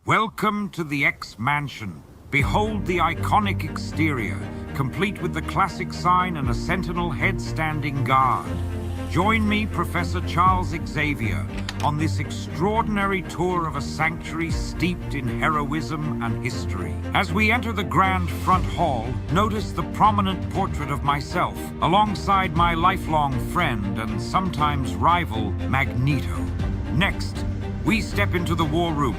Welcome to the X Mansion. Behold the iconic exterior, complete with the classic sign and a sentinel head standing guard. Join me, Professor Charles Xavier, on this extraordinary tour of a sanctuary steeped in heroism and history. As we enter the grand front hall, notice the prominent portrait of myself, alongside my lifelong friend and sometimes rival, Magneto. Next, we step into the war room,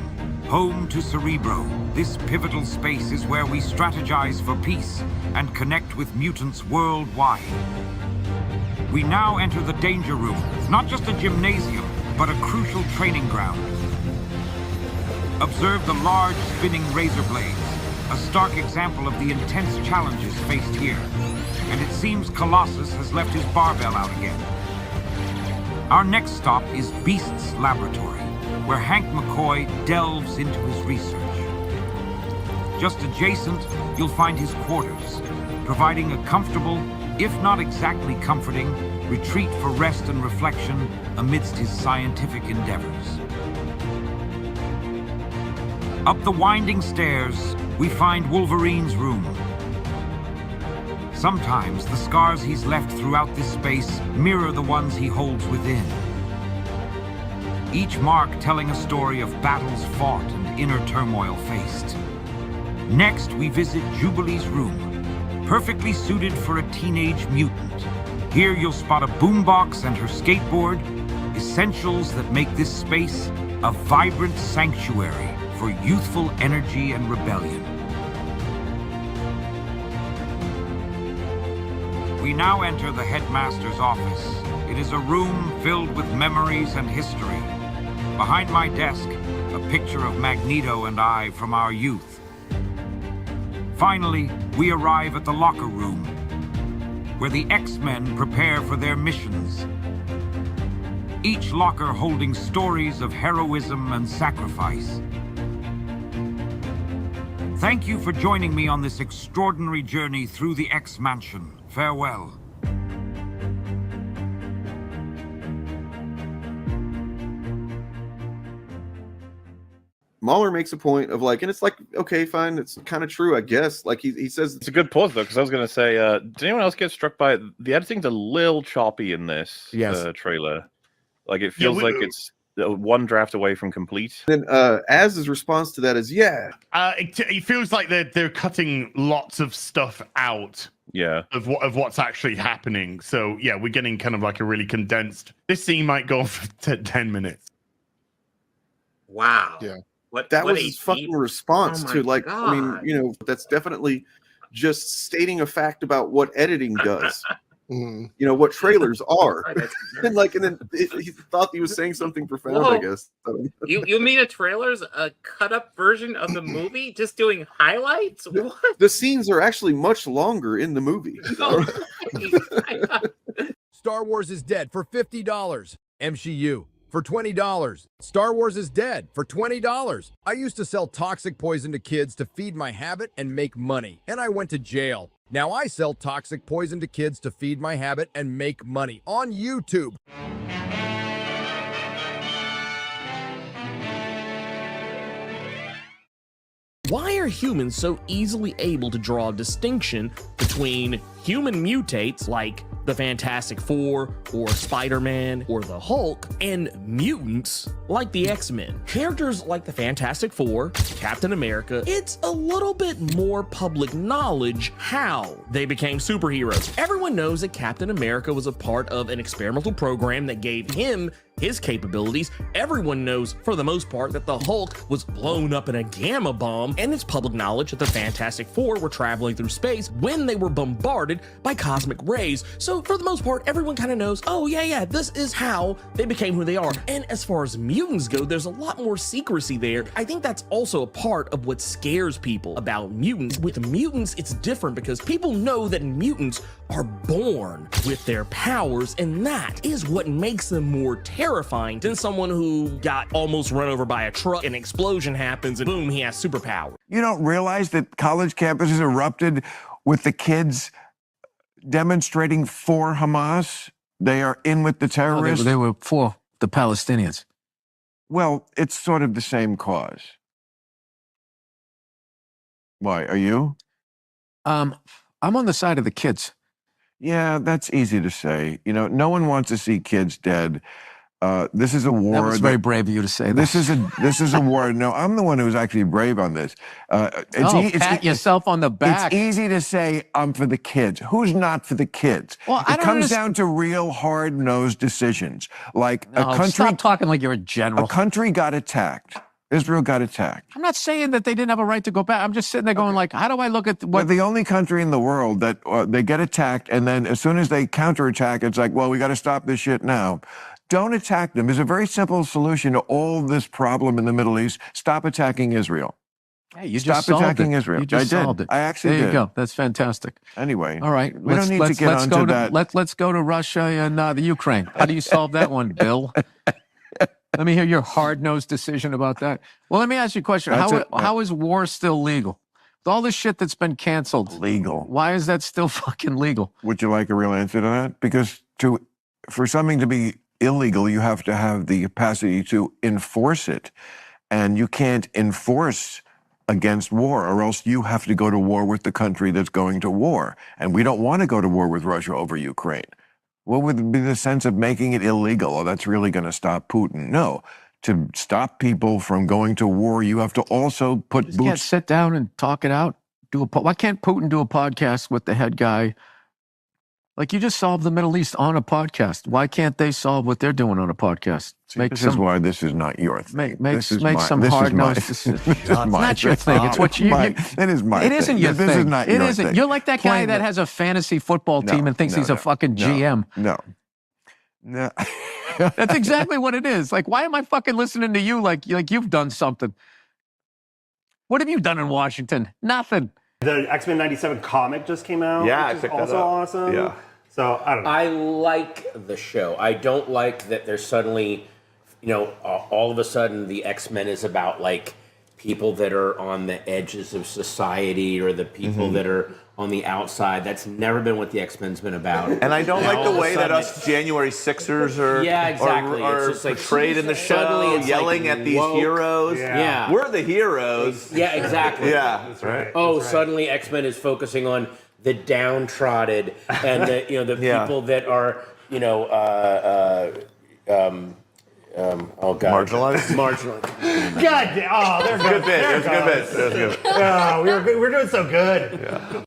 home to Cerebro. This pivotal space is where we strategize for peace and connect with mutants worldwide. We now enter the danger room, not just a gymnasium, but a crucial training ground. Observe the large spinning razor blades, a stark example of the intense challenges faced here. And it seems Colossus has left his barbell out again. Our next stop is Beast's laboratory, where Hank McCoy delves into his research. Just adjacent, you'll find his quarters, providing a comfortable, if not exactly comforting, retreat for rest and reflection amidst his scientific endeavors. Up the winding stairs, we find Wolverine's room. Sometimes the scars he's left throughout this space mirror the ones he holds within. Each mark telling a story of battles fought and inner turmoil faced. Next, we visit Jubilee's room, perfectly suited for a teenage mutant. Here you'll spot a boombox and her skateboard, essentials that make this space a vibrant sanctuary for youthful energy and rebellion. We now enter the headmaster's office. It is a room filled with memories and history. Behind my desk, a picture of Magneto and I from our youth. Finally, we arrive at the locker room, where the X-Men prepare for their missions. Each locker holding stories of heroism and sacrifice. Thank you for joining me on this extraordinary journey through the X-Mansion. Farewell. Mahler makes a point of like, and it's like, okay, fine, it's kind of true, I guess. Like he says, it's a good pause though, because I was going to say, did anyone else get struck by the editing's a little choppy in this trailer? Like it feels like it's one draft away from complete. Then Az's response to that is, it feels like they're cutting lots of stuff out. Yeah, of what's actually happening. So yeah, we're getting kind of like a really condensed. This scene might go for 10 minutes. Wow. Yeah. That was his fucking response to, like, God. I mean, you know, that's definitely just stating a fact about what editing does. You know, what trailers are. and then he thought he was saying something profound. Whoa. I guess. You mean a trailer's a cut up version of the movie, just doing highlights? What? The scenes are actually much longer in the movie. No. Star Wars is dead for $50. MCU. For $20. Star Wars is dead for $20. I used to sell toxic poison to kids to feed my habit and make money, and I went to jail. Now I sell toxic poison to kids to feed my habit and make money on YouTube. Why are humans so easily able to draw a distinction between human mutates like the Fantastic Four or Spider-Man or the Hulk and mutants like the X-Men? Characters like the Fantastic Four, Captain America, it's a little bit more public knowledge how they became superheroes. Everyone knows that Captain America was a part of an experimental program that gave him his capabilities. Everyone knows, for the most part, that the Hulk was blown up in a gamma bomb, and it's public knowledge that the Fantastic Four were traveling through space when they were bombarded by cosmic rays. So for the most part, everyone kind of knows, oh yeah, this is how they became who they are. And as far as mutants go, there's a lot more secrecy there. I think that's also a part of what scares people about mutants. With mutants, it's different because people know that mutants are born with their powers, and that is what makes them more terrifying than someone who got almost run over by a truck, an explosion happens, and boom, he has superpowers. You don't realize that college campuses erupted with the kids demonstrating for Hamas? They are in with the terrorists. They were for the Palestinians. Well, it's sort of the same cause. Why, are you? I'm on the side of the kids. Yeah, that's easy to say. You know, no one wants to see kids dead. This is a war. That was very brave of you to say this that. This is a war. No, I'm the one who's actually brave on this. Pat yourself on the back. It's easy to say I'm for the kids. Who's not for the kids? Well, it comes down to real hard-nosed decisions. Like a country. Stop talking like you're a general. A country got attacked. Israel got attacked. I'm not saying that they didn't have a right to go back. I'm just sitting there going like, how do I look at what? We're the only country in the world that they get attacked, and then as soon as they counterattack, it's like, well, we got to stop this shit now. Don't attack them. There's a very simple solution to all this problem in the Middle East. Stop attacking Israel. Hey, you Stop just solved attacking it. Israel. You just I did. solved it. I actually there did. you go. That's fantastic. Anyway. All right. We don't need to get onto that. Let's go to Russia and the Ukraine. How do you solve that one, Bill? Let me hear your hard-nosed decision about that. Well, let me ask you a question. How is war still legal? With all this shit that's been canceled. Legal. Why is that still fucking legal? Would you like a real answer to that? Because for something to be illegal, you have to have the capacity to enforce it. And you can't enforce against war, or else you have to go to war with the country that's going to war. And we don't want to go to war with Russia over Ukraine. What would be the sense of making it illegal? Oh, that's really going to stop Putin. No. To stop people from going to war, you have to also put boots. Can't sit down and talk it out. Why can't Putin do a podcast with the head guy? Like, you just solved the Middle East on a podcast. Why can't they solve what they're doing on a podcast? This is why this is not your thing. Make some hard-nosed decisions. It's not your thing. It's what you. It is my thing. It isn't your thing. This is not your thing. You're like that guy that has a fantasy football team and thinks he's a fucking GM. No. That's exactly what it is. Like, why am I fucking listening to you like you've done something? What have you done in Washington? Nothing. The X-Men 97 comic just came out. Yeah, which is also awesome. Yeah. So, I don't know. I like the show. I don't like that there's suddenly, all of a sudden the X-Men is about, like, people that are on the edges of society or the people that are on the outside. That's never been what the X-Men's been about. And I don't like the way that us January Sixers are, are just like, portrayed in the show, yelling at these heroes. Yeah. We're the heroes. Yeah, exactly. Yeah. That's right. Oh, suddenly X-Men is focusing on the downtrodden and the people that are, oh God. Marginalized. God, oh, there's good bit. There's a good bit. There's good. Oh, we're doing so good. Yeah.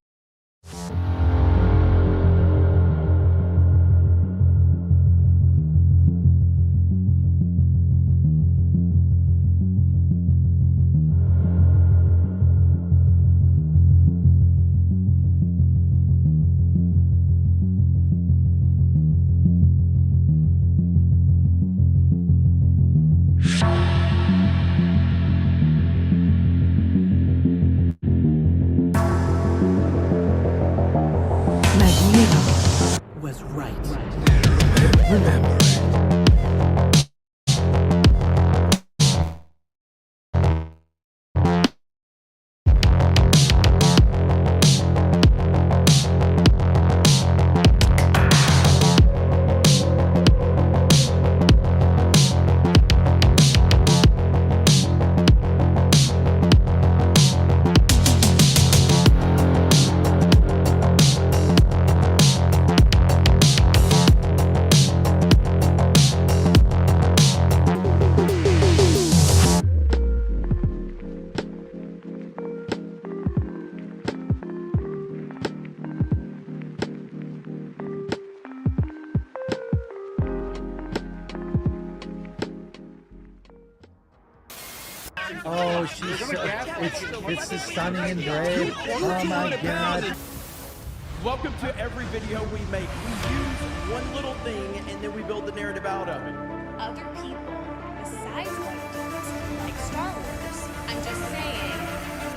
Was right. Remember. Oh, she's it's the Sunny and Blerd. Oh my God. Welcome to every video we make. We use one little thing and then we build the narrative out of it. Other people besides white dudes like Star Wars. I'm just saying,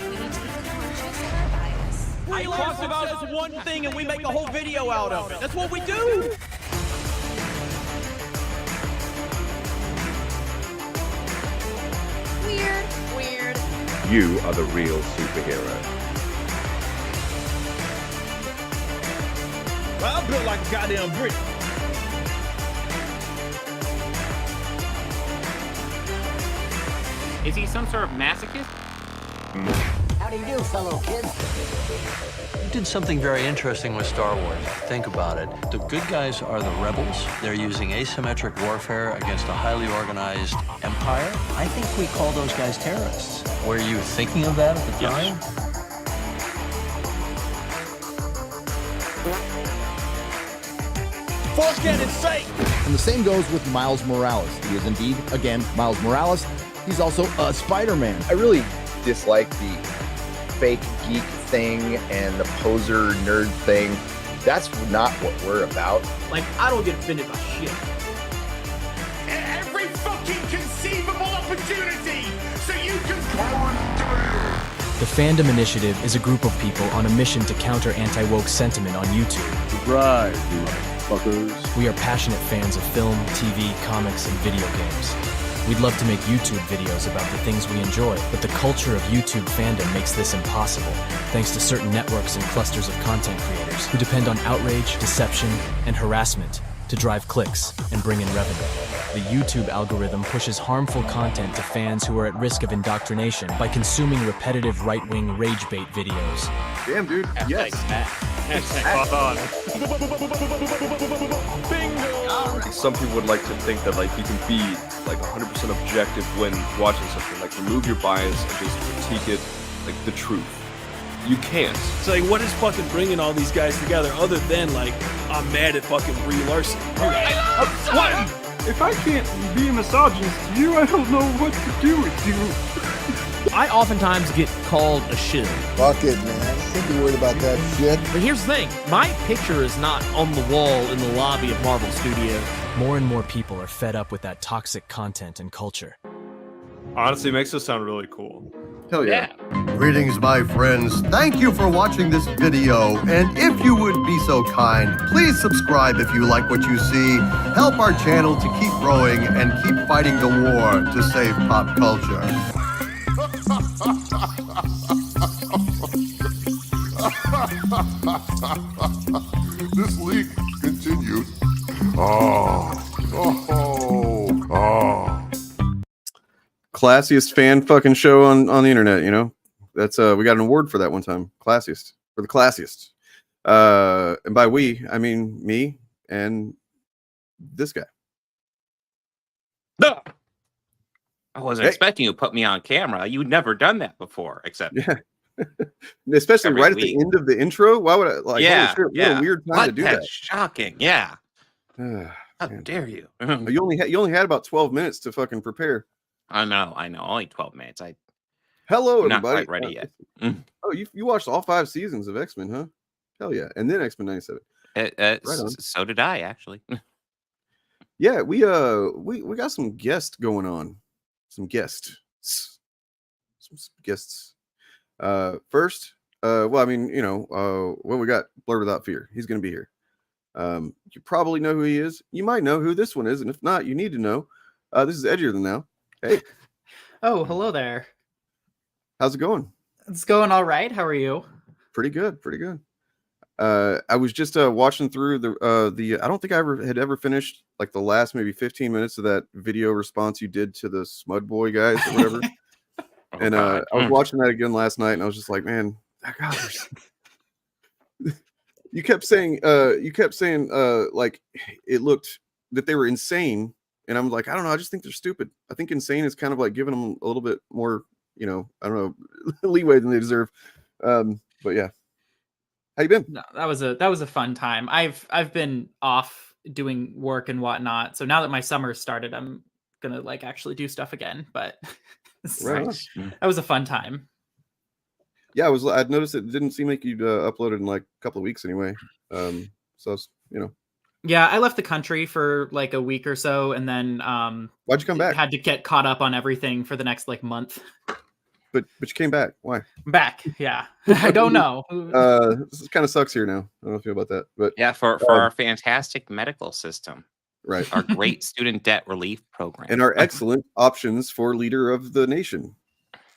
we need to be conscious of our bias. I talked about this one thing and we make a whole video out of it. That's what we do. Weird. You are the real superhero. Well, I'm built like a goddamn brick. Is he some sort of masochist? How do you do, fellow kids? You did something very interesting with Star Wars. Think about it. The good guys are the rebels. They're using asymmetric warfare against a highly organized empire. I think we call those guys terrorists. Were you thinking of that at the time? Force cannon sight! And the same goes with Miles Morales. He is indeed, again, Miles Morales. He's also a Spider-Man. I really dislike the fake geek thing and the poser nerd thing. That's not what we're about. Like, I don't get offended by shit. Every fucking conceivable opportunity so you can go. The Fandom Initiative is a group of people on a mission to counter anti-woke sentiment on YouTube. Surprise, you fuckers. We are passionate fans of film, TV, comics, and video games. We'd love to make YouTube videos about the things we enjoy, but the culture of YouTube fandom makes this impossible, thanks to certain networks and clusters of content creators who depend on outrage, deception, and harassment to drive clicks and bring in revenue. The YouTube algorithm pushes harmful content to fans who are at risk of indoctrination by consuming repetitive right-wing rage bait videos. Damn, dude. Yes. Some people would like to think that like you can be like 100% objective when watching something. Like remove your bias and just critique it like the truth. You can't. So like, what is fucking bringing all these guys together other than like, I'm mad at fucking Brie Larson? What? If I can't be a misogynist to you, I don't know what to do with you. I oftentimes get called a shill. Fuck it, man. Don't be worried about that shit. But here's the thing. My picture is not on the wall in the lobby of Marvel Studios. More and more people are fed up with that toxic content and culture. Honestly, it makes us sound really cool. Hell yeah. Greetings, my friends. Thank you for watching this video. And if you would be so kind, please subscribe if you like what you see. Help our channel to keep growing and keep fighting the war to save pop culture. This leak continues. Oh. Classiest fan fucking show on the internet, you know? That's we got an award for that one time. Classiest. For the classiest. And by we, I mean me and this guy. No. I wasn't expecting you to put me on camera. You'd never done that before, except especially every right week. at the end of the intro. Why would I like Yeah, holy shit, what a weird time to do That's that. shocking. Yeah. How dare you? You only had about 12 minutes to fucking prepare. I know. Only 12 minutes. Hello, I'm not everybody. quite ready yet. Oh, you watched all 5 seasons of X-Men, huh? Hell yeah. And then X-Men 97. Right on. So did I, actually. Yeah, we got some guests going on. Some guests. First, well, I mean, you know, well, we got Blerd Without Fear. He's gonna be here. You probably know who he is. You might know who this one is, and if not, you need to know. This is Edgier Than Thou. Hey. Oh, hello there. How's it going? It's going all right. How are you? Pretty good. I was just watching through the I don't think I had ever finished like the last maybe 15 minutes of that video response you did to the Smud Boy guys or whatever. And I was watching that again last night, and I was just like, man, God, you kept saying like it looked that they were insane, and I'm like, I don't know, I just think they're stupid. I think insane is kind of like giving them a little bit more, you know, I don't know, leeway than they deserve. But yeah. How you been? No, that was a fun time. I've been off doing work and whatnot, so now that my summer started, I'm gonna like actually do stuff again. But Right. that was a fun time. Yeah, I'd noticed it didn't seem like you'd uploaded in like a couple of weeks anyway. So I was, you know. Yeah, I left the country for like a week or so, and then why'd you come back? Had to get caught up on everything for the next like month. But you came back. Why? Back, yeah. I don't know. This kind of sucks here now. I don't know if you know about that, but Yeah, for our fantastic medical system. Right. Our great student debt relief program. and our excellent options for leader of the nation.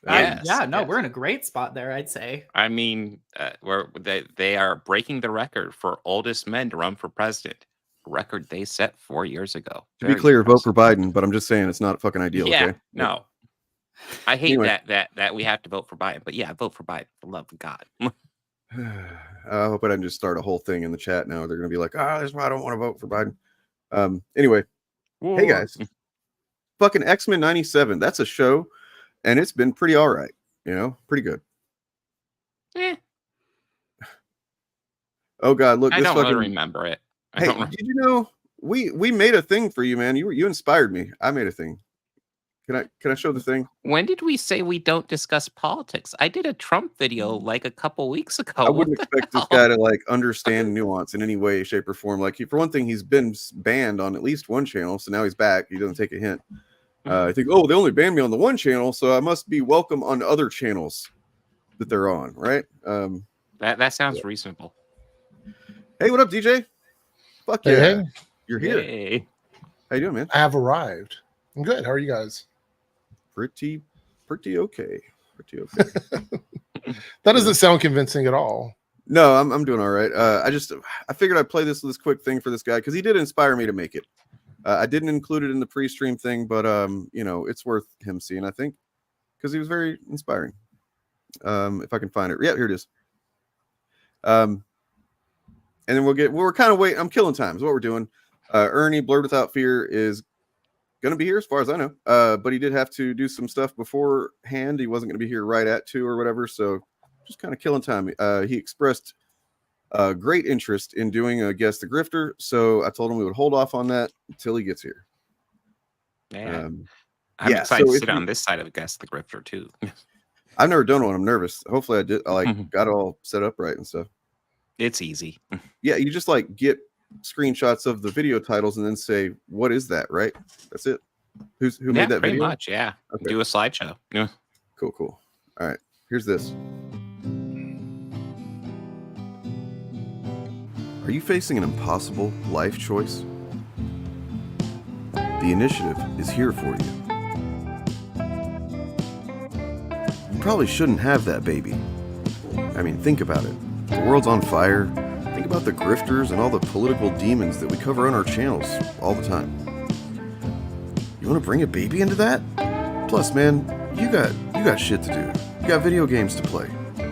We're in a great spot there, I'd say. I mean, they are breaking the record for oldest men to run for president. A record they set 4 years ago. To be clear, vote for Biden, but I'm just saying it's not fucking ideal. Yeah, Okay. no. I hate Anyway. that we have to vote for Biden, but yeah, vote for Biden for the love of God. I hope I didn't just start a whole thing in the chat now. They're gonna be like, that's why I don't want to vote for Biden. Anyway, hey guys, fucking X-Men 97. That's a show, and it's been pretty all right. Pretty good. Eh. Oh God, look! I this don't fucking really remember it. Hey, did you know we made a thing for you, man? You inspired me. I made a thing. Can I show the thing? When did we say we don't discuss politics? I did a Trump video like a couple weeks ago. I wouldn't expect this guy to like understand nuance in any way, shape, or form. Like, for one thing, he's been banned on at least one channel, so now he's back. He doesn't take a hint. I think, they only banned me on the one channel, so I must be welcome on other channels that they're on, right? That sounds reasonable. Hey, what up, DJ? Fuck Hey, yeah, hey. you're here. Hey. How you doing, man? I have arrived. I'm good. How are you guys? Pretty okay. Pretty okay. That doesn't sound convincing at all. No, I'm doing all right. I figured I'd play this quick thing for this guy because he did inspire me to make it. I didn't include it in the pre-stream thing, but it's worth him seeing, I think, because he was very inspiring. If I can find it, yeah, here it is. And then we're kind of waiting. I'm killing time is what we're doing. Ernie Blerd Without Fear is gonna be here as far as I know, but he did have to do some stuff beforehand. He wasn't gonna be here right at 2 or whatever, so just kind of killing time. He expressed great interest in doing a Guess the Grifter, so I told him we would hold off on that until he gets here. Yeah. I'm excited to sit on this side of Guess the Grifter too. I've never done one. I'm nervous. Hopefully I got it all set up right and stuff. It's easy. Yeah, you just like get screenshots of the video titles and then say, what is that, right? That's it. Who made that pretty video? much, yeah. Okay. Do a slideshow. Yeah. Cool. All right, here's this. Are you facing an impossible life choice? The initiative is here for you. You probably shouldn't have that baby. I mean, think about it. The world's on fire. Think about the grifters and all the political demons that we cover on our channels all the time. You want to bring a baby into that? Plus, man, you got shit to do. You got video games to play.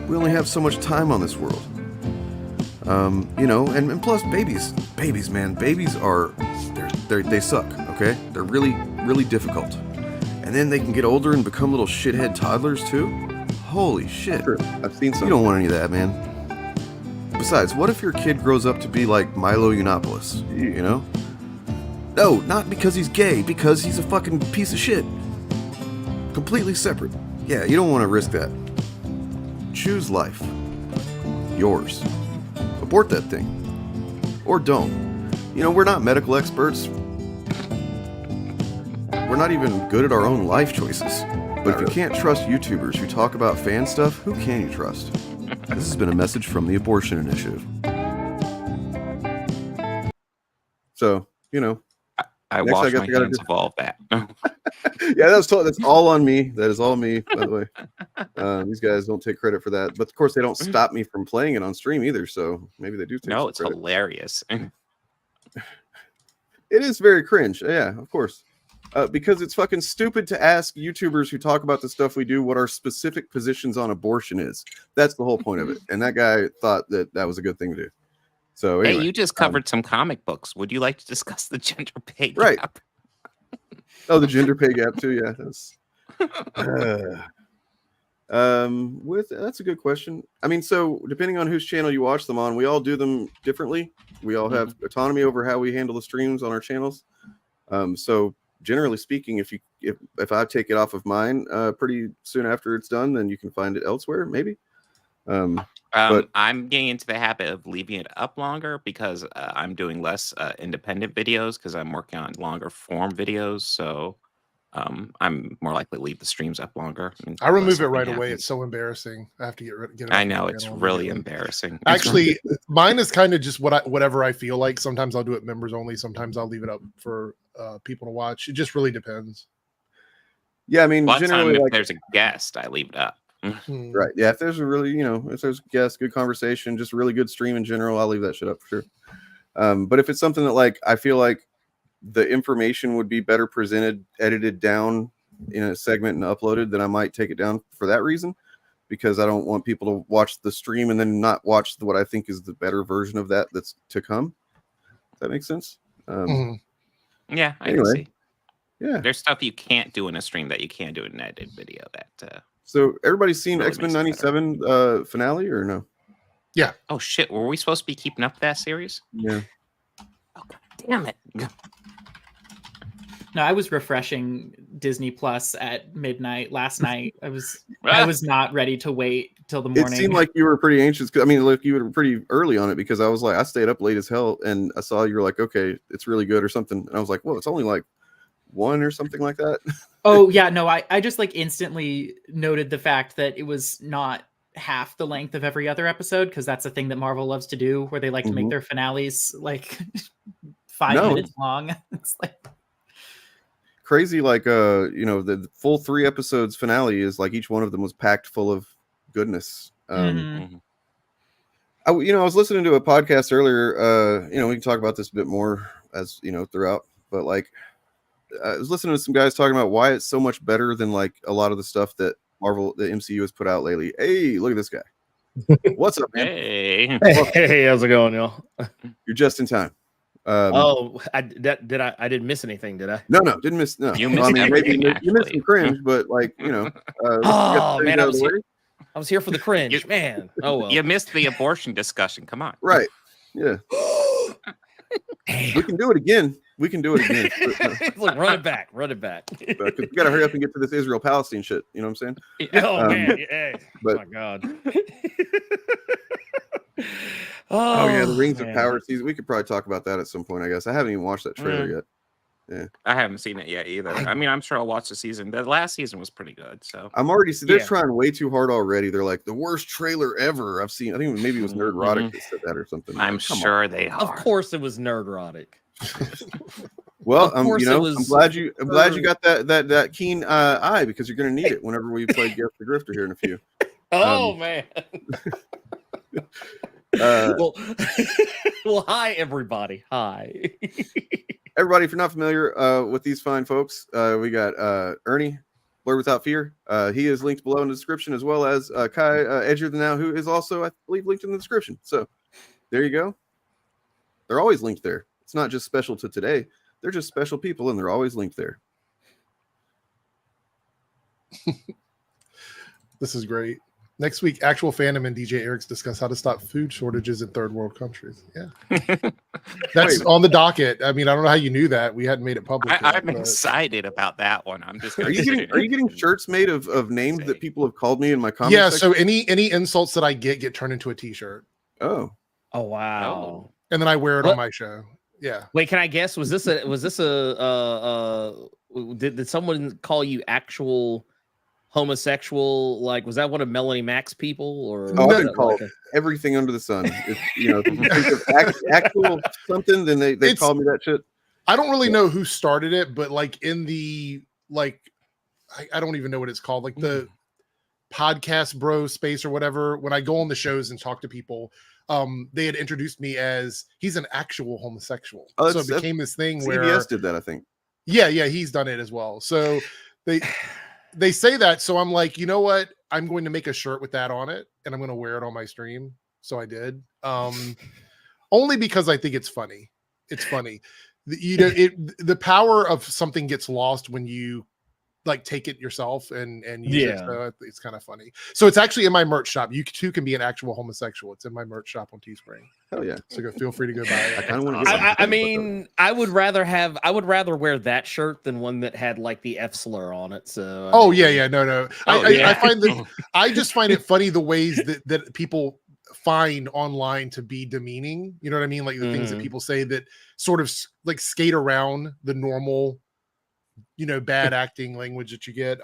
We only have so much time on this world. And plus babies, man, babies are they suck. Okay, they're really, really difficult. And then they can get older and become little shithead toddlers too. Holy shit! Sure. I've seen some. You don't want any of that, man. Besides, what if your kid grows up to be like Milo Yiannopoulos? No, not because he's gay, because he's a fucking piece of shit. Completely separate. Yeah, you don't want to risk that. Choose life. Yours. Abort that thing. Or don't. We're not medical experts. We're not even good at our own life choices. But if you can't trust YouTubers who talk about fan stuff, who can you trust? This has been a message from the Abortion Initiative. So, I wash my hands of all that. Yeah, that's all on me. That is all me, by the way. These guys don't take credit for that. But of course, they don't stop me from playing it on stream either. So maybe they do take No, it's credit. hilarious. It is very cringe. Yeah, of course. Because it's fucking stupid to ask YouTubers who talk about the stuff we do what our specific positions on abortion is. That's the whole point of it. And that guy thought that was a good thing to do. So anyway, hey, you just covered some comic books. Would you like to discuss the gender pay gap? Right. Oh, the gender pay gap too. Yeah, that's a good question. I mean, so depending on whose channel you watch them on, we all do them differently. We all have autonomy over how we handle the streams on our channels. So generally speaking, if I take it off of mine pretty soon after it's done, then you can find it elsewhere, maybe. But I'm getting into the habit of leaving it up longer because I'm doing less independent videos because I'm working on longer form videos. So I'm more likely to leave the streams up longer. I remove it right away. It's so embarrassing. I have to get it. I know it's really embarrassing. Actually, mine is kind of just whatever I feel like. Sometimes I'll do it members only. Sometimes I'll leave it up for people to watch. It just really depends. Yeah, I mean, generally, if there's a guest, I leave it up. Right. Yeah. If there's a really, if there's a guest, good conversation, just really good stream in general, I'll leave that shit up for sure. But if it's something that I feel like the information would be better presented, edited down in a segment and uploaded, then I might take it down for that reason, because I don't want people to watch the stream and then not watch what I think is the better version of that's to come. Does that make sense? Yeah, I Anyway. can see. Yeah. There's stuff you can't do in a stream that you can do in an edited video. That So everybody's seen really X-Men makes it 97 finale or no? Yeah. Oh shit! Were we supposed to be keeping up with that series? Yeah. Damn it! No, I was refreshing Disney Plus at midnight last night. I was not ready to wait till the morning. It seemed like you were pretty anxious. I mean, look, you were pretty early on it, because I was like, I stayed up late as hell, and I saw you were like, okay, it's really good or something, and I was like, well, it's only like 1 or something like that. Oh yeah, no, I just like instantly noted the fact that it was not half the length of every other episode, because that's a thing that Marvel loves to do, where they like to make their finales like 5 minutes long. It's like Crazy, like the full 3 episodes finale is like each one of them was packed full of goodness. I was listening to a podcast earlier. We can talk about this a bit more as throughout, but like I was listening to some guys talking about why it's so much better than like a lot of the stuff that the MCU has put out lately. Hey, look at this guy. What's up, man? Hey, how's it going, y'all? You're just in time. I didn't miss anything, did I? No, didn't miss. No, you missed everything. You missed some cringe, but like oh man, I was here for the cringe, man. Oh well, you missed the abortion discussion. Come on, right? Yeah, we can do it again. Look, run it back. We gotta hurry up and get to this Israel-Palestine shit. You know what I'm saying? Oh man, yeah. But, oh my god. Oh yeah, the Rings of Power season. We could probably talk about that at some point, I guess. I haven't even watched that trailer yet. Yeah, I haven't seen it yet either. I mean, I'm sure I'll watch the season. The last season was pretty good. So I'm already. They're trying way too hard already. They're like the worst trailer ever I've seen. I think maybe it was Nerdrotic that said that or something. I'm sure they are. Of course, it was Nerdrotic. Well, I'm glad you got that keen eye, because you're going to need it whenever we play Guess the Grifter here in a few. Oh man. Well, hi everybody. Hi. Everybody, if you're not familiar with these fine folks, we got Ernie, Blerd Without Fear. He is linked below in the description, as well as Kai Edgier Than Now, who is also, I believe, linked in the description. So there you go. They're always linked there. It's not just special to today. They're just special people, and they're always linked there. This is great. Next week, Actual Fandom and DJ Eric's discuss how to stop food shortages in third world countries. Yeah. That's on the docket. I mean, I don't know how you knew that. We hadn't made it public yet, I'm excited about that one. I'm just Are you getting shirts made of names that people have called me in my comments? Yeah, section? so any insults that I get turned into a t-shirt. Oh wow. And then I wear it on my show. Yeah. Wait, can I guess? Was this a did someone call you actual homosexual? Like, was that one of Melanie Mac's people? Or I've been called everything under the sun. If you think of actual something, then they call me that shit. I don't really know who started it, but like in the I don't even know what it's called, like the podcast bro space or whatever. When I go on the shows and talk to people, they had introduced me as he's an actual homosexual. Oh, so it became this thing CBS where did that, I think. Yeah, he's done it as well. So they say that, so I'm like, you know what? I'm going to make a shirt with that on it, and I'm going to wear it on my stream. So I did, only because I think it's funny. It's funny. The power of something gets lost when you like take it yourself and use it. So it's kind of funny. So it's actually in my merch shop. You too can be an actual homosexual. It's in my merch shop on Teespring. Hell yeah! So feel free to go buy it. I kind of want to. I mean, I would rather wear that shirt than one that had like the F slur on it. So no. I find that I just find it funny the ways that people find online to be demeaning. You know what I mean? Like the things that people say that sort of like skate around the normal, bad acting language that you get.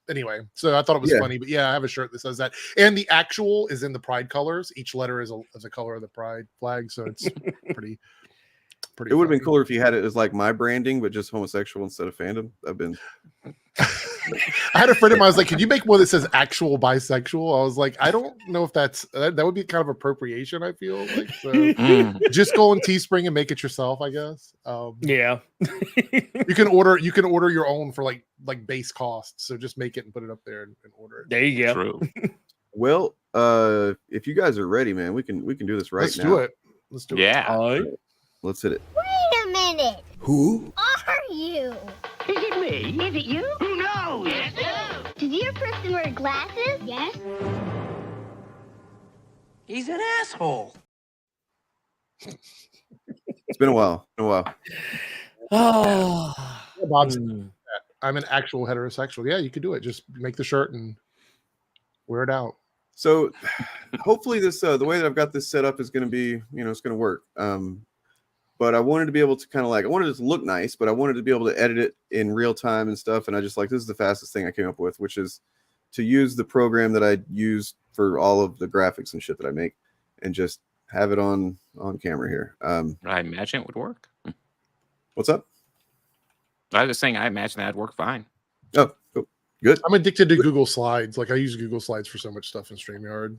Anyway, so I thought it was funny, but I have a shirt that says that, and the actual is in the pride colors. Each letter is a color of the pride flag, so it's pretty. It would have been cooler if you had it as like my branding, but just homosexual instead of fandom. I've been. I had a friend of mine. I was like, "Could you make one that says actual bisexual?" I was like, "I don't know if that would be kind of appropriation." I feel like so. Just go on Teespring and make it yourself, I guess. Yeah, you can order your own for like base cost. So just make it and put it up there and order it. There you go. True. Well, if you guys are ready, man, we can do this Let's now. do it. Let's do it. Yeah. Let's hit it. Wait a minute. Who are you? Is it me? Is it you? Who knows? Does your person wear glasses? Yes. He's an asshole. It's been a while. Oh, Yeah, Bob's I'm an actual heterosexual. Yeah, you could do it. Just make the shirt and wear it out. So hopefully this the way that I've got this set up is going to be, it's going to work. But I wanted to be able to kind of I wanted it to look nice, but I wanted to be able to edit it in real time and stuff. And I just this is the fastest thing I came up with, which is to use the program that I use for all of the graphics and shit that I make and just have it on camera here. I imagine it would work. What's up? I was just saying, I imagine that'd work fine. Oh, cool. Good. I'm addicted to Google Slides. Like I use Google Slides for so much stuff in StreamYard.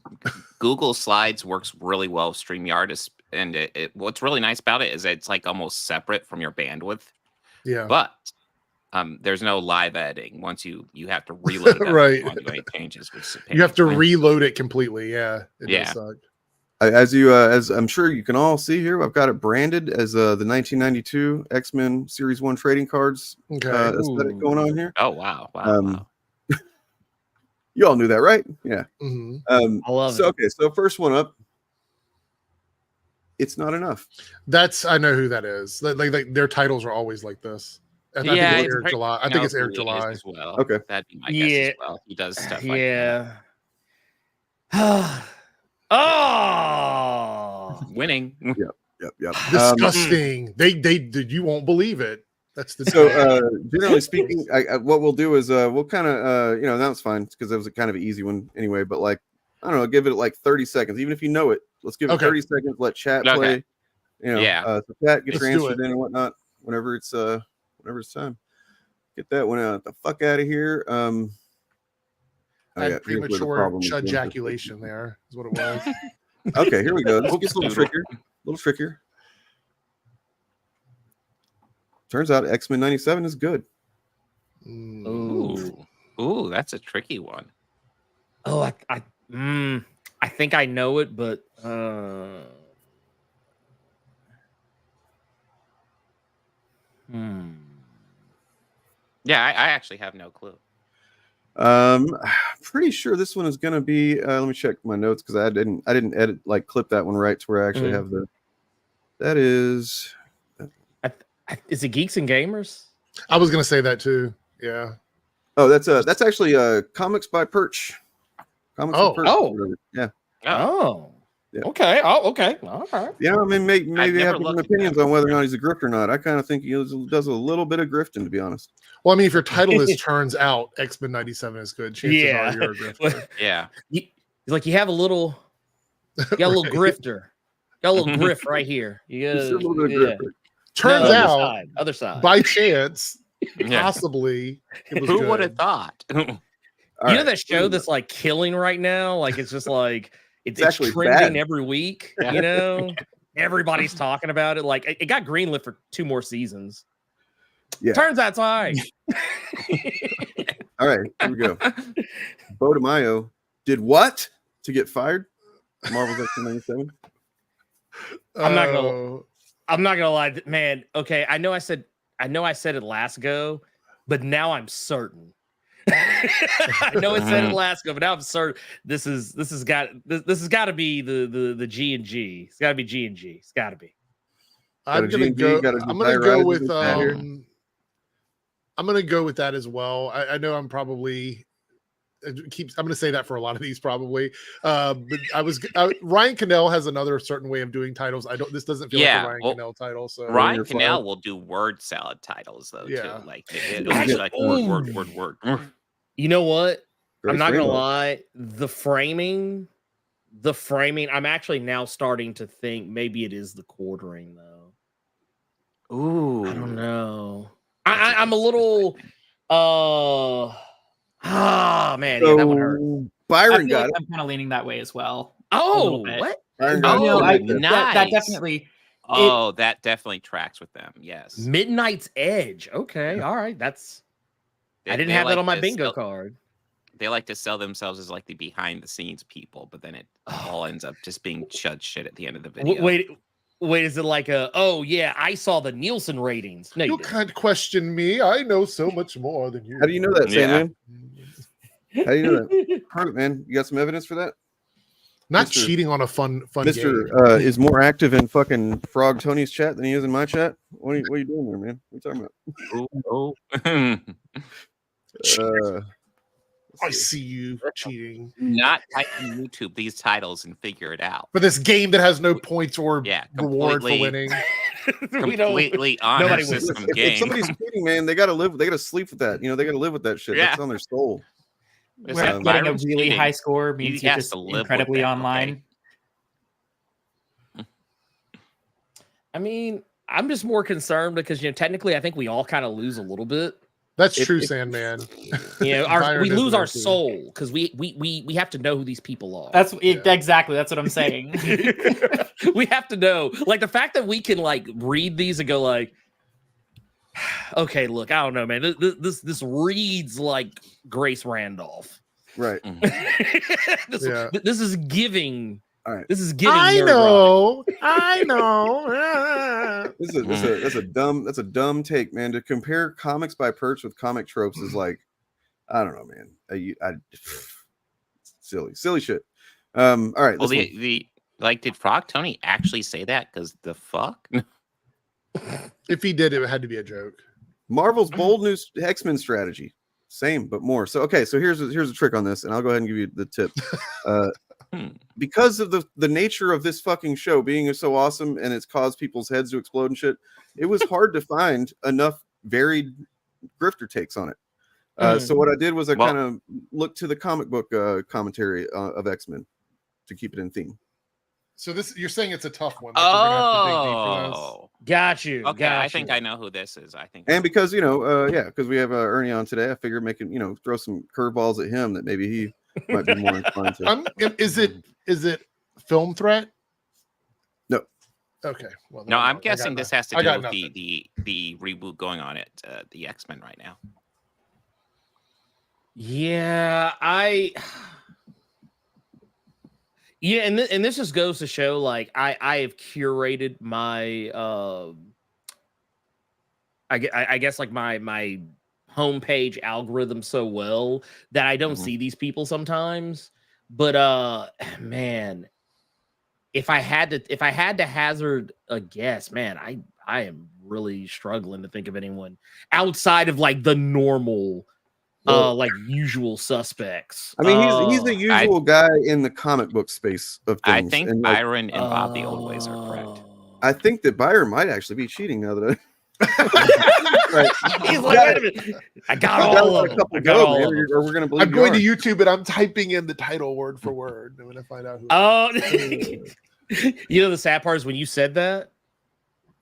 Google Slides works really well with StreamYard, and what's really nice about it is that it's like almost separate from your bandwidth. Yeah. But there's no live editing. Once you have to reload that right. if you want to make changes. You have to reload it completely. Yeah. It Yeah. does suck. As I'm sure you can all see here, I've got it branded as the 1992 X-Men Series 1 trading cards aesthetic going on here. Oh, wow. Wow. You all knew that, right? Yeah. Mm-hmm. I love it. Okay, so first one up. It's not enough. I know who that is. Like their titles are always like this. I think it's Eric July. I think it's Eric July as well. Okay. That'd be my guess as well. He does stuff like that. Oh, winning. Yep. Disgusting. They you won't believe it. That's the generally speaking, what we'll do is we'll kind of that was fine because that was a kind of an easy one anyway. But I don't know, give it 30 seconds, even if you know it. Let's give it 30 seconds. Let chat play. So chat gets your answers in and whatnot whenever it's time. Get that one out the fuck out of here. I had premature ejaculation there is what it was. Okay, here we go. This gets a little trickier. Turns out X-Men 97 is good. Ooh, that's a tricky one. Oh, I think I know it, but Yeah, I actually have no clue. Pretty sure this one is gonna be. Let me check my notes because I didn't edit clip that one right to where I actually have the. That is. Is it Geeks and Gamers? I was gonna say that too. Yeah. Oh, that's actually Comics by Perch. Comics by Perch. Yeah. Oh. Yeah. Okay. Oh, okay. All right. Yeah, I mean, maybe they have different opinions on whether or not he's a grifter or not. I kind of think he does a little bit of grifting, to be honest. Well, I mean, if your title is "Turns Out X-Men 97 is good," chances are you're a grifter. Yeah. He's like, you got a little grifter. Got a little grift right here. You got a little bit of grifter. Turns out, other side. By chance, possibly, it was who good. would have thought? You know that show that's killing right now? Like it's just it's actually trending bad. Every week. You know, everybody's talking about it. Like it got greenlit for 2 more seasons. Yeah. Turns out it's all right. All right, here we go. Bo DeMaio did what to get fired? Marvel's X-Men 97. I'm not gonna lie, man. Okay, I know I said it last go, but now I'm certain. I know I said it last go, but now I'm certain this has got to be the G and G. It's got to be G and G. It's got to be. I'm gonna go with I'm gonna go with that as well. I know I'm probably I'm gonna say that for a lot of these probably. But Ryan Cannell has another certain way of doing titles. This doesn't feel like a Ryan Cannell title. So Ryan Cannell will do word salad titles though too. Like it'll be like word. You know what? Grace I'm not gonna Rainbow. lie. The framing. I'm actually now starting to think maybe it is the quartering though. Ooh, I don't know. I'm a little. man, yeah, that one hurt. So I Byron feel got like it. I'm kind of leaning that way as well. Oh, bit. what? Byron got No, it. that definitely. Oh, that definitely tracks with them. Yes. Midnight's Edge. Okay, all right. That's. I didn't have that on my bingo card. They like to sell themselves as like the behind the scenes people, but then it all ends up just being chud shit at the end of the video. Wait, is it like oh yeah, I saw the Nielsen ratings. No, You can't question me. I know so much more than you. How do you know that, Yeah. Sandman? How do you know that? Prove it, man. You got some evidence for that? Not Mr. cheating on a fun Mr. game. Is more active in fucking Frog Tony's chat than he is in my chat. What are you doing there, man? What are you talking about? I see you cheating. Not type in YouTube these titles and figure it out. For this game that has no points or Yeah, reward for completely- winning. Completely honor nobody wins. system If game. somebody's cheating, man, they gotta live. They gotta sleep with that. You know, they gotta live with that shit. Yeah. That's on their soul. It's Getting a Byron's really cheating. high score means He you're has just to live with incredibly that, online. okay? I mean, I'm just more concerned because technically, I think we all kind of lose a little bit. That's true, Sandman. We Byron lose isn't our there, too. soul because we have to know who these people are. That's exactly that's what I'm saying. We have to know, like the fact that we can like read these and go like, okay, look, I don't know, man. This reads like Grace Randolph. Right. This is giving. All right. This is giving. I know. That's a dumb take, man. To compare comics by Perch with comic tropes is like, I don't know, man. Silly shit. All right. Well, did Frog Tony actually say that? Because the fuck? If he did, it had to be a joke. Marvel's bold new X-Men strategy. Same, but more. So here's a trick on this, and I'll go ahead and give you the tip. Because of the nature of this fucking show being so awesome and it's caused people's heads to explode and shit, it was hard to find enough varied grifter takes on it. So what I did was I kind of looked to the comic book commentary of X-Men to keep it in theme. So you're saying it's a tough one. Like we're gonna have to dig deep for this. Oh, got you. okay. got I think you. I know who this is. I think, And because because we have Ernie on today, I figured throw some curveballs at him that maybe he might be more inclined to. Is it Film Threat? No. Okay. Well, no, I'm guessing this has to do with nothing. the reboot going on at the X-Men right now. Yeah, and this just goes to show, like, I have curated my I guess like my homepage algorithm so well that I don't see these people sometimes. But man, if I had to hazard a guess, man, I am really struggling to think of anyone outside of like the normal like usual suspects. I mean, he's the usual guy in the comic book space of things. I think and, Byron and Bob the Old Ways are correct. I think that Byron might actually be cheating now that Right. He's like, wait a minute. I got all of them. I got all of them. Or we're gonna believe I'm going to YouTube and I'm typing in the title word for word. I'm going to find out who. Oh, you know the sad part is when you said that,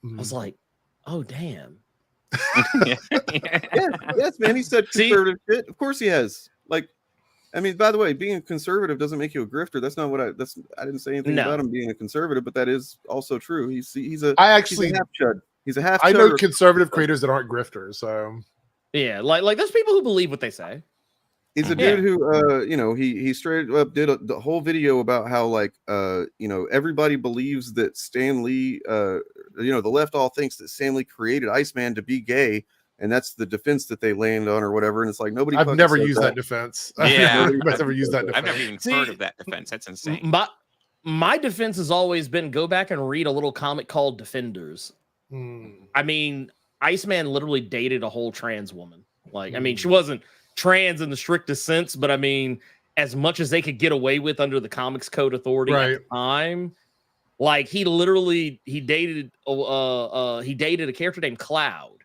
I was like, oh damn. Yes, man. He said conservative shit. Of course he has. Like, I mean, by the way, being a conservative doesn't make you a grifter. That's not what I didn't say anything about him being a conservative, but that is also true. He's a half chud. He's a half. I know conservative creators that aren't grifters. So yeah, like there's people who believe what they say. He's a dude who, he straight up did the whole video about how, like, everybody believes that Stan Lee, the left all thinks that Stan Lee created Iceman to be gay, and that's the defense that they land on or whatever. And it's like nobody. I've never used that defense. Yeah, I've never used that defense. I've never even heard of that defense. That's insane. My defense has always been go back and read a little comic called Defenders. I mean, Iceman literally dated a whole trans woman. Like, I mean, she wasn't trans in the strictest sense, but I mean, as much as they could get away with under the Comics Code Authority at the time, like he dated a character named Cloud,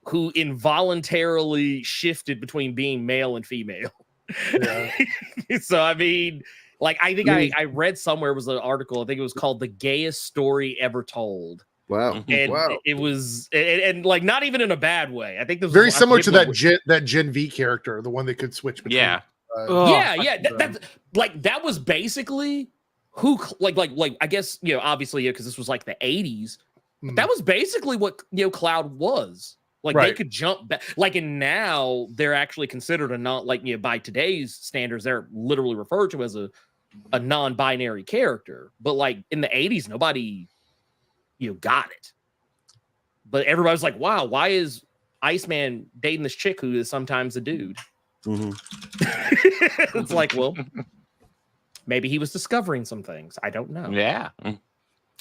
who involuntarily shifted between being male and female. Yeah. So I mean, like I think I read somewhere was an article. I think it was called "The Gayest Story Ever Told." Wow. And it was and like not even in a bad way. I think this was very similar to that Gen V character, the one that could switch between That's like that was basically who like I guess obviously because this was like the 80s. But that was basically what Cloud was. Like they could jump back. Like, and now they're actually considered a non by today's standards, they're literally referred to as a non-binary character. But like in the 80s, nobody got it. But everybody was like, wow, why is Iceman dating this chick who is sometimes a dude? It's like, well, maybe he was discovering some things. I don't know. Yeah.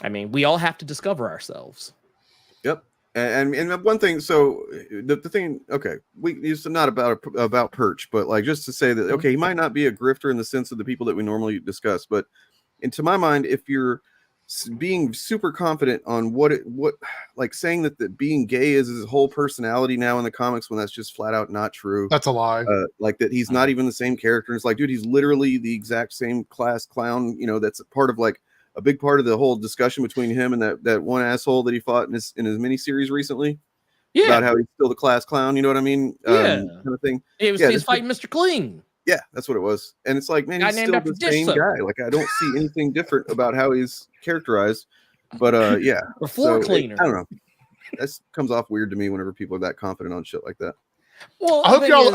I mean, we all have to discover ourselves. Yep. And one thing, so the thing, okay, it's not about Perch, but like just to say that, okay, he might not be a grifter in the sense of the people that we normally discuss, but to my mind, if you're being super confident on what like saying that being gay is his whole personality now in the comics when that's just flat out not true. That's a lie. Like that he's not even the same character. It's like, dude, he's literally the exact same class clown. That's a part of like a big part of the whole discussion between him and that one asshole that he fought in his miniseries recently. Yeah, about how he's still the class clown. You know what I mean? Yeah, kind of thing. He's fighting Mr. Clean. Yeah, that's what it was. And it's like, man, he's still the same guy. Like, I don't see anything different about how he's characterized. But yeah, or floor cleaner. I don't know. That comes off weird to me whenever people are that confident on shit like that. Well, I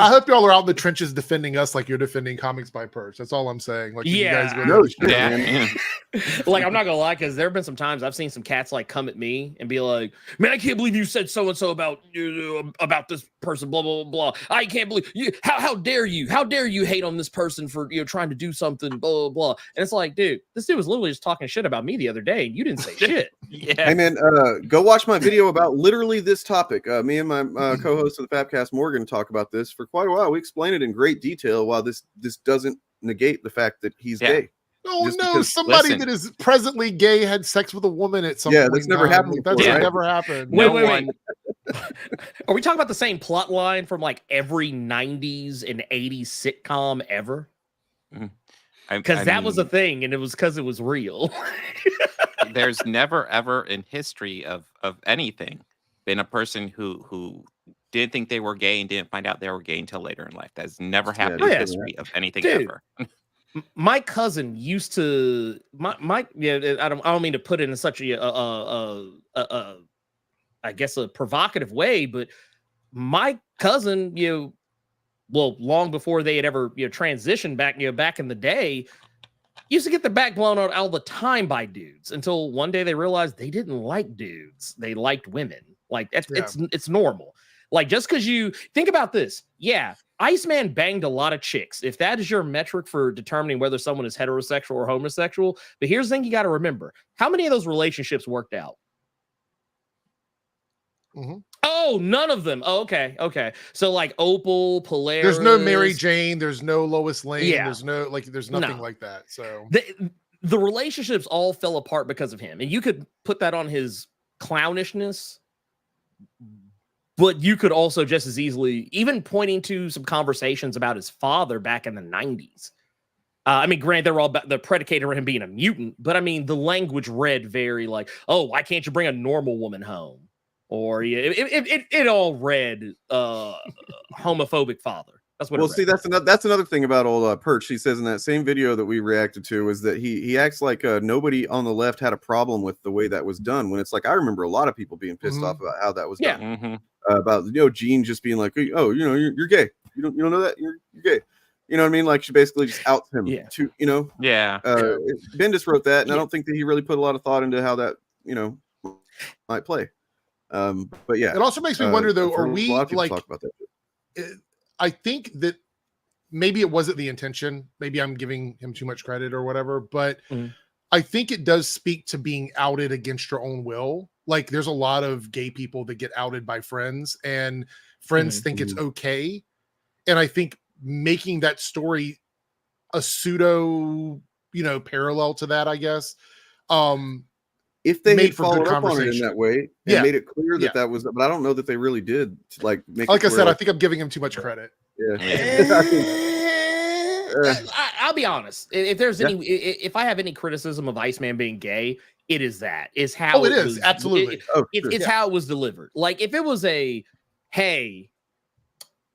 hope y'all are out in the trenches defending us like you're defending Comics by Perch. That's all I'm saying. Like, you guys like, I'm not gonna lie, because there have been some times I've seen some cats like come at me and be like, "Man, I can't believe you said so and so about this person." Blah blah blah blah. I can't believe you. How dare you? How dare you hate on this person for trying to do something? Blah blah blah. And it's like, dude, this dude was literally just talking shit about me the other day, and you didn't say shit. Yeah. Hey man, go watch my video about literally this topic. Me and my co-host of the Fabcast, Morgan, talk about this for quite a while. We explain it in great detail. While this doesn't negate the fact that he's gay. Oh no! Somebody that is presently gay had sex with a woman at some point. Yeah, that's never happened. That's never happened. Wait. Are we talking about the same plot line from like every 90s and 80s sitcom ever? Because that was a thing, and it was because it was real. There's never ever in history of anything been a person who didn't think they were gay and didn't find out they were gay until later in life. That's never happened in history of anything ever. My cousin used to I don't mean to put it in such a I guess a provocative way, but my cousin, long before they had ever transitioned back in the day, used to get their back blown out all the time by dudes until one day they realized they didn't like dudes. They liked women. Like it's normal. Like, just because you think about this, Iceman banged a lot of chicks. If that is your metric for determining whether someone is heterosexual or homosexual, but here's the thing you got to remember: how many of those relationships worked out? Oh, none of them. Oh, okay. So like Opal, Polaris. There's no Mary Jane. There's no Lois Lane. There's there's nothing like that. So the relationships all fell apart because of him, and you could put that on his clownishness. But you could also just as easily, even pointing to some conversations about his father back in the 90s. I mean, granted, they're all the predicated on him being a mutant, but I mean, the language read very like, "Oh, why can't you bring a normal woman home?" Or it all read homophobic father. That's what. Well, see, that's another thing about old Perch. He says in that same video that we reacted to is that he acts like nobody on the left had a problem with the way that was done. When it's like, I remember a lot of people being pissed off about how that was done. About Gene just being like, "Oh, you're gay. You don't know that you're gay." You know what I mean? Like, she basically just outs him to Bendis wrote that, and I don't think that he really put a lot of thought into how that might play. But yeah, it also makes me wonder though, are we like talk about that? I think that maybe it wasn't the intention. Maybe I'm giving him too much credit or whatever, but I think it does speak to being outed against your own will. Like, there's a lot of gay people that get outed by friends, and friends think it's okay. And I think making that story a pseudo, parallel to that, I guess, if they had followed up on it in that way and made it clear that that was, but I don't know that they really did. Like I said, I think I'm giving him too much credit. I'll be honest. If there's if I have any criticism of Iceman being gay, it is that. It's how it is. Absolutely. It's how it was delivered. Like, if it was hey,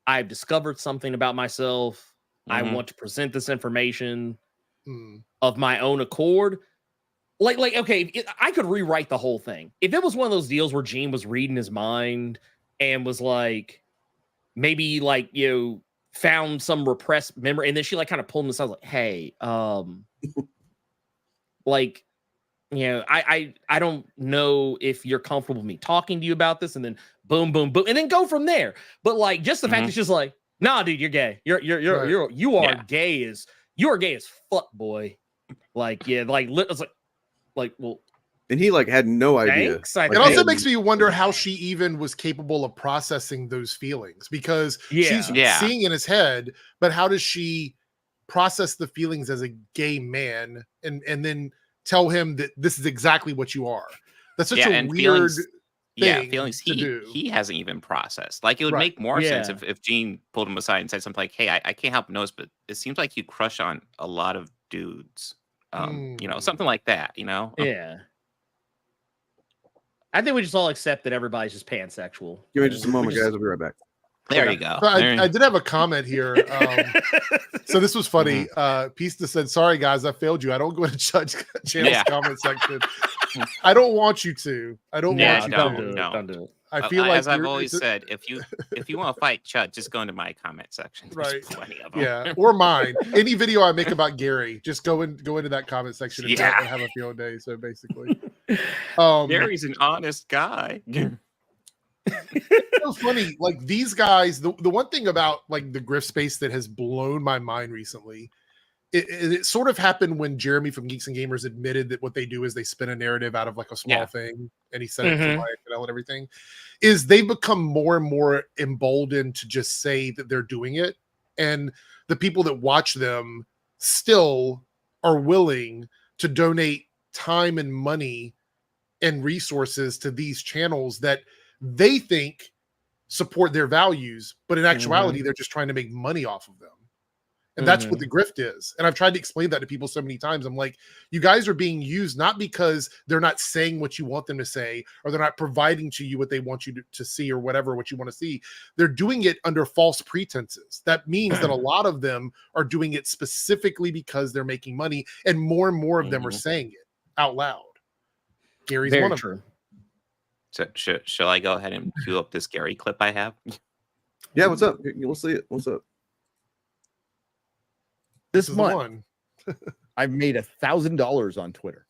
I've discovered something about myself. I want to present this information Hmm. of my own accord. Like, okay, I could rewrite the whole thing. If it was one of those deals where Gene was reading his mind and was like, maybe like, you know, found some repressed memory, and then she like kind of pulled him aside, like, hey, like, you know, I don't know if you're comfortable with me talking to you about this, and then boom, boom, boom, and then go from there. But like, just the fact that she's like, nah, dude, you're gay. You are gay as fuck, boy. Like, yeah, like it's like, well, and he like had no idea. Thanks, Like, It also makes me wonder how she even was capable of processing those feelings, because she's seeing in his head, but how does she process the feelings as a gay man and then tell him that this is exactly what you are? That's such a weird thing feelings to do. he hasn't even processed. Like, it would make more sense if Gene pulled him aside and said something like, hey, I can't help but notice, but it seems like you crush on a lot of dudes. You know, something like that, you know? Yeah. I think we just all accept that everybody's just pansexual. Give me just a moment, guys. I'll be right back. There you go. So I did have a comment here. So this was funny. Pista said, sorry, guys, I failed you. I don't go to Judge Channel's comment section. I don't want you to. I don't want you to. Don't do it. I feel like, as I've always said, if you want to fight Chud, just go into my comment section. There's plenty of them. Yeah, or mine. Any video I make about Gary, just go into that comment section and have a field day. So basically, Gary's an honest guy. It's so funny. Like, these guys, the one thing about like the Grift space that has blown my mind recently, it sort of happened when Jeremy from Geeks and Gamers admitted that what they do is they spin a narrative out of like a small thing, and he said it to Ryan Fidel and everything, is they become more and more emboldened to just say that they're doing it. And the people that watch them still are willing to donate time and money and resources to these channels that they think support their values, but in actuality, they're just trying to make money off of them. And that's what the grift is. And I've tried to explain that to people so many times. I'm like, you guys are being used not because they're not saying what you want them to say, or they're not providing to you what they want you to see, or whatever, what you want to see. They're doing it under false pretenses. That means that a lot of them are doing it specifically because they're making money. And more of them are saying it out loud. Gary's one of them. So shall I go ahead and cue up this Gary clip I have? Yeah, what's up? We'll see it. What's up? This month, I've made $1,000 on Twitter.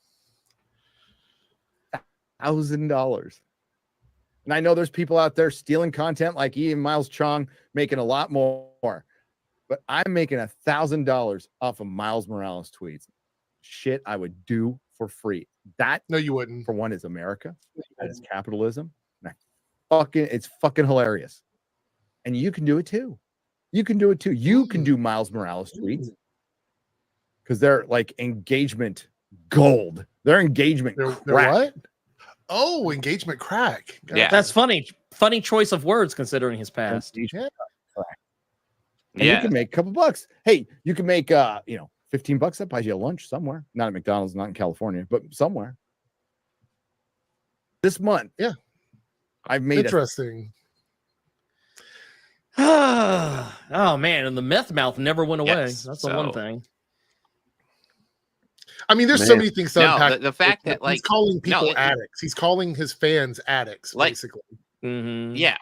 $1,000. And I know there's people out there stealing content like Ian Miles Chong, making a lot more. But I'm making $1,000 off of Miles Morales tweets. Shit I would do for free. That, no, you wouldn't. For one, is America. That is capitalism. And it's fucking hilarious. And you can do it too. You can do it too. You can do Miles Morales tweets, because they're like engagement gold. They're engagement they're crack. what? Oh, engagement crack. Yeah, that's funny. Funny choice of words considering his past. And you can make a couple bucks. Hey, you can make $15. That buys you a lunch somewhere. Not at McDonald's, not in California, but somewhere. This month, I've made interesting. Oh man, and the meth mouth never went away. Yes, That's the one thing. I mean, there's so many things to unpack. The fact that he's calling people addicts. He's calling his fans addicts, basically. Yeah.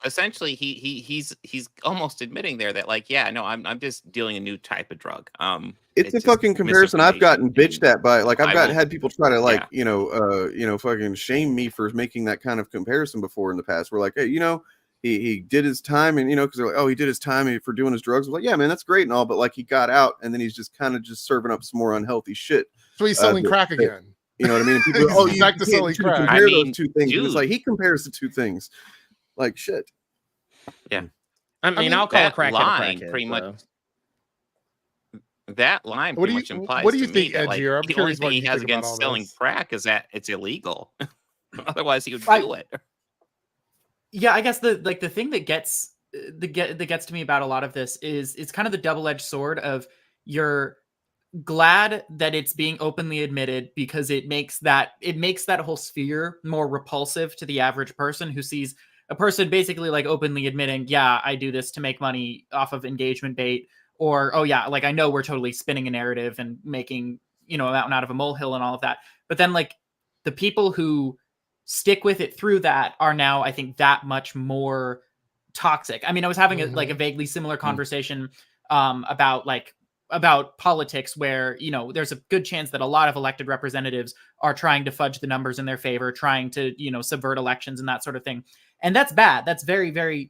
Essentially, he's almost admitting there that, like, I'm just dealing a new type of drug. It's a fucking comparison I've gotten bitched at by, like, I've had people try to, like, fucking shame me for making that kind of comparison before in the past. We're like, hey, he did his time, and because they're like, oh, he did his time for doing his drugs. I'm like, yeah, man, that's great and all, but like, he got out and then he's just kind of just serving up some more unhealthy shit. So he's selling crack again. You know what I mean? And people go, he's back to selling crack. Compare those two things. It's like he compares the two things. Like, shit. Yeah. I mean I'll call a crackhead line a crackhead, pretty much. That line pretty much implies. What do you to think, me that, Edgier? I'm the only curious what thing he you has think about against all selling this. crack is that it's illegal. Otherwise, he would do it. Yeah, I guess the thing that gets to me about a lot of this is it's kind of the double-edged sword of, you're glad that it's being openly admitted because it makes that whole sphere more repulsive to the average person who sees a person basically like openly admitting, yeah, I do this to make money off of engagement bait, or oh yeah, like I know we're totally spinning a narrative and making, you know, a mountain out of a molehill and all of that. But then like the people who stick with it through that are now, I think, that much more toxic. I mean, I was having a vaguely similar conversation about politics where, you know, there's a good chance that a lot of elected representatives are trying to fudge the numbers in their favor, trying to, you know, subvert elections and that sort of thing. And that's bad. That's very, very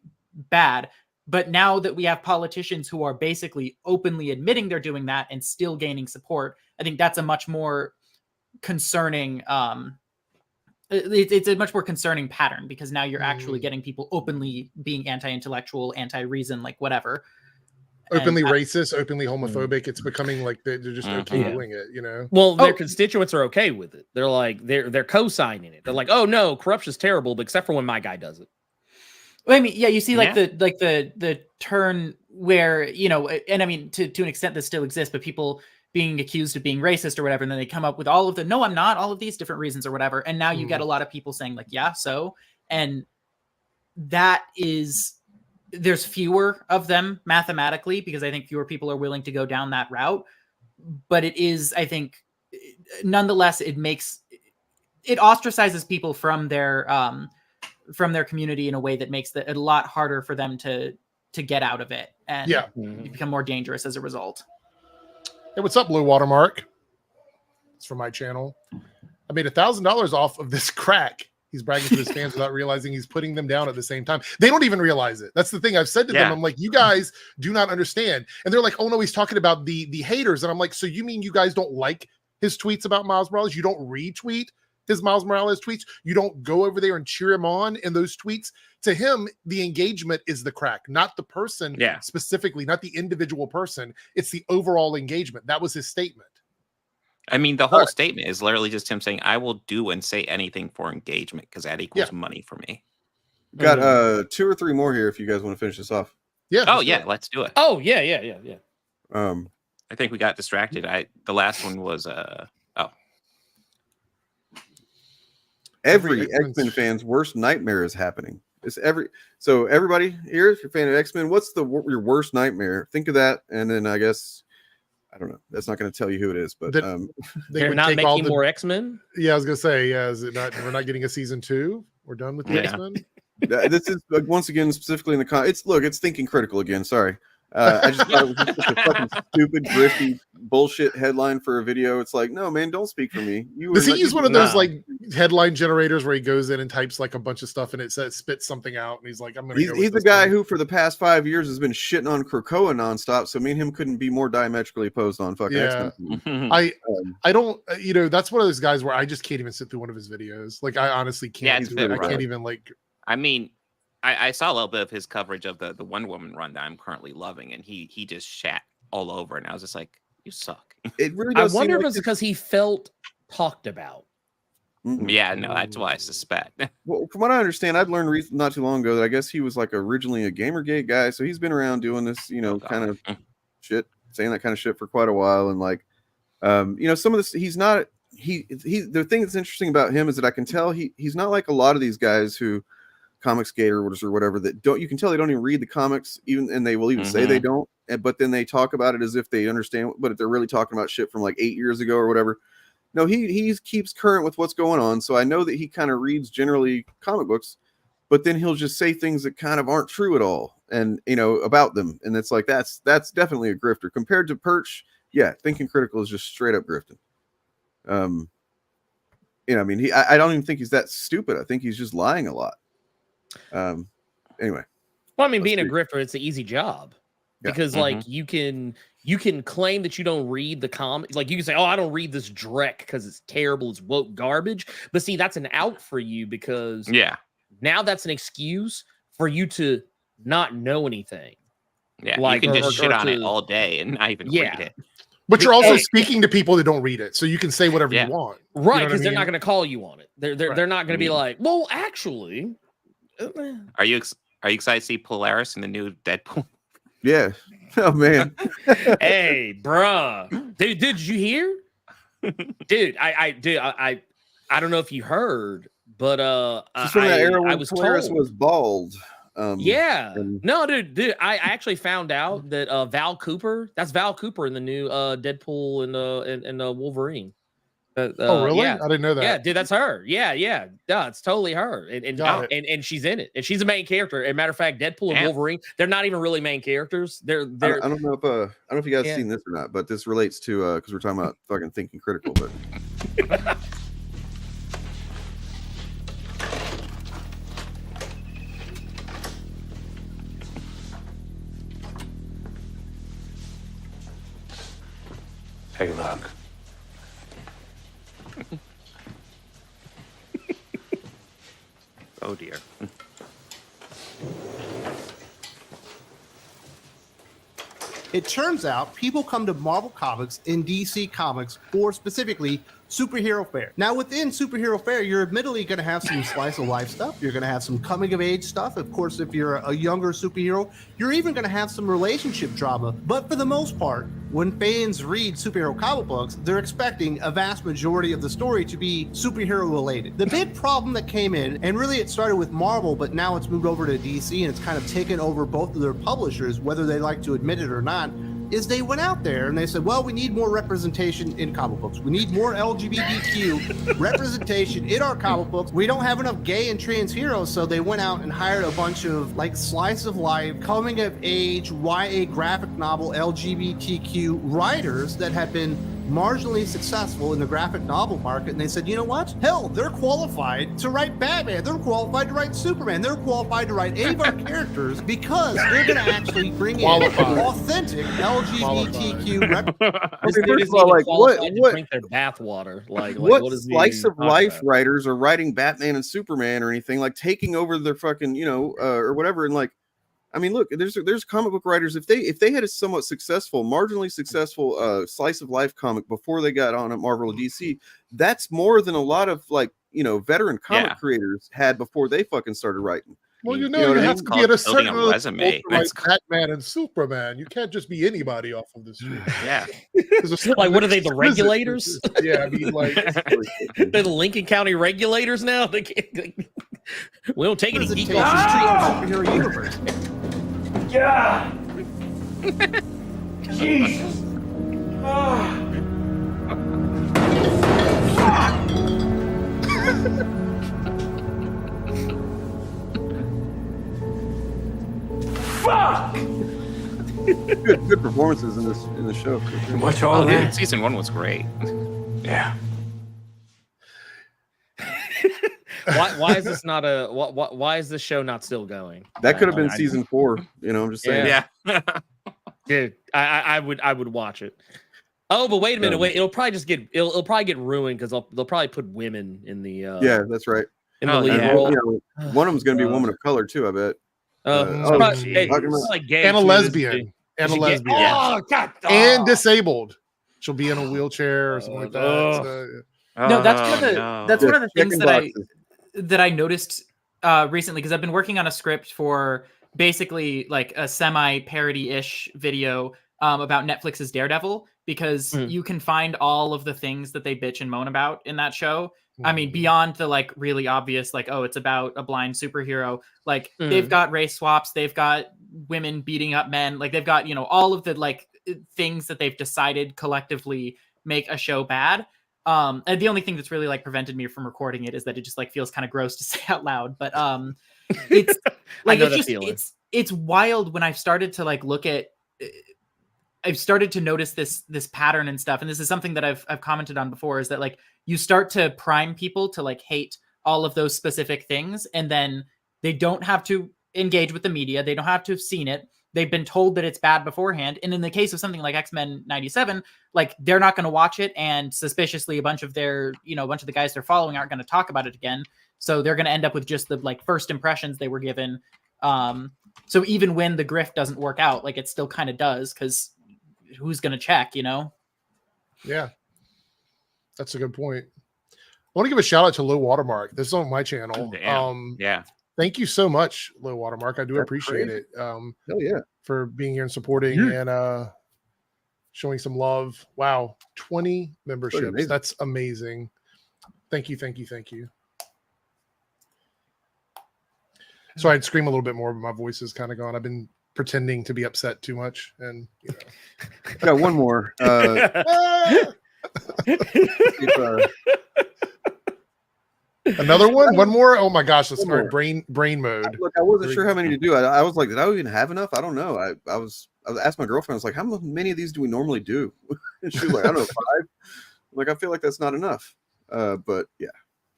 bad. But now that we have politicians who are basically openly admitting they're doing that and still gaining support, I think that's a much more concerning it's a much more concerning pattern, because now you're actually getting people openly being anti-intellectual, anti-reason, like whatever. Openly racist, openly homophobic. It's becoming like they're just okay doing it, you know? Well, their constituents are okay with it. They're like, they're co-signing it. They're like, oh no, corruption's terrible, but except for when my guy does it. Well, I mean, yeah, you see like the turn where, you know, and I mean, to an extent this still exists, but people being accused of being racist or whatever, and then they come up with all of the, no, I'm not, all of these different reasons or whatever. And now you get a lot of people saying like, yeah, so, and that is, there's fewer of them mathematically, because I think fewer people are willing to go down that route. But it is, I think, nonetheless, it ostracizes people from their community in a way that makes it a lot harder for them to get out of it, and you become more dangerous as a result. Hey, what's up, Blue Watermark? It's from my channel. I made $1,000 off of this crack. He's bragging to his fans without realizing he's putting them down at the same time. They don't even realize it. That's the thing I've said to them. I'm like, you guys do not understand. And they're like, oh no, he's talking about the haters. And I'm like, so you mean you guys don't like his tweets about Miles Morales? You don't retweet his Miles Morales tweets? You don't go over there and cheer him on in those tweets? To him, the engagement is the crack, not the person specifically, not the individual person. It's the overall engagement. That was his statement. I mean, the whole statement is literally just him saying, I will do and say anything for engagement because that equals money for me. Got 2 or 3 more here if you guys want to finish this off. Yeah. Oh, yeah. Let's do it. Oh, yeah. I think we got distracted. The last one was every X-Men fan's worst nightmare is happening. So everybody here, if you're a fan of X-Men, what's your worst nightmare? Think of that, and then I guess I don't know. That's not going to tell you who it is, but they're not making more X-Men. Yeah, I was going to say, is it not? We're not getting a season 2. We're done with the X-Men. This is once again specifically in the it's thinking critical again. Sorry. I just thought it was just such a fucking stupid, grifty bullshit headline for a video. It's like, no, man, don't speak for me. Does he use one of those like headline generators where he goes in and types like a bunch of stuff and it spits something out, and he's like, I'm gonna. He's the guy who for the past 5 years has been shitting on Krakoa nonstop. So me and him couldn't be more diametrically opposed on fucking X-Men. I don't, you know, that's one of those guys where I just can't even sit through one of his videos. Like I honestly can't. I can't even like. I mean, I saw a little bit of his coverage of the Wonder Woman run that I'm currently loving, and he just shat all over, and I was just like, you suck. It really does. I wonder if it's because he felt talked about. Yeah, no, that's why I suspect. Well, from what I understand, I'd learned not too long ago that I guess he was like originally a Gamergate guy, so he's been around doing this, you know, kind of shit, saying that kind of shit for quite a while, and like, you know, some of this, he's not. The thing that's interesting about him is that I can tell he's not like a lot of these guys who. Comics gators or whatever that you can tell they don't even read the comics and they will even say they don't, but then they talk about it as if they understand, but if they're really talking about shit from like 8 years ago or whatever. No, he keeps current with what's going on, so I know that he kind of reads generally comic books, but then he'll just say things that kind of aren't true at all, and you know, about them, and it's like that's definitely a grifter compared to Perch. Yeah, thinking critical is just straight up grifting. You know, I mean, I don't even think he's that stupid. I think he's just lying a lot. Anyway, well, I mean, being a grifter, it's an easy job because like you can claim that you don't read the comics. Like you can say, oh, I don't read this dreck because it's terrible, it's woke garbage. But see, that's an out for you because now that's an excuse for you to not know anything. Yeah, like, you can just shit on it all day and not even read it. But you're also speaking to people that don't read it, so you can say whatever you want, right? Because they're not going to call you on it. They're not going to be like, well, actually. Are you excited to see Polaris in the new Deadpool? Yeah. Oh man. Hey, bruh. Dude, did you hear? Dude, I don't know if you heard, But She's from that era I when was Polaris told was bald. yeah. and- No, dude, I actually found out that Val Cooper, that's Val Cooper in the new Deadpool and Wolverine. Oh, really? Yeah. I didn't know that. Yeah, dude, that's her. Yeah, it's totally her. Got it. And she's in it. And she's a main character. As a matter of fact, Deadpool and Damn. Wolverine, they're not even really main characters. I don't know if you guys Yeah. seen this or not, but this relates to because we're talking about fucking thinking critical, but Hey, look. Oh dear. It turns out people come to Marvel Comics and DC Comics for specifically superhero fare. Now, within superhero fare, you're admittedly going to have some slice of life stuff. You're going to have some coming of age stuff. Of course, if you're a younger superhero, you're even going to have some relationship drama. But for the most part, when fans read superhero comic books, they're expecting a vast majority of the story to be superhero related. The big problem that came in, and really it started with Marvel, but now it's moved over to DC and it's kind of taken over both of their publishers, whether they like to admit it or not, is they went out there and they said, well, we need more representation in comic books. We need more LGBTQ representation in our comic books. We don't have enough gay and trans heroes, so they went out and hired a bunch of like slice of life, coming of age, YA graphic novel LGBTQ writers that had been marginally successful in the graphic novel market, and they said, you know what? Hell, they're qualified to write Batman. They're qualified to write Superman. They're qualified to write any of our characters because they're going to actually bring in authentic LGBTQ first of all, like what drink their bathwater? Like what what is slice of life writers are writing Batman and Superman or anything, like taking over their fucking or whatever, and like I mean, look, there's comic book writers, if they had a somewhat successful, marginally successful slice of life comic before they got on at Marvel or DC, that's more than a lot of like veteran comic creators had before they fucking started writing. Well, you know have to be at a certain level resume. to write Batman and Superman. You can't just be anybody off of the street. Yeah. Like, what are they, the regulators? Yeah, I mean, like they're the Lincoln County regulators now. They can't. We don't take any geek superhero universe. Yeah. Jesus. Fuck! Good performances in the show. Watch all that. Season 1 was great. Yeah. Why is this not a why is this show not still going? That could have been season 4. I'm just saying. Yeah. Dude, I would watch it. Oh, but wait a minute, wait. It'll probably get ruined because they'll probably put women in the yeah, that's right. In the lead role. One of them's gonna be a woman of color too, I bet. It's like gay and a too, lesbian. And a lesbian. Oh God. And disabled. She'll be in a wheelchair or something like that. No, that's one of the things that I noticed recently, because I've been working on a script for basically like a semi-parody-ish video about Netflix's Daredevil, because you can find all of the things that they bitch and moan about in that show. I mean, beyond the like really obvious, like, oh, it's about a blind superhero. Like they've got race swaps, they've got women beating up men, like they've got, all of the like things that they've decided collectively make a show bad. And the only thing that's really like prevented me from recording it is that it just like feels kind of gross to say out loud. But it's like it's wild when I've started to like look at. I've started to notice this pattern and stuff, and this is something that I've commented on before, is that like you start to prime people to like hate all of those specific things, and then they don't have to engage with the media, they don't have to have seen it, they've been told that it's bad beforehand. And in the case of something like X-Men 97, like they're not going to watch it, and suspiciously a bunch of the guys they're following aren't going to talk about it again, so they're going to end up with just the like first impressions they were given. So even when the grift doesn't work out, like it still kind of does, because who's going to check, Yeah, that's a good point. I want to give a shout out to Low Watermark. This is on my channel. Yeah. Thank you so much, Low Watermark. I do appreciate it. Hell yeah. For being here and supporting and showing some love. Wow. 20 memberships. That's amazing. Thank you. So I'd scream a little bit more, but my voice is kind of gone. I've been pretending to be upset too much, and got one more. Another one more. Oh my gosh, let's start brain mode. Look, I wasn't sure how many to do. I was like, did I even have enough? I don't know. I asked my girlfriend. I was like, how many of these do we normally do? And she was like, I don't know, 5. I'm like, I feel like that's not enough. But yeah,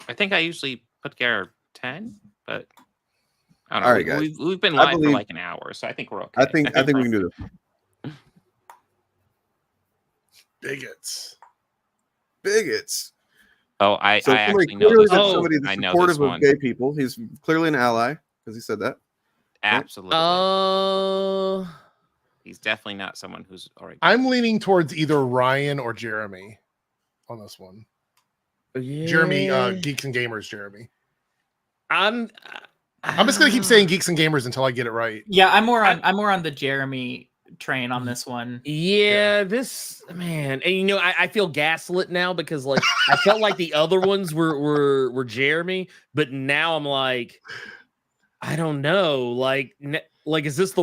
I think I usually put together 10, but I don't know. All right, guys. We've been live for like an hour, so I think we're okay. I think we can do this. Bigots. Oh, I actually know clearly this that's one. somebody I that's know supportive this of one. gay people. He's clearly an ally because he said that. Absolutely. Oh, he's definitely not someone who's all right. I'm leaning towards either Ryan or Jeremy on this one. yeah. Jeremy, Geeks and Gamers, Jeremy. I'm just gonna keep saying Geeks and Gamers until I get it right. Yeah, I'm more on the Jeremy train on this one. Yeah, this man, and I feel gaslit now because like I felt like the other ones were Jeremy, but now I'm like, I don't know, like is this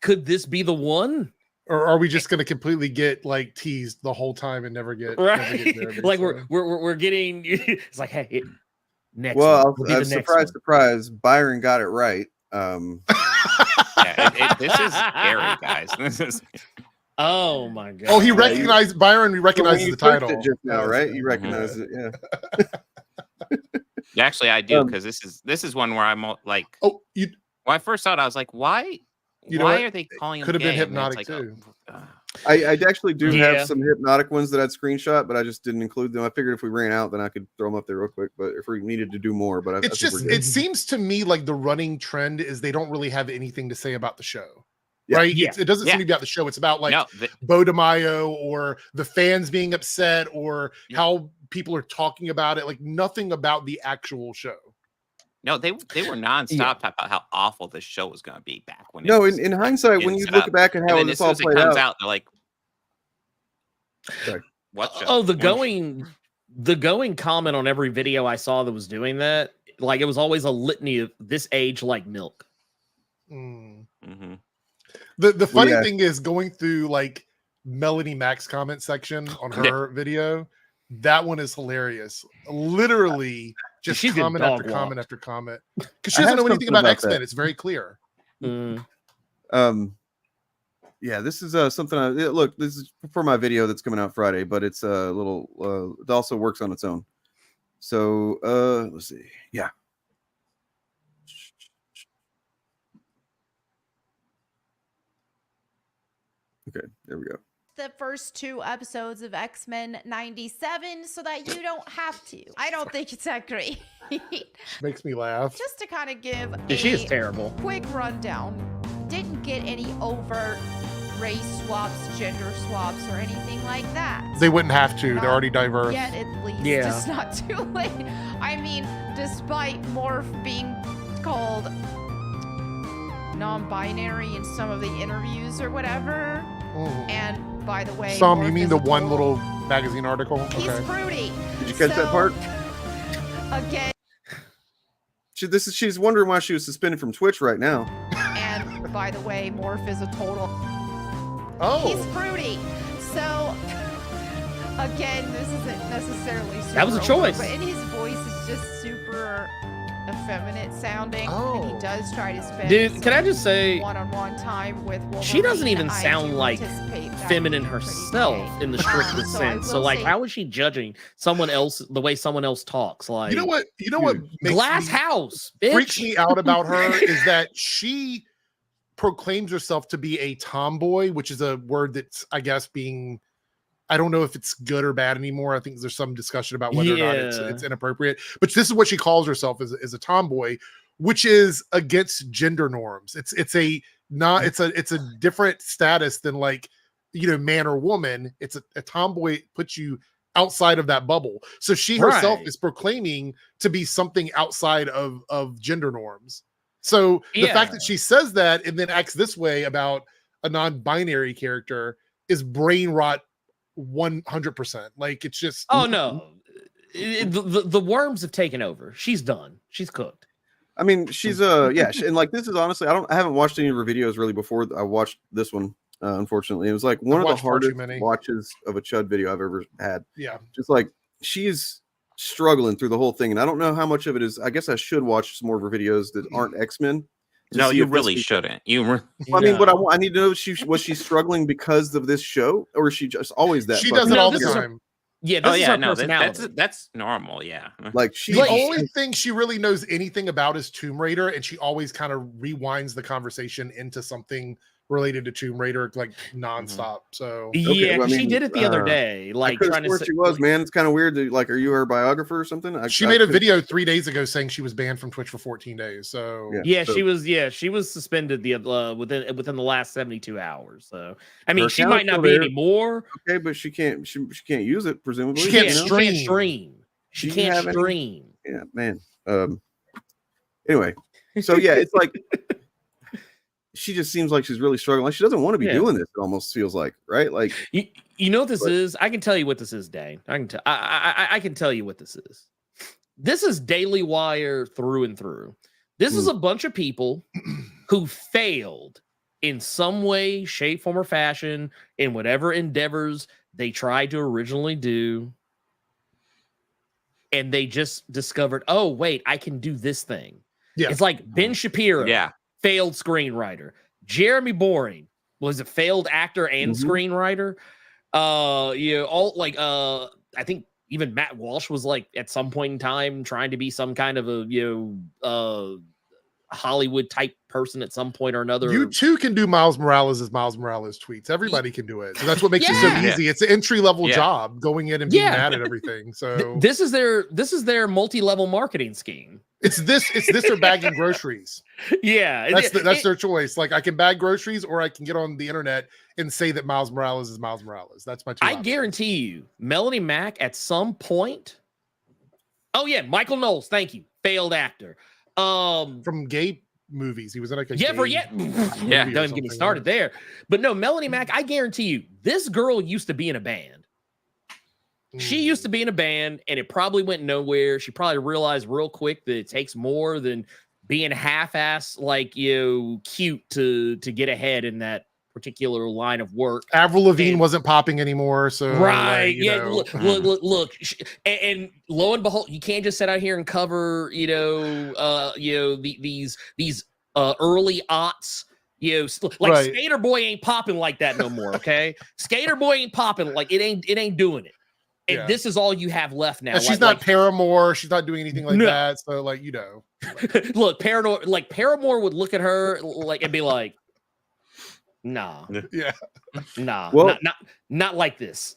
could this be the one? Or are we just gonna completely get like teased the whole time and never get right? Never get Jeremy, like so. we're getting. It's like, hey, next. Well, surprise, surprise! Byron got it right. Yeah, this is scary, guys. This is. Oh my god! Oh, he recognized Byron. He recognizes the title just now, right? You recognize it, yeah. Yeah, actually, I do because this is one where I'm like, when I first saw it, I was like, why? Why are they calling him? Could have been gay? Hypnotic like, too. I actually do have some Hypnotic ones that I'd screenshot, but I just didn't include them. I figured if we ran out, then I could throw them up there real quick. But if we needed to do more, but It's just it seems to me like the running trend is they don't really have anything to say about the show. Yeah. Right? Yeah. It doesn't seem to be about the show. It's about like Bo DeMaio or the fans being upset or how people are talking about it. Like nothing about the actual show. No, they were nonstop talking about how awful this show was going to be back when. No, in hindsight, when you look back at how this all played out, they're like, "What show?" Oh, the going comment on every video I saw that was doing that, like it was always a litany of this age like milk. Mm-hmm. The funny thing is going through like Melanie Mac's comment section on her video. That one is hilarious. Literally, just comment after comment after comment. Because she doesn't know anything about X-Men. It's very clear. Yeah, this is something. Look, this is for my video that's coming out Friday, but it's a little. It also works on its own. So let's see. Yeah. Okay, there we go. The first 2 episodes of X-Men 97 so that you don't have to. I don't think it's that great. Makes me laugh. Just to kind of give she is terrible. Quick rundown. Didn't get any overt race swaps, gender swaps, or anything like that. They wouldn't have to. They're already diverse. Yet at least. Yeah. It's not too late. I mean, despite Morph being called non-binary in some of the interviews or whatever. And by the way, you mean the one little magazine article? He's fruity. Did you catch that part? Again. She's wondering why she was suspended from Twitch right now. And by the way, Morph is a total. He's fruity. So again, this isn't necessarily super that was a choice. but his voice is just super effeminate sounding. And he does try to spend. Dude, can I just say, one-on-one time with Wolverine. she doesn't even I sound do like anticipate that feminine being pretty herself gay. in the strictest So I sense. will So like, say- how is she judging someone else the way someone else talks? Like, You know what makes glass me- house, bitch. freaks me out about her is that she proclaims herself to be a tomboy, which is a word that's, I guess, I don't know if it's good or bad anymore. I think there's some discussion about whether or not it's inappropriate. But this is what she calls herself as a tomboy, which is against gender norms. It's a different status than like, man or woman. It's a tomboy puts you outside of that bubble. So she herself is proclaiming to be something outside of gender norms. So the fact that she says that and then acts this way about a non-binary character is brain rot 100%. Like it's just no, the worms have taken over. She's done. She's cooked. I mean, she's and like this is honestly, I haven't watched any of her videos really before. I watched this one, unfortunately. It was like one of the hardest watches of a Chud video I've ever had. Yeah, just like she's struggling through the whole thing, and I don't know how much of it is. I guess I should watch some more of her videos that aren't X-Men. No, you really shouldn't. I mean, but I need to know, was she struggling because of this show, or is she just always that? She does it all the time. Yeah, this is her personality. That's normal. Yeah, like the only thing she really knows anything about is Tomb Raider, and she always kind of rewinds the conversation into something related to Tomb Raider, like nonstop. So yeah, she did it the other day, like trying to. She was, man. It's kind of weird. Like, are you her biographer or something? She made a video 3 days ago saying she was banned from Twitch for 14 days. So she was suspended within the last 72 hours. So I mean, she might not be anymore. Okay, but she can't use it presumably. She can't stream. She can't stream. Yeah, man. Anyway, so yeah, it's like. She just seems like she's really struggling. Like she doesn't want to be doing this. It almost feels like, right? Like you know what this is? I can tell you what this is, Dane. I can tell you what this is. This is Daily Wire through and through. This is a bunch of people who failed in some way, shape, form, or fashion in whatever endeavors they tried to originally do. And they just discovered, oh, wait, I can do this thing. Yeah. It's like Ben Shapiro. Yeah. Failed screenwriter. Jeremy Boring was a failed actor and screenwriter. I think even Matt Walsh was like at some point in time trying to be some kind of a Hollywood type person at some point or another. You too can do Miles Morales tweets. Everybody can do it. So that's what makes it so easy. It's an entry-level job going in and being mad at everything. So this is their multi-level marketing scheme. It's this or bagging groceries. Yeah. That's their choice. Like I can bag groceries or I can get on the internet and say that Miles Morales is Miles Morales. That's my two options. Guarantee you, Melanie Mack at some point. Oh yeah, Michael Knowles, thank you. Failed actor. From gay movies. He was in like a don't even get me started there. But no, Melanie Mack, I guarantee you, this girl used to be in a band. She used to be in a band and it probably went nowhere. She probably realized real quick that it takes more than being half-ass cute to get ahead in that particular line of work. Avril Lavigne wasn't popping anymore, so right. Look. And lo and behold, you can't just sit out here and cover these early aughts. Skater Boy ain't popping like that no more. Okay, Skater Boy ain't popping like it ain't doing it. And this is all you have left now. And she's not Paramore. She's not doing anything like that. So look, Paramore would look at her and be like, nah. Yeah. Nah. Well, not like this.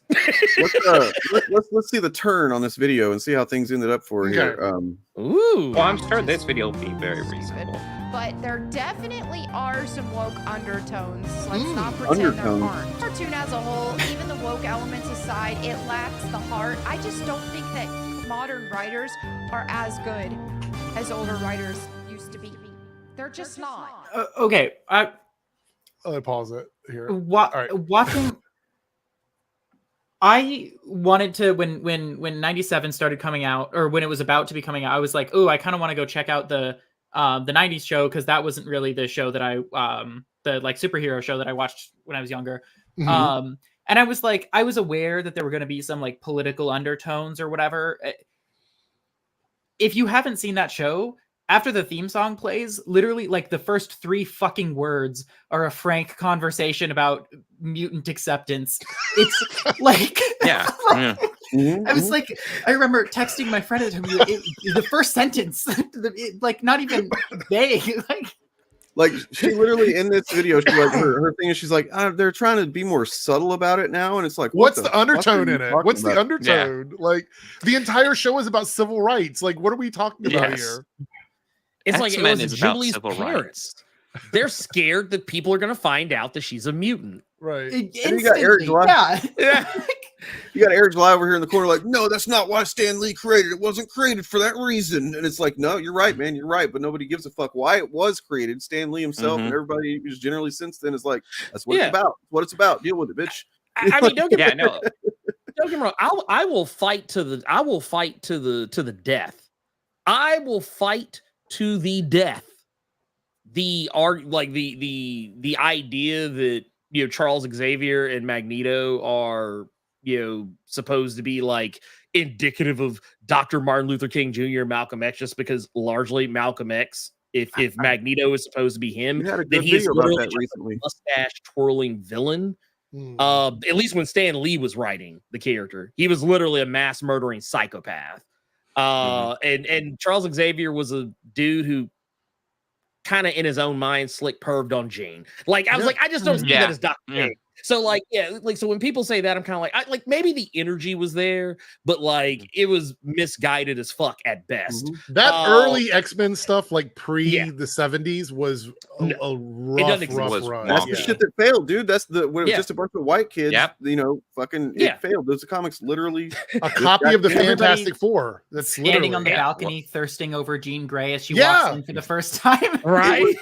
let's see the turn on this video and see how things ended up for here. Ooh. Well, I'm sure this video will be very reasonable. But there definitely are some woke undertones. Let's not pretend there aren't. Cartoon as a whole, even the woke elements aside, it lacks the heart. I just don't think that modern writers are as good as older writers used to be. They're just not. Okay. I'll pause it here. Watching. I wanted to when 97 started coming out, or when it was about to be coming out, I was like, oh, I kind of want to go check out the 90s show, because that wasn't really the show that I the superhero show that I watched when I was younger. Mm-hmm. And I was like, I was aware that there were going to be some like political undertones or whatever. If you haven't seen that show, after the theme song plays, literally like the first 3 fucking words are a frank conversation about mutant acceptance. It's like, I was like, I remember texting my friend at the time, the first sentence, like not even vague. Like she literally in this video, she like her thing is she's like, they're trying to be more subtle about it now, and it's like, what's the undertone in it? What's the undertone? Yeah. Like the entire show is about civil rights. Like, what are we talking about here? It's like it was Julie's parents. They're scared that people are going to find out that she's a mutant. Right. And you got Eric July. You got Eric July over here in the corner like, no, that's not why Stan Lee created it. It wasn't created for that reason. And it's like, no, you're right, man. You're right. But nobody gives a fuck why it was created. Stan Lee himself and everybody who's generally since then is like, that's what it's about. What it's about. Deal with it, bitch. I mean, don't get me wrong. I will fight to the death. I will fight to the death the idea that Charles Xavier and Magneto are supposed to be like indicative of Dr. Martin Luther King Jr. and Malcolm X, just because largely Malcolm X, if Magneto is supposed to be him, then he is literally just a mustache twirling villain. At least when Stan Lee was writing the character, he was literally a mass murdering psychopath. And Charles Xavier was a dude who kind of in his own mind slick perved on Jean. Like I was like, I just don't see that as Dr. King. So like, so when people say that, I'm kind of like maybe the energy was there, but like it was misguided as fuck at best. That early X-Men stuff, like pre the 70s, was a rough run. That's the shit that failed, dude. That's when it was just a bunch of white kids. Fucking it failed. Those comics literally a copy of the Fantastic Four. That's standing on the balcony, thirsting over Jean Grey as she walks in for the first time. Right?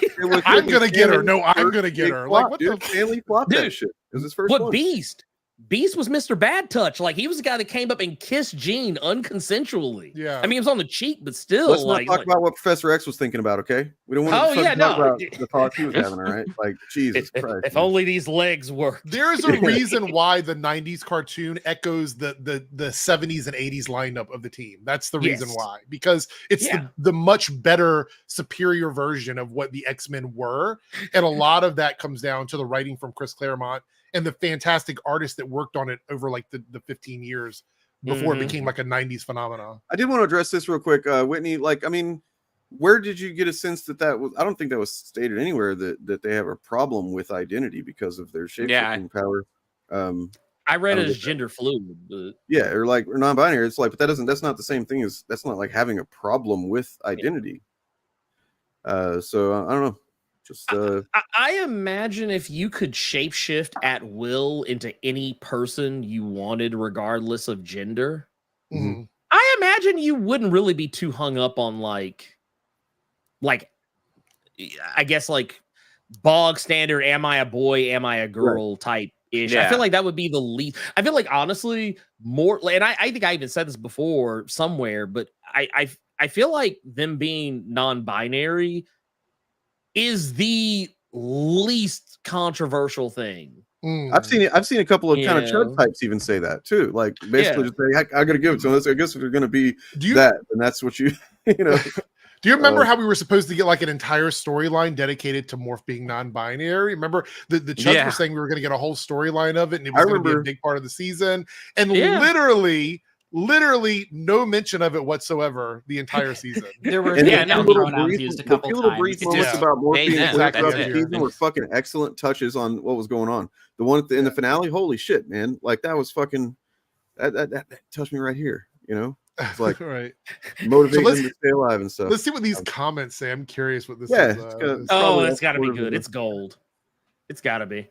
I'm gonna get her. No, I'm gonna get her. Like what the Stanley flopped that shit. It was his first one. Beast was Mr. Bad Touch. Like he was the guy that came up and kissed Jean unconsensually. Yeah. I mean, it was on the cheek, but still. Let's not talk about what Professor X was thinking about, okay? We don't want to talk about the thoughts he was having, all right? Like, Jesus Christ. If only these legs worked. There's a reason why the 90s cartoon echoes the 70s and 80s lineup of the team. That's the reason why. Because it's the much better, superior version of what the X-Men were. And a lot of that comes down to the writing from Chris Claremont and the fantastic artists that worked on it over like the 15 years before it became like a 90s phenomenon. I did want to address this real quick, Whitney. Like, I mean, where did you get a sense that was? I don't think that was stated anywhere that they have a problem with identity because of their shape-shifting power. I read it as gender fluid, but or non-binary. It's like, but that's not the same thing as that's not like having a problem with identity. So I don't know. Just I imagine if you could shapeshift at will into any person you wanted, regardless of gender, I imagine you wouldn't really be too hung up on like I guess like bog standard, am I a boy, am I a girl type ish. I feel like that would be the least. I feel like honestly more, and I think I even said this before somewhere, but I feel like them being non-binary is the least controversial thing. I've seen a couple of kind of chud types even say that too. Like basically just say, I gotta give it to them. I guess if they're gonna be that, and that's what you know. Do you remember how we were supposed to get like an entire storyline dedicated to Morph being non-binary? Remember the Chuds were saying we were going to get a whole storyline of it, and it was going to be a big part of the season, and literally no mention of it whatsoever the entire season. There were pronouns used a couple little brief moments about Morph being throughout the season were fucking excellent touches on what was going on. The one in the finale, holy shit, man! Like that was fucking that touched me right here. You know, it's like motivating them to stay alive and stuff. Let's see what these comments say. I'm curious what this is. It's got to be good. It's gold. It's got to be.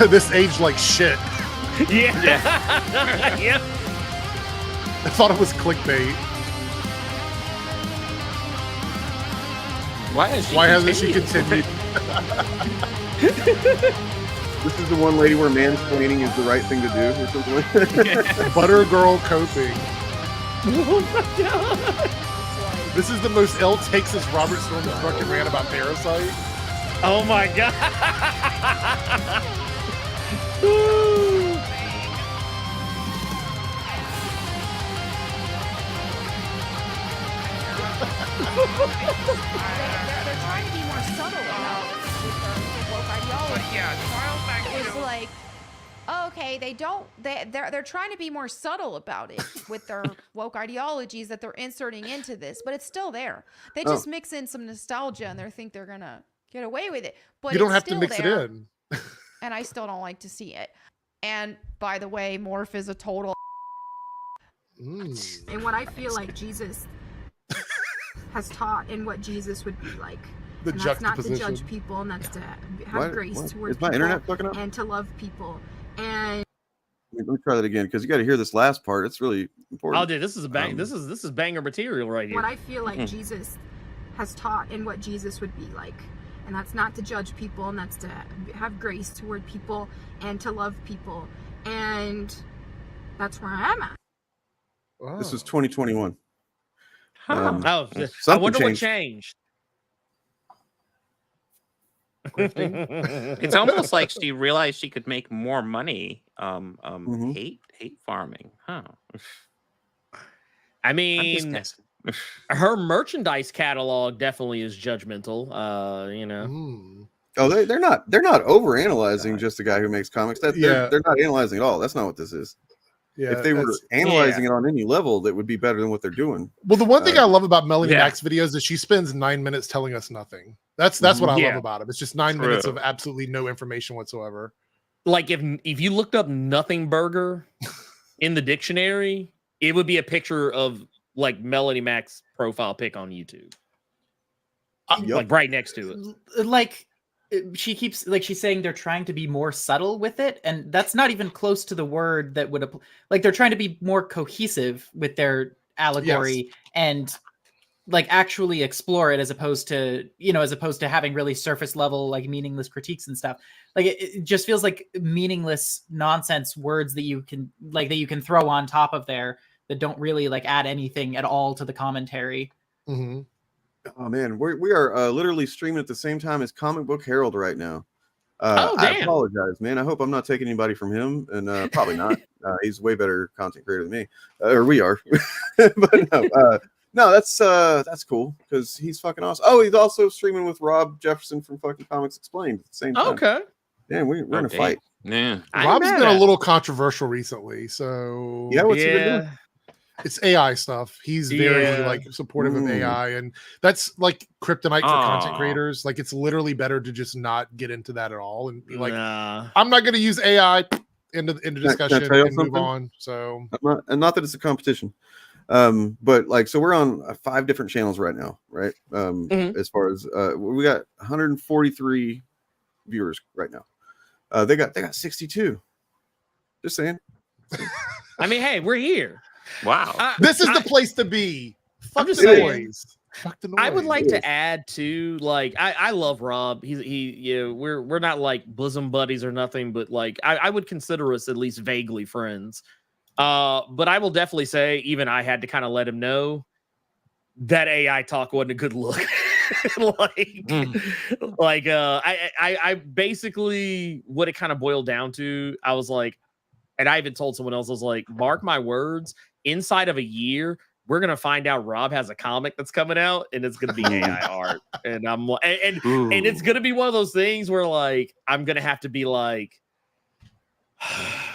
This aged like shit. Yeah. I thought it was clickbait. Why hasn't she continued? This is the one lady where mansplaining is the right thing to do or something like that. Butter girl coping. Oh my god. This is the most L takes as Robert Storm fucking ran about Parasite. Oh my god. They're trying to be more subtle about it with their woke ideology. It's like, okay, they're trying to be more subtle about it with their woke ideologies that they're inserting into this, but it's still there. They just mix in some nostalgia and they think they're gonna get away with it. But you don't have to mix it in. And I still don't like to see it. And by the way, Morph is a total and what I feel like Jesus has taught and what Jesus would be like. And that's not to judge people, and that's to have grace towards people and to love people. And let me try that again because you got to hear this last part. It's really important. Oh, dude, this is a bang. This is banger material right here. What I feel like Jesus has taught and what Jesus would be like. and that's not to judge people, and that's to have grace toward people and to love people, and that's where I'm at. Wow. This was 2021. I wonder what changed. It's almost like she realized she could make more money hate farming, huh? I mean, her merchandise catalog definitely is judgmental. You know. Oh, they're not over analyzing just the guy who makes comics. They're not analyzing at all. That's not what this is. Yeah, if they were analyzing it on any level, that would be better than what they're doing. Well, the one thing I love about Melanie Mack's videos is she spends 9 minutes telling us nothing. That's what I love about it. It's just 9 minutes of absolutely no information whatsoever. Like if you looked up nothing burger in the dictionary, it would be a picture of like Melanie Mack's profile pic on YouTube. Like right next to it. Like she keeps like she's saying they're trying to be more subtle with it, and that's not even close to the word that would like they're trying to be more cohesive with their allegory and like actually explore it as opposed to having really surface level like meaningless critiques and stuff. Like it just feels like meaningless nonsense words that you can throw on top of there that don't really like add anything at all to the commentary. Mm-hmm. Oh man, we are literally streaming at the same time as Comic Book Herald right now. Damn. I apologize, man. I hope I'm not taking anybody from him, and probably not. He's way better content creator than me, or we are. But no, that's cool because he's fucking awesome. Oh, he's also streaming with Rob Jefferson from fucking Comics Explained at the same time. Okay. Yeah, we're in a fight. Yeah, Rob's been a little controversial recently, so what's he been doing? It's AI stuff. He's very like supportive of AI, and that's like kryptonite for content creators. Like it's literally better to just not get into that at all and be like, I'm not going to use AI into discussion and move on. So not that it's a competition, but like so we're on 5 different channels right now, right? As far as we got 143 viewers right now. They got 62. Just saying. I mean, hey, we're here. Wow. This is the place to be. Fuck the noise. Fuck the noise. I would like to add to like I love Rob. We're not like bosom buddies or nothing, but like I would consider us at least vaguely friends. But I will definitely say even I had to kind of let him know that AI talk wasn't a good look. I basically what it kind of boiled down to, I was like, and I even told someone else, I was like, mark my words, inside of a year, we're gonna find out Rob has a comic that's coming out and it's gonna be AI art. And I'm like, and it's gonna be one of those things where like I'm gonna have to be like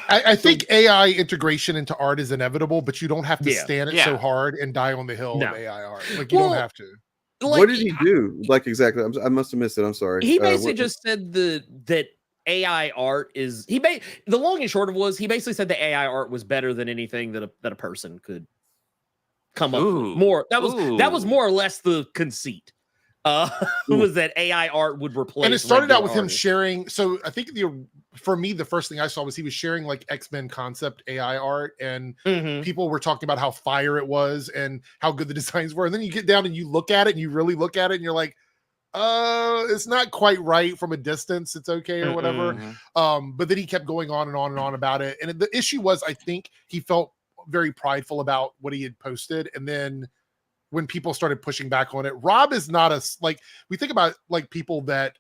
I think AI integration into art is inevitable, but you don't have to stand it so hard and die on the hill of AI art. Like you don't have to. Like, what did he do? Like exactly? I must have missed it. I'm sorry. He basically just said that AI art is the long and short of it was he basically said the AI art was better than anything that a person could come up with. More that was more or less the conceit. Was that AI art would replace, and it started out with him sharing. So I think for me the first thing I saw was he was sharing like X-Men concept AI art, and people were talking about how fire it was and how good the designs were, and then you get down and you look at it and you really look at it and you're like, it's not quite right from a distance, it's okay or whatever. But then he kept going on and on and on about it, and the issue was I think he felt very prideful about what he had posted, and then when people started pushing back on it, Rob is not like we think about like people that,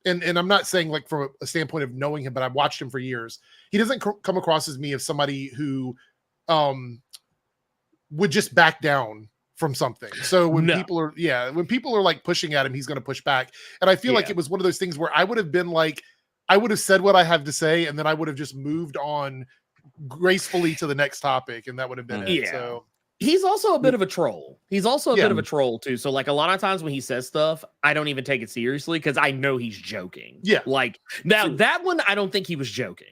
and I'm not saying like from a standpoint of knowing him, but I've watched him for years. He doesn't come across as me as somebody who would just back down from something. So when people are like pushing at him, he's going to push back. And I feel like it was one of those things where I would have been like, I would have said what I have to say, and then I would have just moved on gracefully to the next topic, and that would have been it. So he's also a bit of a troll. He's also a bit of a troll too. So like a lot of times when he says stuff, I don't even take it seriously because I know he's joking. Yeah. Like now that one, I don't think he was joking.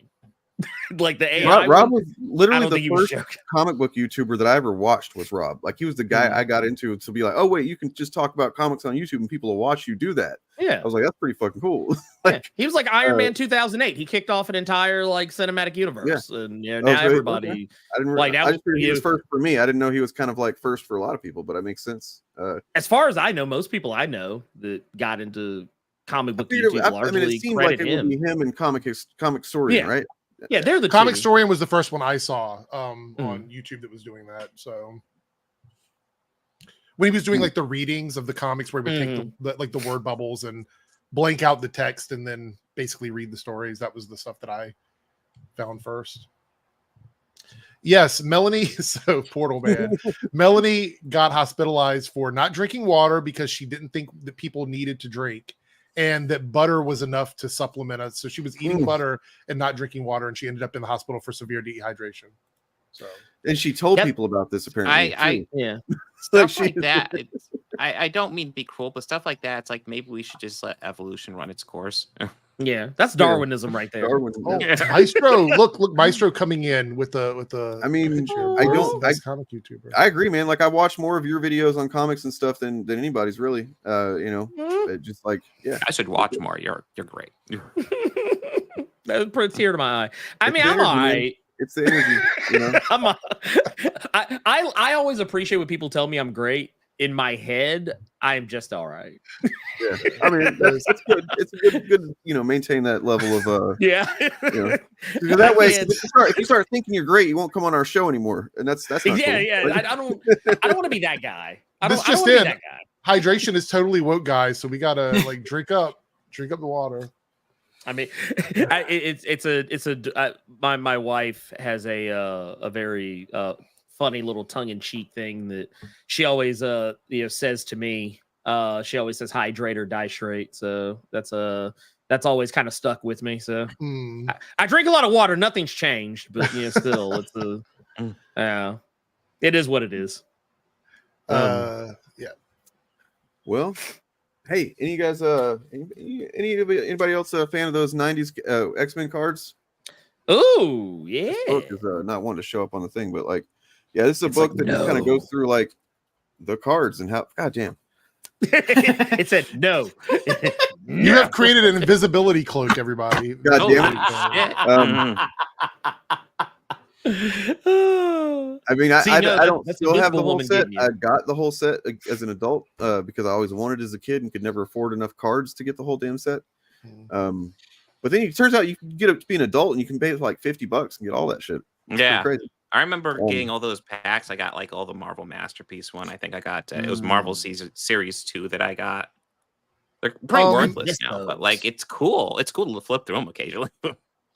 Like the AI Rob was literally the first comic book YouTuber that I ever watched was Rob. Like he was the guy I got into to be like, oh wait, you can just talk about comics on YouTube and people will watch you do that. Yeah. I was like, that's pretty fucking cool. He was like Iron Man 2008. He kicked off an entire like cinematic universe. And now everybody I didn't like I just figured he was first for me. I didn't know he was kind of like first for a lot of people, but it makes sense. As far as I know, most people I know that got into comic book YouTube largely it seemed credit like it him. would be him and Comic Historian, right? Yeah, they're the Comic two. Historian was the first one I saw on YouTube that was doing that. So when he was doing like the readings of the comics where he would take the word bubbles and blank out the text and then basically read the stories, that was the stuff that I found first. Yes, Melanie. So Portal Man. Melanie got hospitalized for not drinking water because she didn't think that people needed to drink, and that butter was enough to supplement it. So she was eating butter and not drinking water, and she ended up in the hospital for severe dehydration. So, and she told people about this apparently. Stuff like that. I don't mean to be cruel, but stuff like that. It's like maybe we should just let evolution run its course. Yeah, that's Darwinism right there. Maestro, look, Maestro coming in with the. I mean, comic YouTuber. I agree, man. Like I watch more of your videos on comics and stuff than anybody's really. Just like I should watch more. You're great. That puts a tear to my eye. I mean, I'm all right. It's the energy, I always appreciate when people tell me I'm great. In my head, I'm just all right. Yeah, I mean, it's good. It's a good, maintain that level of that way, if you start thinking you're great, you won't come on our show anymore, and that's not cool. I don't want to be that guy. I don't want to be that guy. Hydration is totally woke, guys. So we gotta drink up the water. I mean, my wife has a very funny little tongue-in-cheek thing that she always says to me. She always says hydrate or die straight. So that's always kind of stuck with me. So I drink a lot of water. Nothing's changed, but still it's it is what it is. Yeah. Well, hey, any guys anybody else a fan of those 90s X-Men cards? Oh, yeah. This book is not wanting to show up on the thing, but this is a book that just kind of goes through the cards and how goddamn. It said no. You have created an invisibility cloak, everybody. God damn it. I mean, I don't still have the whole set. I got the whole set as an adult because I always wanted as a kid and could never afford enough cards to get the whole damn set. But then it turns out you can get up to be an adult and you can pay like $50 and get all that shit. It's crazy. I remember getting all those packs. I got all the Marvel Masterpiece one. I think I got it was Marvel Series 2 that I got. They're pretty worthless now, but it's cool. It's cool to flip through them occasionally.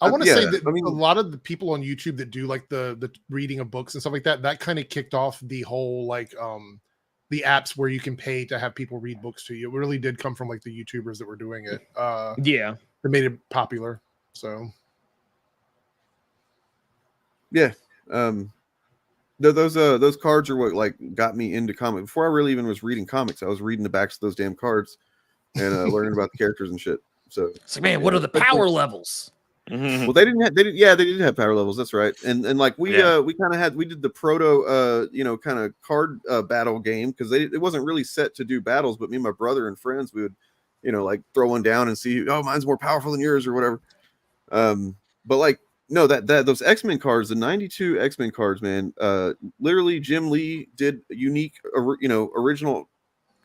I want to say that a lot of the people on YouTube that do the reading of books and stuff like that kind of kicked off the whole the apps where you can pay to have people read books to you. It really did come from the YouTubers that were doing it. That made it popular. So yeah. Those cards are what got me into comics. Before I really even was reading comics, I was reading the backs of those damn cards and learning about the characters and shit. So it's man, what are the power levels? Well, they did have power levels. That's right. And we did the proto kind of card battle game because it wasn't really set to do battles, but me and my brother and friends, we would throw one down and see, oh, mine's more powerful than yours or whatever. But no, that those X-Men cards, the 92 X-Men cards, man, literally Jim Lee did unique original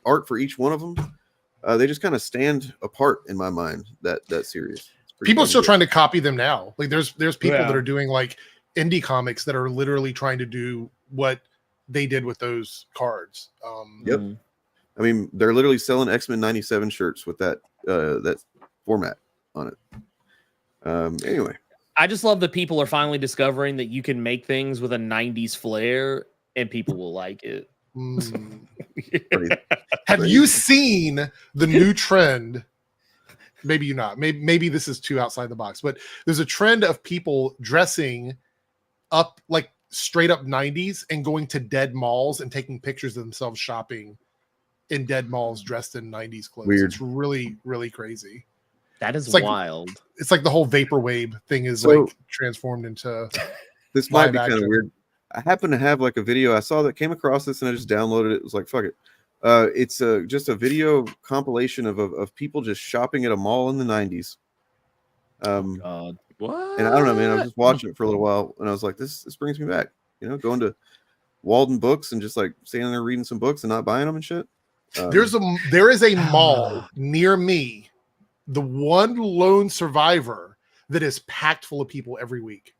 art for each one of them. They just kind of stand apart in my mind, that series. People are still trying to copy them now. There's people that are doing indie comics that are literally trying to do what they did with those cards. Yep. I mean, they're literally selling X-Men 97 shirts with that format on it. Anyway. I just love that people are finally discovering that you can make things with a 90s flair and people will like it. Have you seen the new trend? Maybe you're not. Maybe this is too outside the box, but there's a trend of people dressing up straight up 90s and going to dead malls and taking pictures of themselves shopping in dead malls dressed in 90s clothes. Weird. It's really, really crazy. That is wild. It's the whole vaporwave thing is transformed into. This might be kind of weird. I happen to have a video I saw that came across this and I just downloaded it. It was fuck it. It's just a video compilation of people just shopping at a mall in the 90s. God. What? And I don't know, man. I was just watching it for a little while and I was like, this brings me back. Going to Walden Books and just standing there reading some books and not buying them and shit. There is a mall near me the one lone survivor that is packed full of people every week.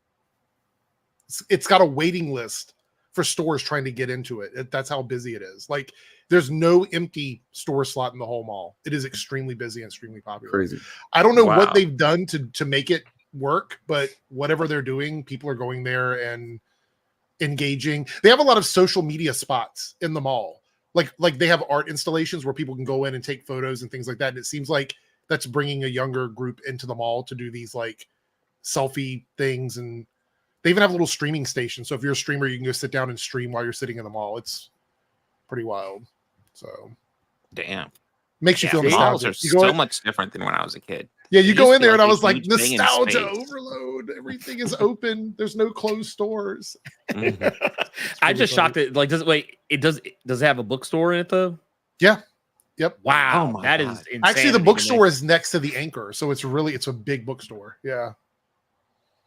It's got a waiting list for stores trying to get into it. That's how busy it is. Like, there's no empty store slot in the whole mall. It is extremely busy and extremely popular. Crazy. I don't know what they've done to make it work, but whatever they're doing, people are going there and engaging. They have a lot of social media spots in the mall. Like they have art installations where people can go in and take photos and things like that. And it seems like that's bringing a younger group into the mall to do these like selfie things. And they even have a little streaming station. So if you're a streamer, you can go sit down and stream while you're sitting in the mall. It's pretty wild. So damn. Makes you feel malls nostalgic. are so much different than when I was a kid. Yeah, you go in there and I was a like, huge thing in nostalgia space. overload. Everything is open. There's no closed stores. I'm just shocked that does it have a bookstore in it though? Yeah. Yep. Wow. That is insane. Actually, the bookstore is next to the Anchor, so it's a big bookstore. Yeah.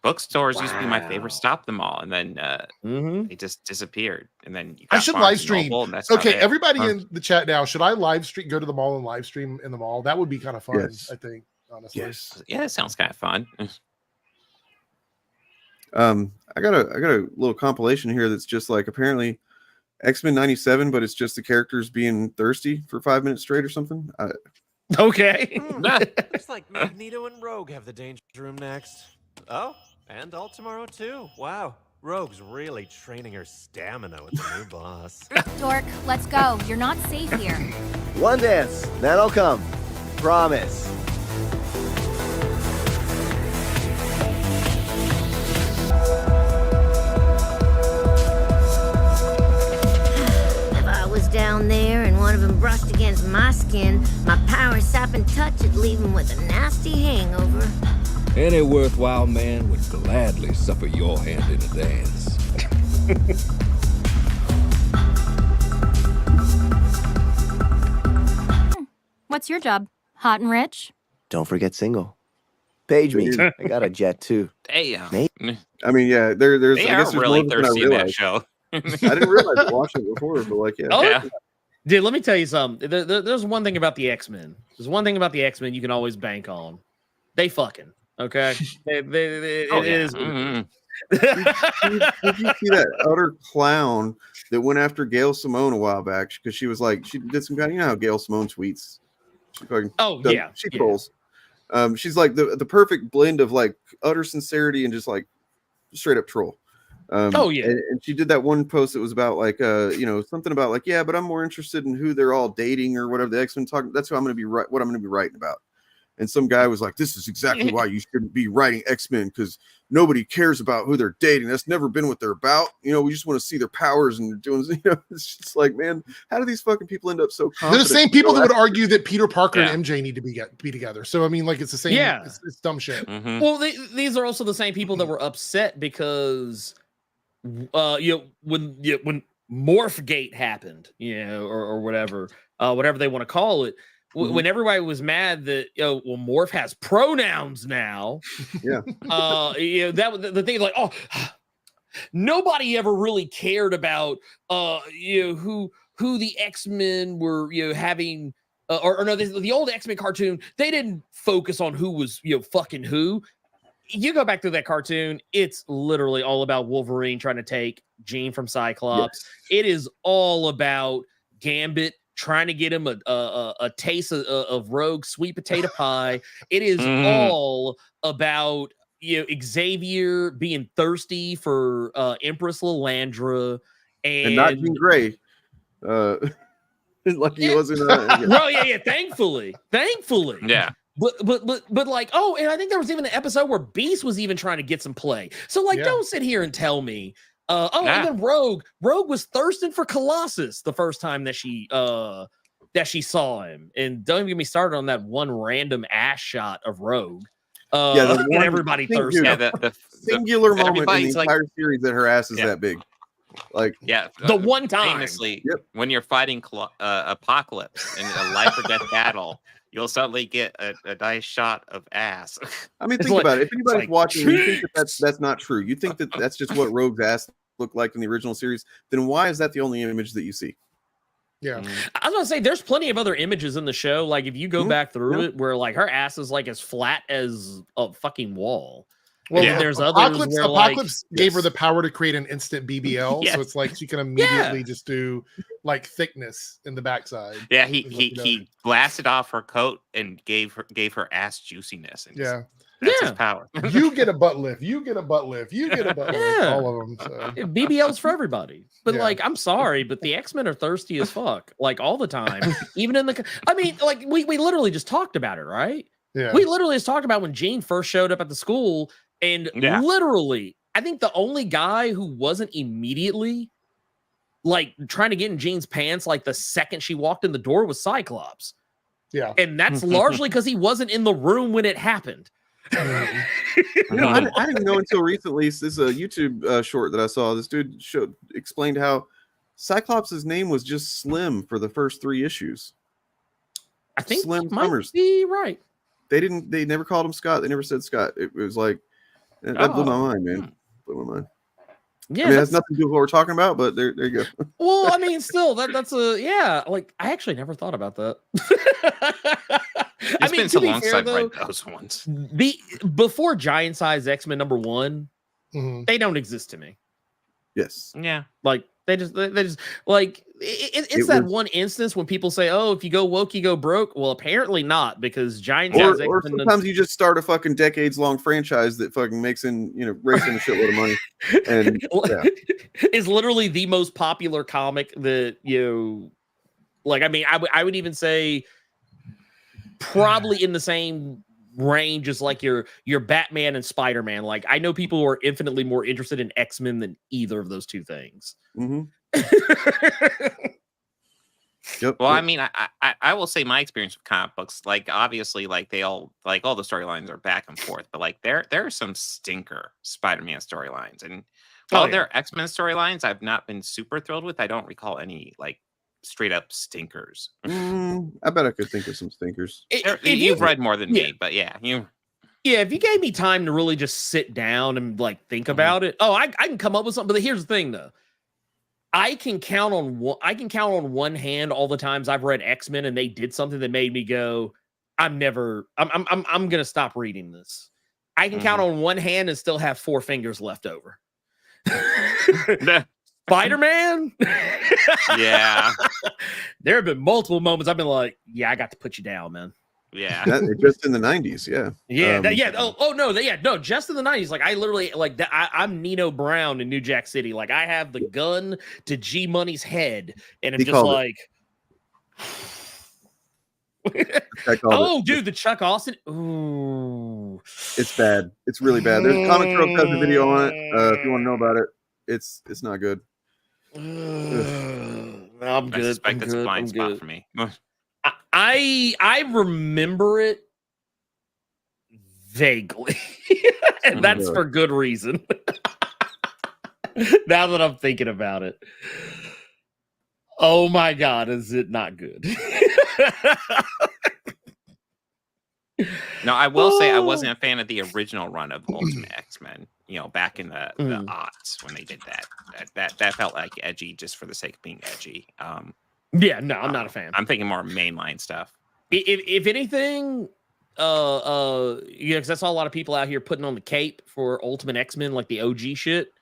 Bookstores used to be my favorite stop at the mall, and then they just disappeared. And then you got I should Barnes live and stream. Noble, and that's Okay, about it. everybody in the chat now, should I live stream? Go to the mall and live stream in the mall? That would be kind of fun. Yes. I think. Honestly. Yes. Yeah, that sounds kind of fun. I got a little compilation here that's just like apparently X-Men 97, but it's just the characters being thirsty for 5 minutes straight or something. Okay. Looks like Magneto and Rogue have the danger room next. Oh, and all tomorrow too. Wow. Rogue's really training her stamina with the new boss. Dork, let's go. You're not safe here. One dance, then I'll come. Promise. If I was down there and one of them brushed against my skin, my power sapping touch would leave him with a nasty hangover. Any worthwhile man would gladly suffer your hand in a dance. What's your job? Hot and rich? Don't forget single. Page me. I got a jet too. Damn. I mean, yeah, there's. They I guess are there's really more than I thirsty in that realized. show. I didn't realize I watched it before, but like, yeah. Oh, yeah. Dude, let me tell you something. There's one thing about the X-Men. There's one thing about the X-Men you can always bank on. They fucking. Okay? It is. Did you see that utter clown that went after Gail Simone a while back because she was like, she did some kind of, you know how Gail Simone tweets. She fucking she trolls. She's like the perfect blend of like utter sincerity and just like straight up troll. And she did that one post that was about like something about like, yeah, but I'm more interested in who they're all dating or whatever the X-Men talking. That's who I'm going to be what I'm going to be writing about. And some guy was like, this is exactly why you shouldn't be writing X-Men, because nobody cares about who they're dating. That's never been what they're about. You know, we just want to see their powers and doing, it's just like, man, how do these fucking people end up so confident? They're the same people that would argue that Peter Parker and MJ need to be together. So, I mean, like, it's the same. Yeah. It's dumb shit. Mm-hmm. Well, these are also the same people that were upset because, when Morphgate happened, or whatever they want to call it. When everybody was mad that Morph has pronouns now, that the thing is like, nobody ever really cared about who the X-Men were having the old X-Men cartoon. They didn't focus on who was fucking who. You go back through that cartoon, it's literally all about Wolverine trying to take Jean from Cyclops. Yes. It is all about Gambit trying to get him a taste of Rogue sweet potato pie. It is all about Xavier being thirsty for Empress Lilandra and not Jean Grey. Like he wasn't. Well, thankfully. Yeah. But like, and I think there was even an episode where Beast was even trying to get some play. So like, don't sit here and tell me. And then Rogue was thirsting for Colossus the first time that she saw him. And don't even get me started on that one random ass shot of Rogue. And everybody thirsty. The singular moment in the entire series that her ass is that big. Like, the one time. Famously, when you're fighting Apocalypse in a life or death battle, you'll suddenly get a nice shot of ass. I mean, think about it. If anybody's watching, you think that's not true. You think that that's just what Rogue's ass looked like in the original series. Then why is that the only image that you see? Yeah, I was gonna gonna say there's plenty of other images in the show. Like if you go back through it, where like her ass is like as flat as a fucking wall. Well, there's Apocalypse, others where Apocalypse like, gave her the power to create an instant BBL, so it's like she can immediately just do like thickness in the backside. Yeah, he blasted off her coat and gave her ass juiciness. And that's his power. You get a butt lift. You get a butt lift. You get a butt lift. All of them. So. BBL's for everybody. But like, I'm sorry, but the X-Men are thirsty as fuck, like all the time. Even in the, I mean, like we literally just talked about it, right? Yeah. We literally just talked about when Jean first showed up at the school, and literally, I think the only guy who wasn't immediately like trying to get in Jean's pants, like the second she walked in the door, was Cyclops. Yeah, and that's largely because he wasn't in the room when it happened. I didn't know until recently. This is a YouTube short that I saw. This dude explained how Cyclops' name was just Slim for the first 3 issues. I think Slim might Summers. be right. They never called him Scott. They never said Scott. It was like that blew my mind, man. Blew my mind. Yeah, I mean, it has nothing to do with what we're talking about, but there you go. Well, I mean, still, that's like I actually never thought about that. It's been so long since I've read those ones. Before Giant Size X-Men #1, they don't exist to me. Yes. Yeah. Like they just like it's that one instance when people say, "Oh, if you go woke, you go broke." Well, apparently not, because Giant Size or X-Men. Sometimes you just start a fucking decades-long franchise that fucking makes racing a shitload of money, and is literally the most popular comic that like. I mean, I would even say probably in the same range as like your Batman and Spider-Man. Like I know people who are infinitely more interested in X-Men than either of those two things. Yep. Well, I mean, I will say my experience with comic books, like obviously, like they all like all the storylines are back and forth, but like there are some stinker Spider-Man storylines, and while there are X-Men storylines I've not been super thrilled with, I don't recall any like straight up stinkers. I bet I could think of some stinkers. You've read more than me, but yeah, if you gave me time to really just sit down and like think about it, I can come up with something. But here's the thing, though. I can count on one hand all the times I've read X-Men and they did something that made me go, I'm gonna stop reading this. I can count on one hand and still have 4 fingers left over. Spider-Man? Yeah. There have been multiple moments I've been like, yeah, I got to put you down, man. Yeah. Just in the 90s, yeah. No, just in the 90s. Like I literally like that. I'm Nino Brown in New Jack City. Like I have the gun to G Money's head, and I'm just like, oh, dude, the Chuck Austin. Ooh, it's bad. It's really bad. There's Comic Tropes has a video on it. If you want to know about it, it's not good. I'm good. I suspect it's a blind spot for me. I remember it vaguely, and that's for good reason. Now that I'm thinking about it, oh my god, is it not good? No, I will say I wasn't a fan of the original run of Ultimate X-Men. Back in the aughts when they did that felt like edgy just for the sake of being edgy. Yeah, no, I'm not a fan. I'm thinking more mainline stuff. If anything, because I saw a lot of people out here putting on the cape for Ultimate X-Men, like the OG shit,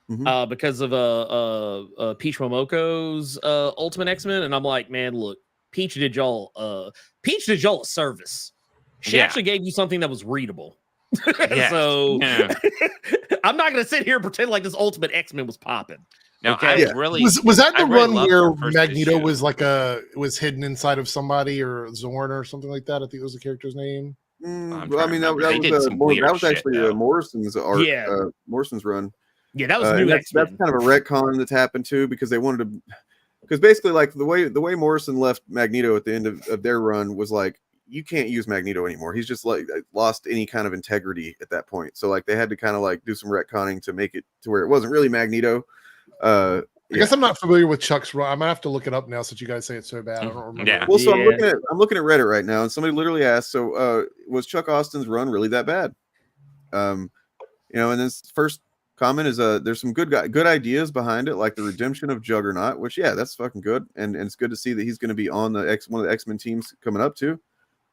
because of Peach Momoko's Ultimate X-Men, and I'm like, man, look, Peach did y'all a service. She actually gave you something that was readable. So I'm not gonna sit here and pretend like this Ultimate X-Men was popping. No, okay? Was that the run where Magneto was hidden inside of somebody, or Zorn or something like that? I think it was the character's name. Well, I mean, that was actually Morrison's art. Yeah, Morrison's run. Yeah, that was new. That's kind of a retcon that's happened too, because they wanted to. Because basically, like the way Morrison left Magneto at the end of their run was like, you can't use Magneto anymore. He's just like lost any kind of integrity at that point. So like they had to kind of like do some retconning to make it to where it wasn't really Magneto. I guess I'm not familiar with Chuck's run. I'm gonna have to look it up now since you guys say it's so bad. I don't remember. Yeah. Well, so I'm looking at Reddit right now, and somebody literally asked, so was Chuck Austin's run really that bad? And this first comment is there's some good ideas behind it, like the redemption of Juggernaut, which that's fucking good, and it's good to see that he's going to be on one of the X-Men teams coming up too,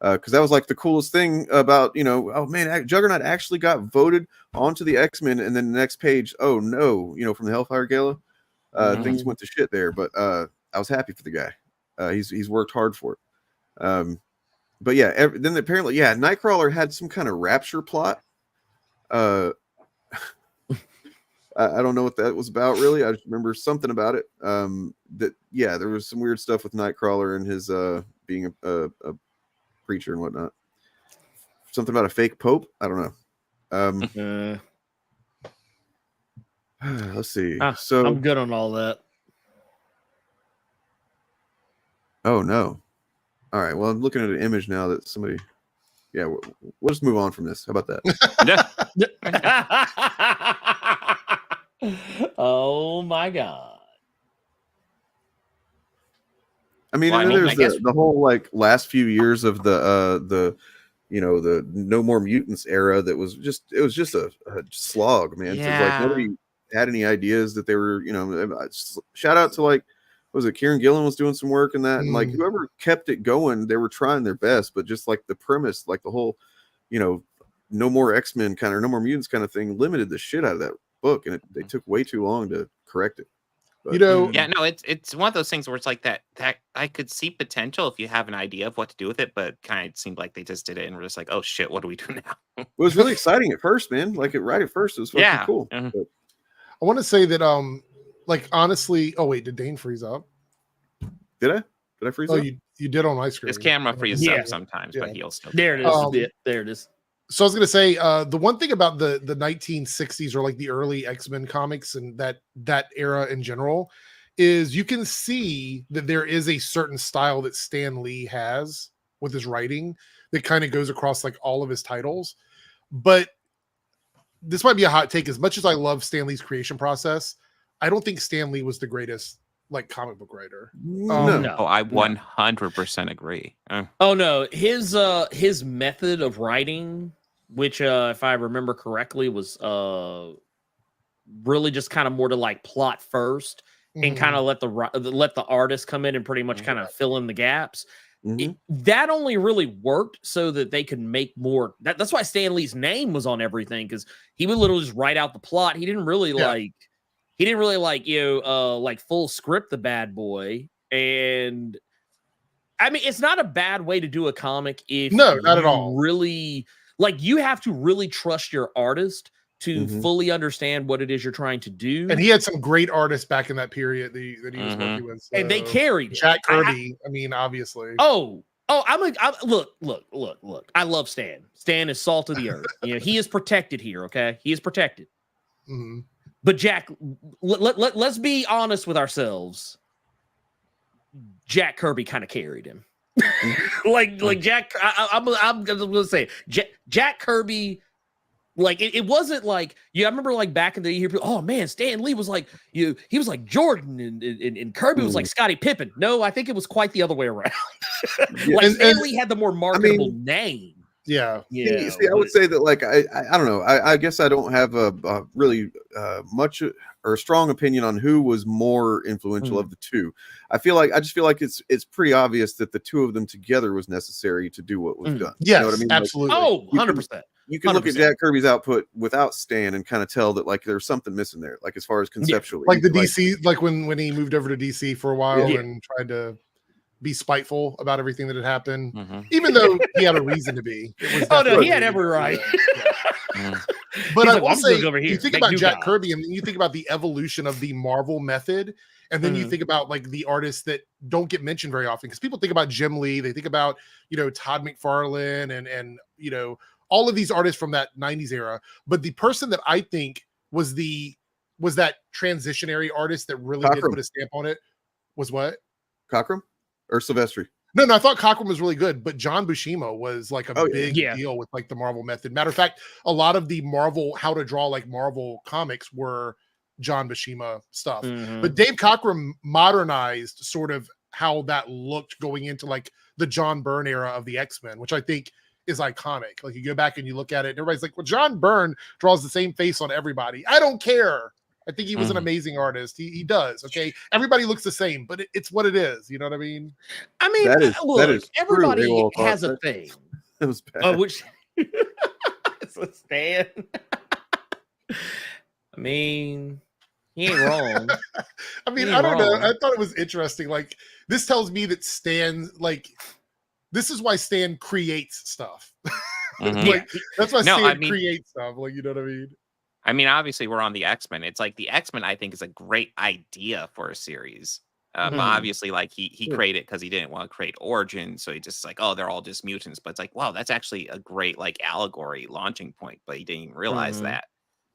because that was like the coolest thing about oh man, Juggernaut actually got voted onto the X-Men, and then the next page, oh no, from the Hellfire Gala, things went to shit there, but I was happy for the guy. He's worked hard for it. But then apparently Nightcrawler had some kind of rapture plot. I don't know what that was about really. I just remember something about it. There was some weird stuff with Nightcrawler and his being a preacher and whatnot. Something about a fake pope. I don't know. Let's see. So I'm good on all that. Oh no. All right. Well, I'm looking at an image now that somebody. Yeah, we'll just move on from this. How about that? Oh my god. I mean, there's the whole like last few years of the No More Mutants era that was just a slog, man. Yeah. So, like nobody had any ideas that they were, shout out to like, was it Kieran Gillen was doing some work in that, and like whoever kept it going, they were trying their best, but just like the premise, like the whole, No More X-Men kind of, No More Mutants kind of thing limited the shit out of that book, and they took way too long to correct it. But, it's one of those things where it's like that I could see potential if you have an idea of what to do with it, but kind of seemed like they just did it and we're just like, oh shit, what do we do now? It was really exciting at first, man. Like right at first, it was fucking cool. I want to say that like honestly, oh wait, did Dane freeze up? Did I freeze up? You did on my screen. His camera freezes up sometimes, but he'll still. There it is. There it is. So I was gonna say the one thing about the 1960s or like the early X-Men comics and that era in general is you can see that there is a certain style that Stan Lee has with his writing that kind of goes across like all of his titles. But this might be a hot take. As much as I love Stan Lee's creation process, I don't think Stan Lee was the greatest like comic book writer. No, I 100% agree. Oh no, his method of writing, which if I remember correctly, was really just kind of more to like plot first and kind of let the artist come in and pretty much kind of fill in the gaps. That only really worked so that they could make more. That's why Stan Lee's name was on everything, because he would literally just write out the plot. He didn't really like full script the bad boy. And I mean, it's not a bad way to do a comic if not at all. Really, like, you have to really trust your artist to fully understand what it is you're trying to do. And he had some great artists back in that period that he was working with. So. And they carried Jack Kirby. I mean, obviously. Look. I love Stan. Stan is salt of the earth. He is protected here. Okay, he is protected. But Jack, let's be honest with ourselves. Jack Kirby kind of carried him. like Jack. I'm gonna say Jack Kirby. Like it wasn't like I remember like back in the year. Oh man, Stan Lee was like he was like Jordan and Kirby was like Scottie Pippen. No, I think it was quite the other way around. Stan Lee had the more marketable name. Yeah. See, I would say that like I don't know. I guess I don't have a really much or a strong opinion on who was more influential of the two. I just feel like it's pretty obvious that the two of them together was necessary to do what was done. Yes, you know what I mean? Absolutely. Like, 100%. You can look at Jack Kirby's output without Stan and kind of tell that like there's something missing there, like as far as conceptually. Like the DC, like when he moved over to DC for a while and tried to be spiteful about everything that had happened, even though he had a reason to be. He had every right. But I will say, you think about Jack Kirby and you think about the evolution of the Marvel method, and then you think about like the artists that don't get mentioned very often, because people think about Jim Lee, they think about Todd McFarlane and all of these artists from that 90s era. But the person that I think was that transitionary artist that really did put a stamp on it was what? Cockrum or Silvestri? No, I thought Cockrum was really good, but John Buscema was like a big deal with like the Marvel method. Matter of fact, a lot of the how to draw like Marvel comics were John Buscema stuff. But Dave Cockrum modernized sort of how that looked going into like the John Byrne era of the X-Men, which I think is iconic. Like you go back and you look at it, and everybody's like, well, John Byrne draws the same face on everybody. I don't care. I think he was an amazing artist. He does. Okay. Everybody looks the same, but it's what it is. You know what I mean? I mean, look, everybody has a thing. It was bad. Which it's a Stan. I mean, he ain't wrong. I mean, I don't know. I thought it was interesting. Like, this tells me that Stan, like, this is why Stan creates stuff. Like, that's why Stan creates stuff. Like, you know what I mean? I mean, obviously, we're on the X-Men. It's like the X-Men, I think, is a great idea for a series. But obviously, like, he created it because he didn't want to create origins. So he just like, oh, they're all just mutants. But it's like, wow, that's actually a great, like, allegory launching point. But he didn't even realize that.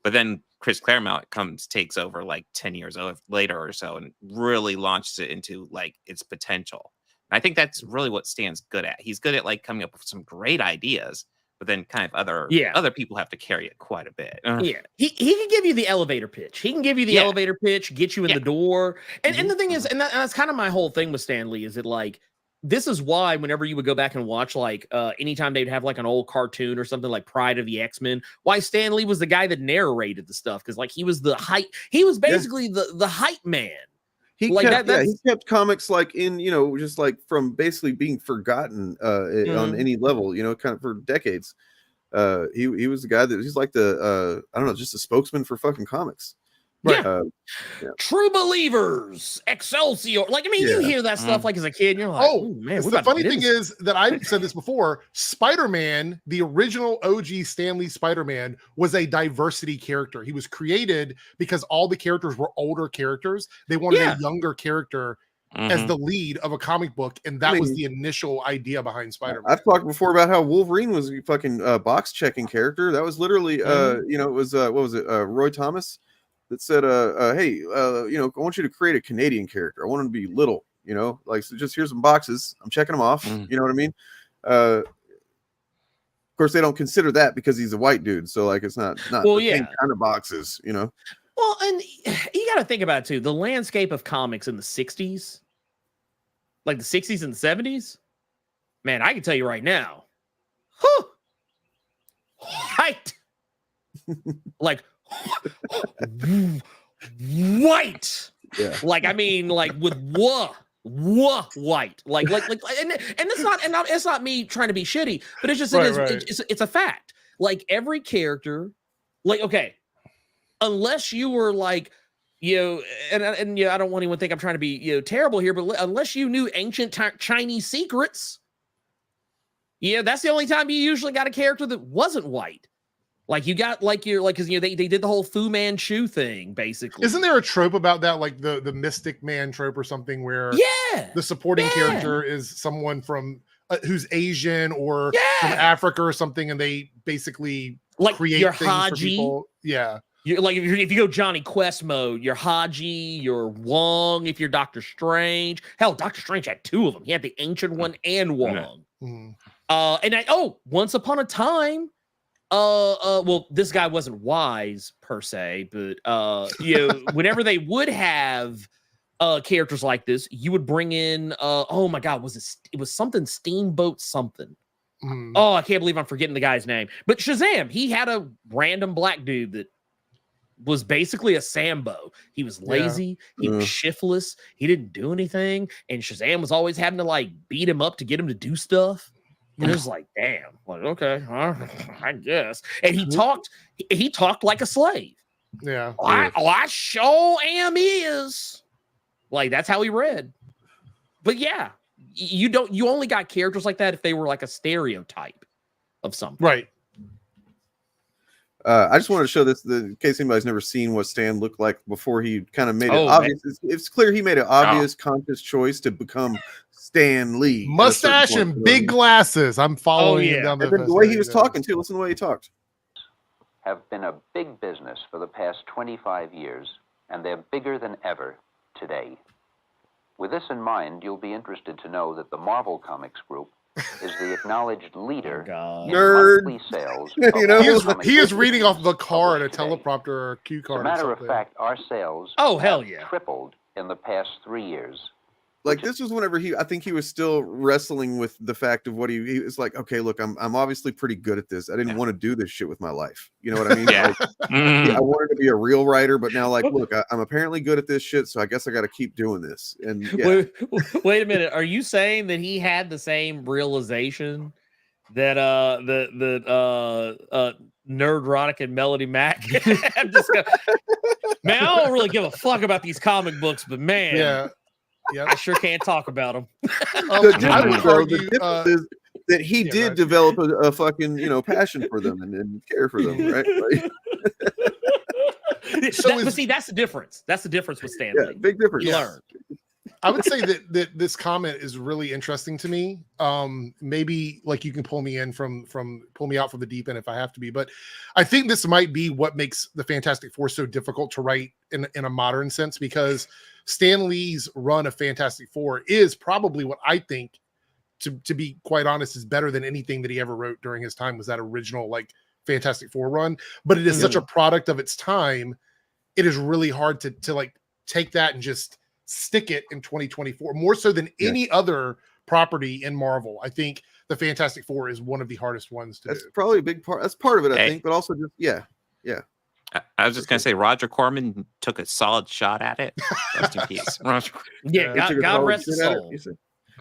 But then Chris Claremont takes over like 10 years later or so and really launches it into, like, its potential. And I think that's really what Stan's good at. He's good at, like, coming up with some great ideas. But then kind of other people have to carry it quite a bit. Yeah. He can give you the elevator pitch. He can give you the elevator pitch, get you in the door. And the thing is, and that's kind of my whole thing with Stan Lee, is it like, this is why whenever you would go back and watch, like, anytime they'd have like an old cartoon or something like Pride of the X-Men, why Stan Lee was the guy that narrated the stuff. Because like he was basically the hype man. He kept comics like in, you know, just like from basically being forgotten on any level, you know, kind of for decades. He was the guy that he's like the I don't know, just a spokesman for fucking comics. Right. True Believers, Excelsior. Like, I mean, you hear that stuff like as a kid, and you're like, oh man. The funny thing is that I've said this before. Spider-Man, the original OG Stan Lee Spider-Man, was a diversity character. He was created because all the characters were older characters. They wanted a younger character as the lead of a comic book, and that was the initial idea behind Spider-Man. I've talked before about how Wolverine was a fucking box checking character. That was literally you know, it was what was it, Roy Thomas that said hey, you know, I want you to create a Canadian character. I want him to be little, you know, like, so just here's some boxes, I'm checking them off. You know what I mean? Of course they don't consider that because he's a white dude, so like it's not the same kind of boxes, you know. Well, and you got to think about it too, the landscape of comics in the 60s, like the 60s and 70s, man, I can tell you right now, white, like white, like, I mean, like with white, like, and it's not me trying to be shitty, but it's just it's a fact. Like every character, like, okay, unless you were like, you know, and I don't want anyone to think I'm trying to be, you know, terrible here, but unless you knew ancient Chinese secrets, that's the only time you usually got a character that wasn't white. Like you got like because you know they did the whole Fu Manchu thing basically. Isn't there a trope about that, like the Mystic Man trope or something, where the supporting character is someone from who's Asian or from Africa or something, and they basically like create your things Haji. for people. Yeah. You're like if you go Johnny Quest mode, you're Haji, you're Wong. If you're Doctor Strange, hell, Doctor Strange had two of them. He had the ancient one and Wong. Once upon a time, well, this guy wasn't wise per se, but you know, whenever they would have characters like this, you would bring in oh my god, it was something Steamboat something. Oh, I can't believe I'm forgetting the guy's name. But Shazam, he had a random black dude that was basically a Sambo. He was lazy, he was shiftless, he didn't do anything, and Shazam was always having to like beat him up to get him to do stuff. And it was like, damn, like, okay, I guess. And he talked like a slave. Yeah. I sure am is. Like, that's how he read. But yeah, you only got characters like that if they were like a stereotype of something. Right. I just wanted to show this in case anybody's never seen what Stan looked like before he kind of made it obvious. It's clear he made an obvious conscious choice to become Stan Lee. Mustache and big glasses. I'm following him down the way he was talking too. Listen to the way he talked. Have been a big business for the past 25 years, and they're bigger than ever today. With this in mind, you'll be interested to know that the Marvel Comics Group is the acknowledged leader in monthly sales. You know, he is reading off the card, a teleprompter or a cue card. As a matter of fact, our sales hell tripled in the past 3 years. like this was whenever I think he was still wrestling with the fact of what he was like, okay, look, I'm obviously pretty good at this. I didn't want to do this shit with my life. You know what I mean? Yeah. Like, I wanted to be a real writer, but now like, look, I'm apparently good at this shit, so I guess I got to keep doing this. And yeah. Wait a minute. Are you saying that he had the same realization that Nerdrotic and Melody Mac have discussed? Man, I don't really give a fuck about these comic books, but man, yeah. Yep. I sure can't talk about them. The difference is that he did develop a fucking passion for them and care for them, right? Like, but see, that's the difference. That's the difference with Stan Lee. Big difference. You learn. I would say that this comment is really interesting to me. Maybe like you can pull me out from the deep end if I have to be, but I think this might be what makes the Fantastic Four so difficult to write in a modern sense, because Stan Lee's run of Fantastic Four is probably what I think, to be quite honest, is better than anything that he ever wrote during his time, was that original like Fantastic Four run. But it is such a product of its time. It is really hard to like take that and just stick it in 2024 more so than any other property in Marvel. I think the Fantastic Four is one of the hardest ones to do. That's probably a big part. That's part of it, I think, but also just yeah. I was just gonna say Roger Corman took a solid shot at it. Rest in peace. Roger. Yeah, God rest his soul.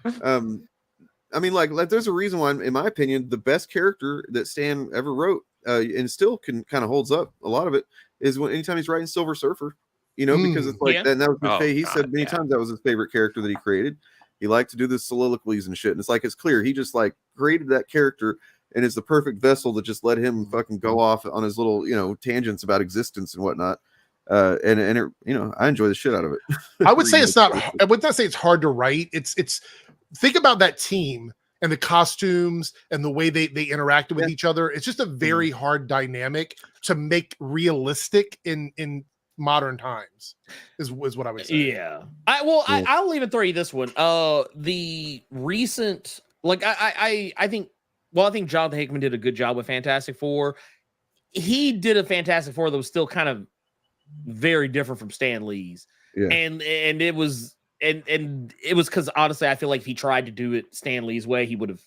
I mean, like there's a reason why, in my opinion, the best character that Stan ever wrote, and still can kind of holds up a lot of it, is anytime he's writing Silver Surfer. Because it's like that. And that was he said many times that was his favorite character that he created. He liked to do the soliloquies and shit. And it's clear he just like created that character and is the perfect vessel to just let him fucking go off on his little, tangents about existence and whatnot. And it, I enjoy the shit out of it. I would say I would not say it's hard to write. It's think about that team and the costumes and the way they interacted with each other. It's just a very hard dynamic to make realistic in modern times is what I would say. Yeah. I'll even throw you this one. The recent, like I think Jonathan Hickman did a good job with Fantastic Four. He did a Fantastic Four that was still kind of very different from Stan Lee's. Yeah. And it was because honestly, I feel like if he tried to do it Stan Lee's way, he would have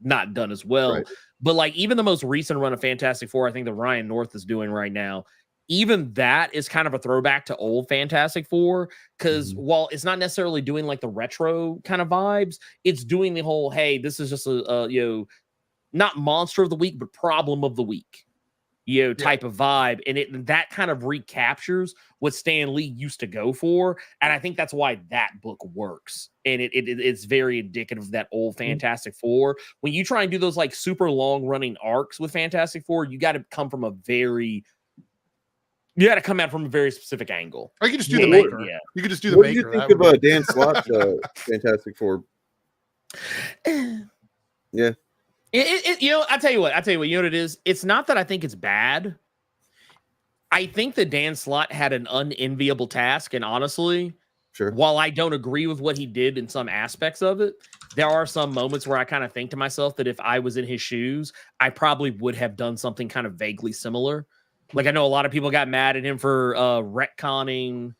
not done as well. Right. But like even the most recent run of Fantastic Four, I think that Ryan North is doing right now, even that is kind of a throwback to old Fantastic Four, because while it's not necessarily doing like the retro kind of vibes, it's doing the whole, hey, this is just a not monster of the week, but problem of the week, type of vibe. And that kind of recaptures what Stan Lee used to go for. And I think that's why that book works. And it's very indicative of that old Fantastic Four. When you try and do those like super long running arcs with Fantastic Four, you got to come from a very specific angle. Or you can just do the Maker. Yeah. You could just do the Maker. What do you think of Dan Slott's Fantastic Four? Yeah. I tell you what, you know what it is? It's not that I think it's bad. I think that Dan Slott had an unenviable task, and honestly, while I don't agree with what he did in some aspects of it, there are some moments where I kind of think to myself that if I was in his shoes, I probably would have done something kind of vaguely similar. Like I know a lot of people got mad at him for retconning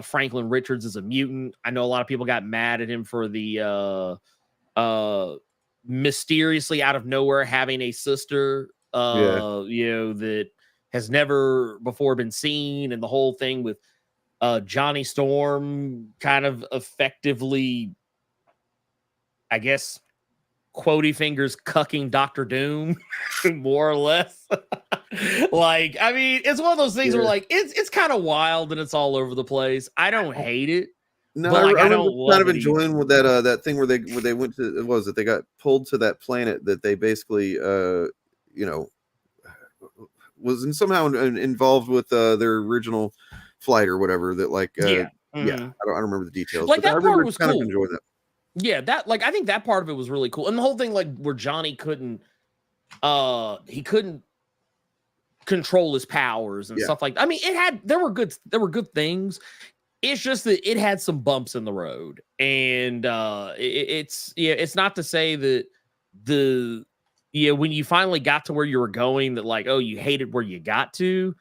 Franklin Richards as a mutant. I know a lot of people got mad at him for the mysteriously out of nowhere having a sister that has never before been seen, and the whole thing with Johnny Storm kind of effectively, I guess, quotey fingers cucking Dr. Doom, more or less. Like, I mean, it's one of those things where like it's kind of wild and it's all over the place. I don't hate it. No, like, I don't kind of enjoying with that thing where they went to they got pulled to that planet that they basically was somehow involved with their original flight or whatever, that like I don't remember the details. Like that part was kind cool. of enjoying that. Yeah, that like I think that part of it was really cool. And the whole thing like where Johnny couldn't control his powers and stuff like that. I mean, there were good things. It's just that it had some bumps in the road. And it's not to say that when you finally got to where you were going that like, oh, you hated where you got to.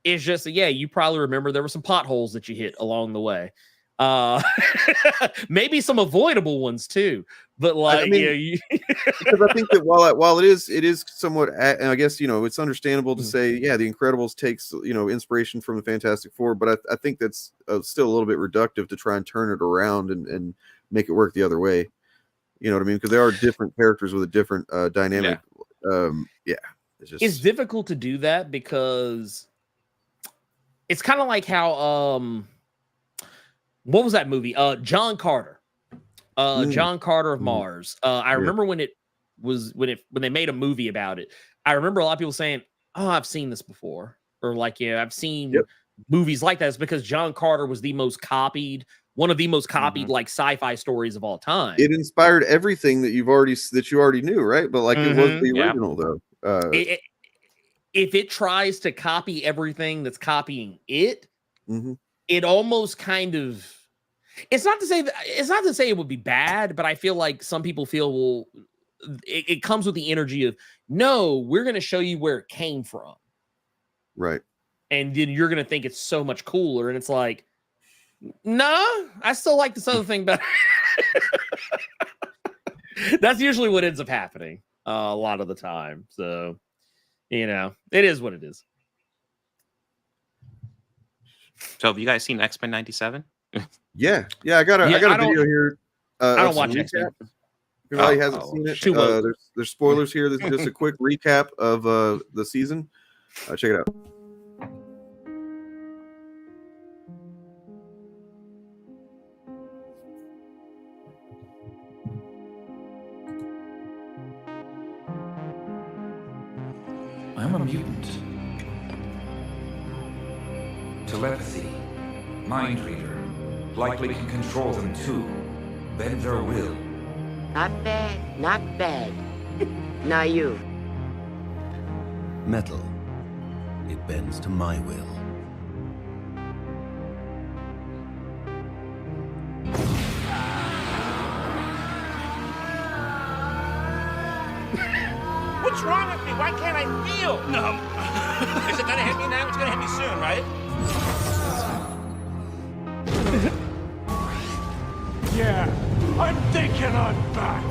It's just that, you probably remember there were some potholes that you hit along the way. Maybe some avoidable ones too, but like, I mean, because I think that while it is somewhat, and I guess, you know, it's understandable to say, yeah, The Incredibles takes, you know, inspiration from the Fantastic Four, but I think that's still a little bit reductive to try and turn it around and make it work the other way. You know what I mean? Because there are different characters with a different dynamic. It's difficult to do that because it's kind of like how what was that movie? John Carter. John Carter of Mars. I remember when they made a movie about it. I remember a lot of people saying, "Oh, I've seen this before," or like, "Yeah, I've seen movies like that." It's because John Carter was one of the most copied like sci-fi stories of all time. It inspired everything that you already knew, right? But like it was the original though. If it tries to copy everything that's copying it, it almost kind of. It's not to say it would be bad, but I feel like some people feel, it comes with the energy of, no, we're going to show you where it came from. Right. And then you're going to think it's so much cooler. And it's like, no, I still like this other thing better. That's usually what ends up happening a lot of the time. So, you know, it is what it is. So have you guys seen X-Men 97? Yeah, I got a video here. I don't watch X-Men. If anybody hasn't seen it, there's spoilers here. This is just a quick recap of the season. Check it out. I'm a mutant. Telepathy, mind reader, likely can control them too. Bend their will. Not bad, not bad. Now you. Metal. It bends to my will. What's wrong with me? Why can't I feel? No. Is it gonna hit me now? It's gonna hit me soon, right? Yeah, I'm thinking I'm back.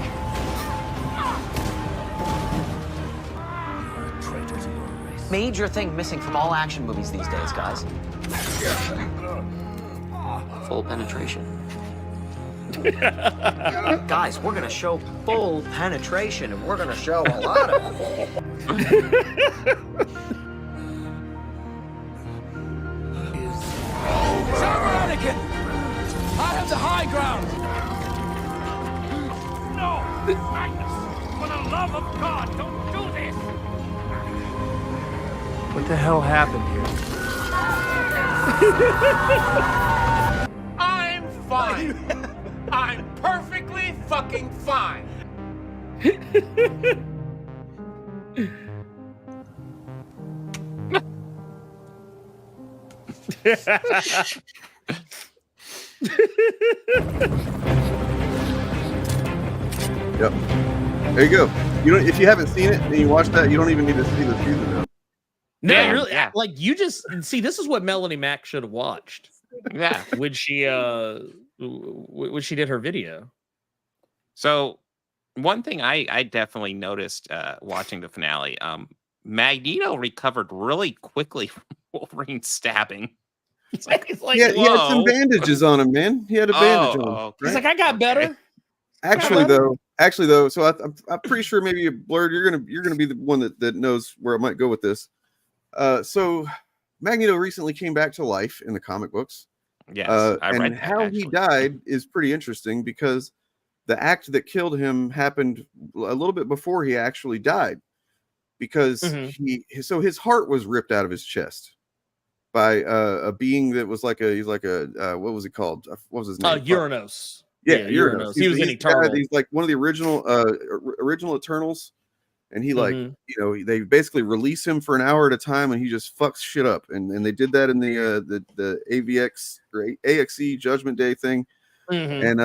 You're a traitor to your race. Major thing missing from all action movies these days, guys. Full penetration. Guys, we're gonna show full penetration, and we're gonna show a lot of it. Anakin! I have the high ground! No! Magnus! For the love of God, don't do this! What the hell happened here? I'm fine! I'm perfectly fucking fine! Yep. There you go. You don't. If you haven't seen it and you watch that, you don't even need to see the season now. No, really. Like you just see. This is what Melanie Mack should have watched. Yeah, when she did her video. So one thing I definitely noticed watching the finale, Magneto recovered really quickly from Wolverine's stabbing. It's like, he had some bandages on him, man. He had a bandage on him. Okay. He's like, I got better. Actually, though, so I'm pretty sure maybe Blerd, you're gonna be the one that knows where I might go with this. So Magneto recently came back to life in the comic books. Yes, I read that, how he died is pretty interesting because the act that killed him happened a little bit before he actually died, because his heart was ripped out of his chest by a being that was like what was it called? What was his name? Uranos. Yeah, Uranos. He was an Eternal. He's like one of the original Eternals, and he they basically release him for an hour at a time, and he just fucks shit up. And they did that in the AVX or AXE Judgment Day thing. And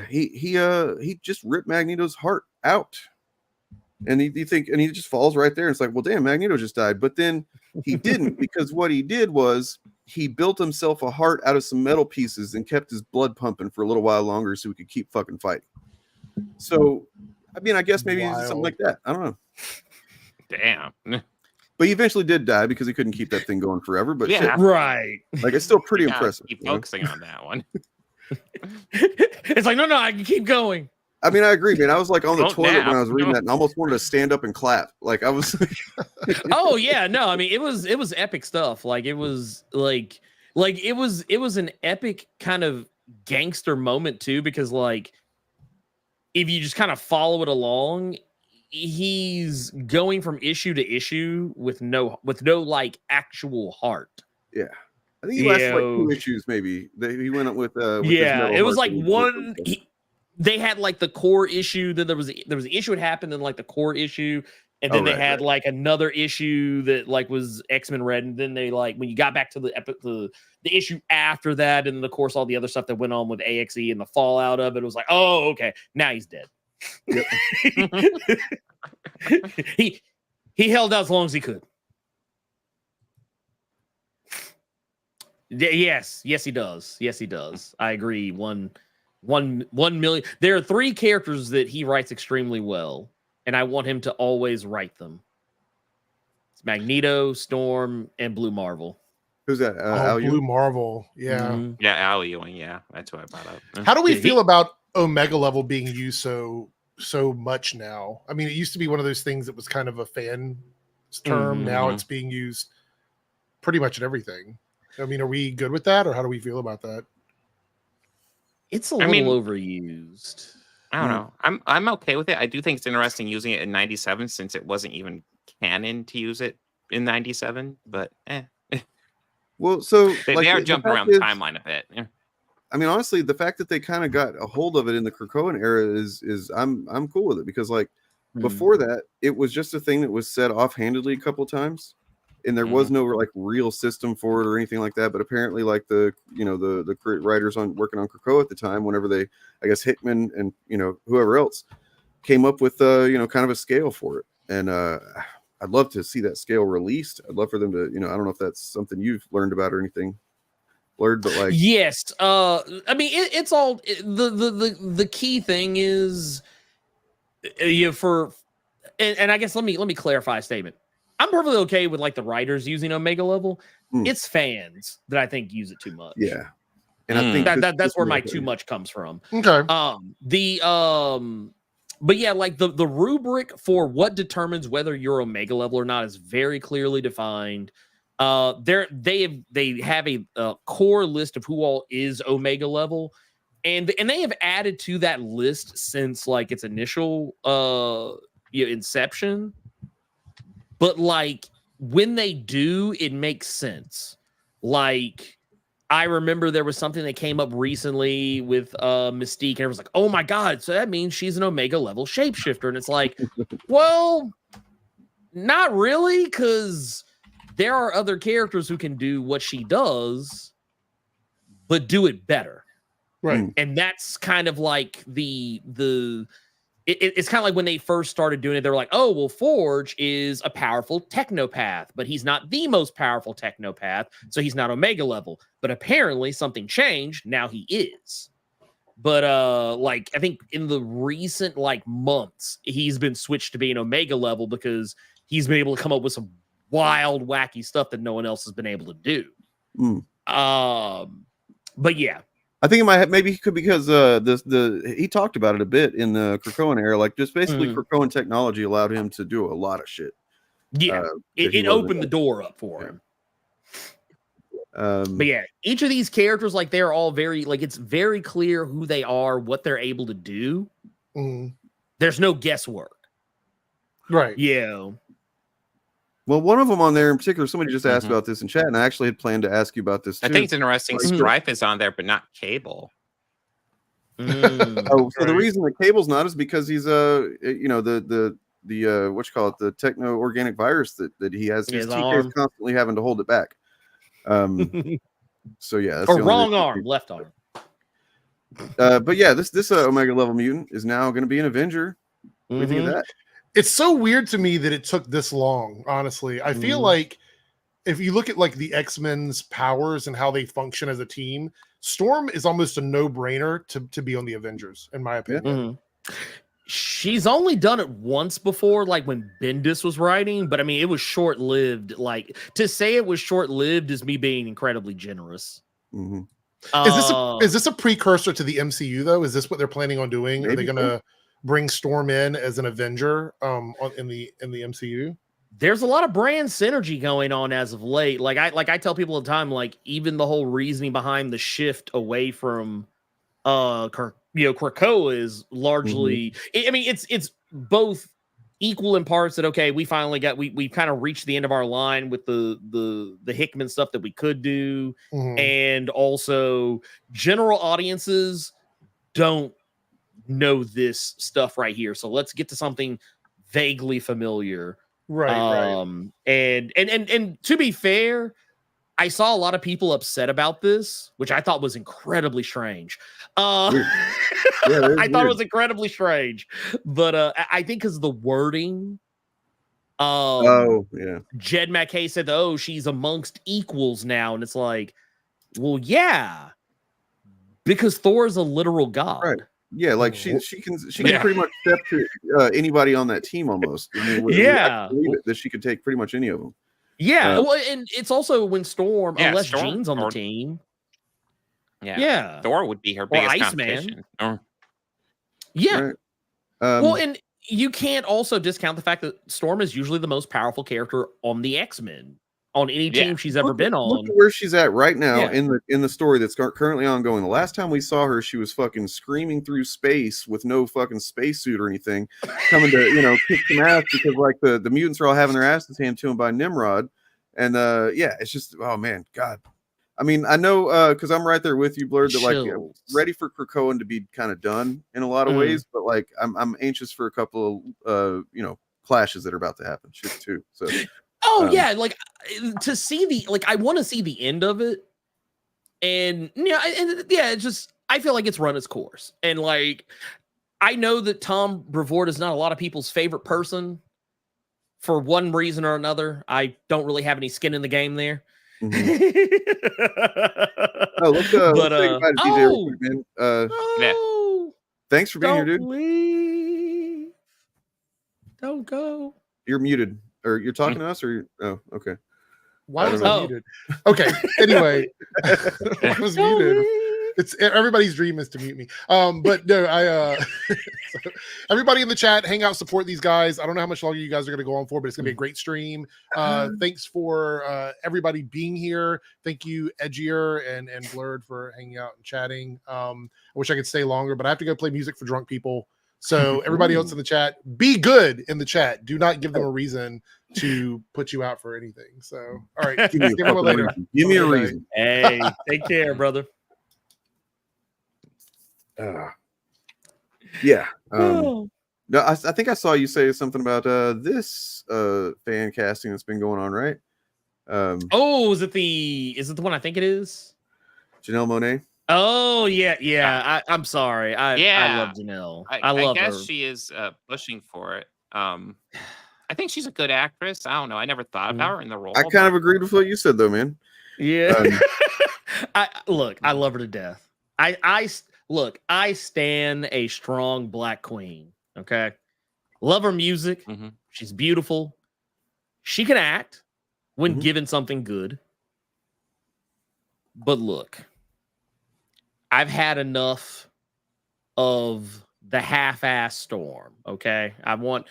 he just ripped Magneto's heart out, and he just falls right there. And it's like, well, damn, Magneto just died, but then he didn't, because what he did was he built himself a heart out of some metal pieces and kept his blood pumping for a little while longer so he could keep fucking fighting. So, I mean, I guess maybe he's something like that. I don't know. Damn. But he eventually did die because he couldn't keep that thing going forever. But yeah, right. Like, it's still pretty impressive. Keep focusing on that one. It's like, no, I can keep going. I mean, I agree, man. I was like on the toilet when I was reading that and almost wanted to stand up and clap. Like I was. Oh yeah, no, I mean it was epic stuff. Like it was like it was an epic kind of gangster moment too, because like if you just kind of follow it along, he's going from issue to issue with no like actual heart. Yeah. I think he lasted like 2 issues, maybe. He went up with yeah, it was like one. They had like the core issue. Then there was an issue that happened, and like the core issue, and then they had like another issue that like was X-Men Red, and then they like when you got back to the issue after that, and of course all the other stuff that went on with AXE and the fallout of it, was like, oh okay, now he's dead. Yep. he held out as long as he could. Yes, he does. Yes, he does. I agree. 1 million. There are 3 characters that he writes extremely well, and I want him to always write them. It's Magneto, Storm, and Blue Marvel. Who's that? Blue Marvel. Yeah. Mm-hmm. Yeah, Al Ewing. Yeah, that's what I brought up. How do we feel about Omega Level being used so much now? I mean, it used to be one of those things that was kind of a fan term. Mm-hmm. Now it's being used pretty much in everything. I mean, are we good with that, or how do we feel about that? It's a little overused. I don't know. I'm okay with it. I do think it's interesting using it in 97 since it wasn't even canon to use it in 97, but Well, so they are jumping around the timeline a bit. Yeah. I mean, honestly, the fact that they kind of got a hold of it in the Krakoan era is I'm cool with it, because like before that, it was just a thing that was said offhandedly a couple times. And there was no like real system for it or anything like that. But apparently, like the writers working on Krakoa at the time, whenever they, I guess Hickman and whoever else came up with kind of a scale for it. And I'd love to see that scale released. I'd love for them to I don't know if that's something you've learned about or anything, Blerd, but like yes. I mean it's all the key thing is and I guess let me clarify a statement. I'm perfectly okay with like the writers using Omega Level. It's fans that I think use it too much. Yeah, and I think that's where my too much comes from. Okay. But yeah, like the rubric for what determines whether you're Omega Level or not is very clearly defined. They have a core list of who all is Omega Level, and they have added to that list since like its initial inception. But like when they do, it makes sense. Like I remember there was something that came up recently with Mystique, and it was like, oh my god, so that means she's an Omega Level shapeshifter. And it's like, well, not really, because there are other characters who can do what she does, but do it better. Right. And that's kind of like it's kind of like when they first started doing it, they were like, oh, well, Forge is a powerful technopath, but he's not the most powerful technopath, so he's not Omega Level. But apparently something changed. Now he is. But like I think in the recent like months, he's been switched to being Omega Level because he's been able to come up with some wild, wacky stuff that no one else has been able to do. But yeah. I think it might have, maybe he could, because he talked about it a bit in the Krakoan era, like just basically Krakoan technology allowed him to do a lot of shit. Yeah, it opened the door up for him. But yeah, each of these characters, like they're all very like it's very clear who they are, what they're able to do. There's no guesswork, right? Yeah. Well, one of them on there in particular, somebody just asked about this in chat, and I actually had planned to ask you about this too. I think it's interesting. Strife is on there, but not Cable. So the reason that Cable's not is because he's the what you call it, the techno organic virus that he has. His TK is constantly having to hold it back. So yeah, that's or wrong arm, left arm. But yeah, this Omega Level mutant is now going to be an Avenger. What do you think of that? It's so weird to me that it took this long, honestly. I feel like if you look at like the X-Men's powers and how they function as a team, Storm is almost a no-brainer to be on the Avengers, in my opinion. She's only done it once before, like when Bendis was writing, but I mean, it was short-lived. Like, to say it was short-lived is me being incredibly generous. Is this a precursor to the MCU though? Is this what they're planning on doing? Maybe. Are they going to bring Storm in as an Avenger in the MCU? There's a lot of brand synergy going on as of late. Like I tell people all the time, like even the whole reasoning behind the shift away from Krakoa is largely I mean it's both equal in parts that okay, we finally got we kind of reached the end of our line with the Hickman stuff that we could do, and also general audiences don't know this stuff right here. So let's get to something vaguely familiar. Right. And to be fair, I saw a lot of people upset about this, which I thought was incredibly strange. I thought it was incredibly strange, but I think because of the wording. Jed McKay said, "Oh, she's amongst equals now," and it's like, well, yeah, because Thor is a literal god. Right. Yeah, like she can pretty much step to anybody on that team almost. I mean, I believe that she could take pretty much any of them. Yeah, well, and it's also when Storm, unless Jean's on the team. Yeah, Thor would be her biggest competition. Yeah. Right. Well, and you can't also discount the fact that Storm is usually the most powerful character on the X-Men. On any team she's ever been on. Look at where she's at right now in the story that's currently ongoing. The last time we saw her, she was fucking screaming through space with no fucking spacesuit or anything, coming to kick some ass because like the mutants are all having their asses handed to them by Nimrod, and it's just man, God. I mean, I know because I'm right there with you, Blerd, that like ready for Krakoa to be kind of done in a lot of ways, but like I'm anxious for a couple of clashes that are about to happen shit too. So. Like to see I want to see the end of it, and it's just I feel like it's run its course, and like I know that Tom Brevoort is not a lot of people's favorite person for one reason or another. I don't really have any skin in the game there. Let's say goodbye to DJ real quick, man. Thanks for being here, dude. Leave. Don't go. You're muted. Or you're talking to us, or okay. Why was I muted? Okay. Anyway, I was muted. It's everybody's dream is to mute me. But no, so everybody in the chat, hang out, support these guys. I don't know how much longer you guys are going to go on for, but it's going to be a great stream. Thanks for everybody being here. Thank you, Edgier and Blerd, for hanging out and chatting. I wish I could stay longer, but I have to go play music for drunk people. So everybody else in the chat, be good in the chat. Do not give them a reason to put you out for anything. So, all right. Give me a reason. Hey, take care, brother. No, I think I saw you say something about this fan casting that's been going on, right? Is it the one I think it is? Janelle Monáe. Oh yeah. I'm sorry. I love Janelle. I love her. She is pushing for it. I think she's a good actress. I don't know. I never thought about her in the role. I kind of agreed with what you said, though, man. Yeah. I love her to death. I stan a strong Black queen. Okay, love her music. She's beautiful. She can act when given something good. But look. I've had enough of the half-ass Storm. Okay, I want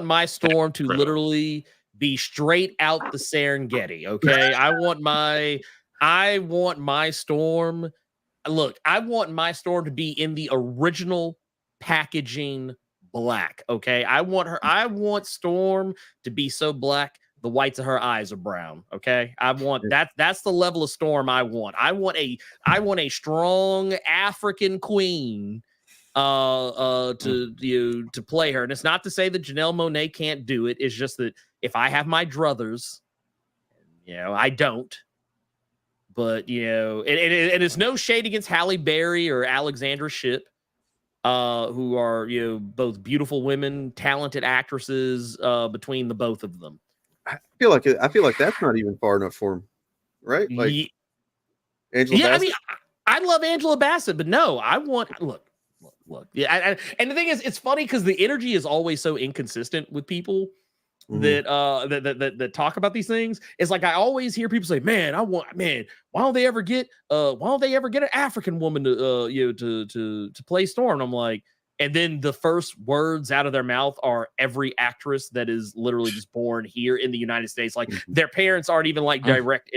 my Storm to literally be straight out the Serengeti. Okay, I want my Storm. Look, I want my Storm to be in the original packaging black. Okay, I want Storm to be so black the whites of her eyes are brown. Okay, I want that's the level of Storm I want. I want a strong African queen to play her. And it's not to say that Janelle Monáe can't do it. It's just that if I have my druthers, I don't. But and it's no shade against Halle Berry or Alexandra Shipp, who are both beautiful women, talented actresses between the both of them. I feel like that's not even far enough for him, right? Like Angela Bassett. I mean, I love Angela Bassett, but no, I want look. Yeah, and the thing is, it's funny because the energy is always so inconsistent with people that talk about these things. It's like I always hear people say, "Man, why don't they ever get an African woman to play Storm?" And I'm like, and then the first words out of their mouth are every actress that is literally just born here in the United States. Like their parents aren't even like direct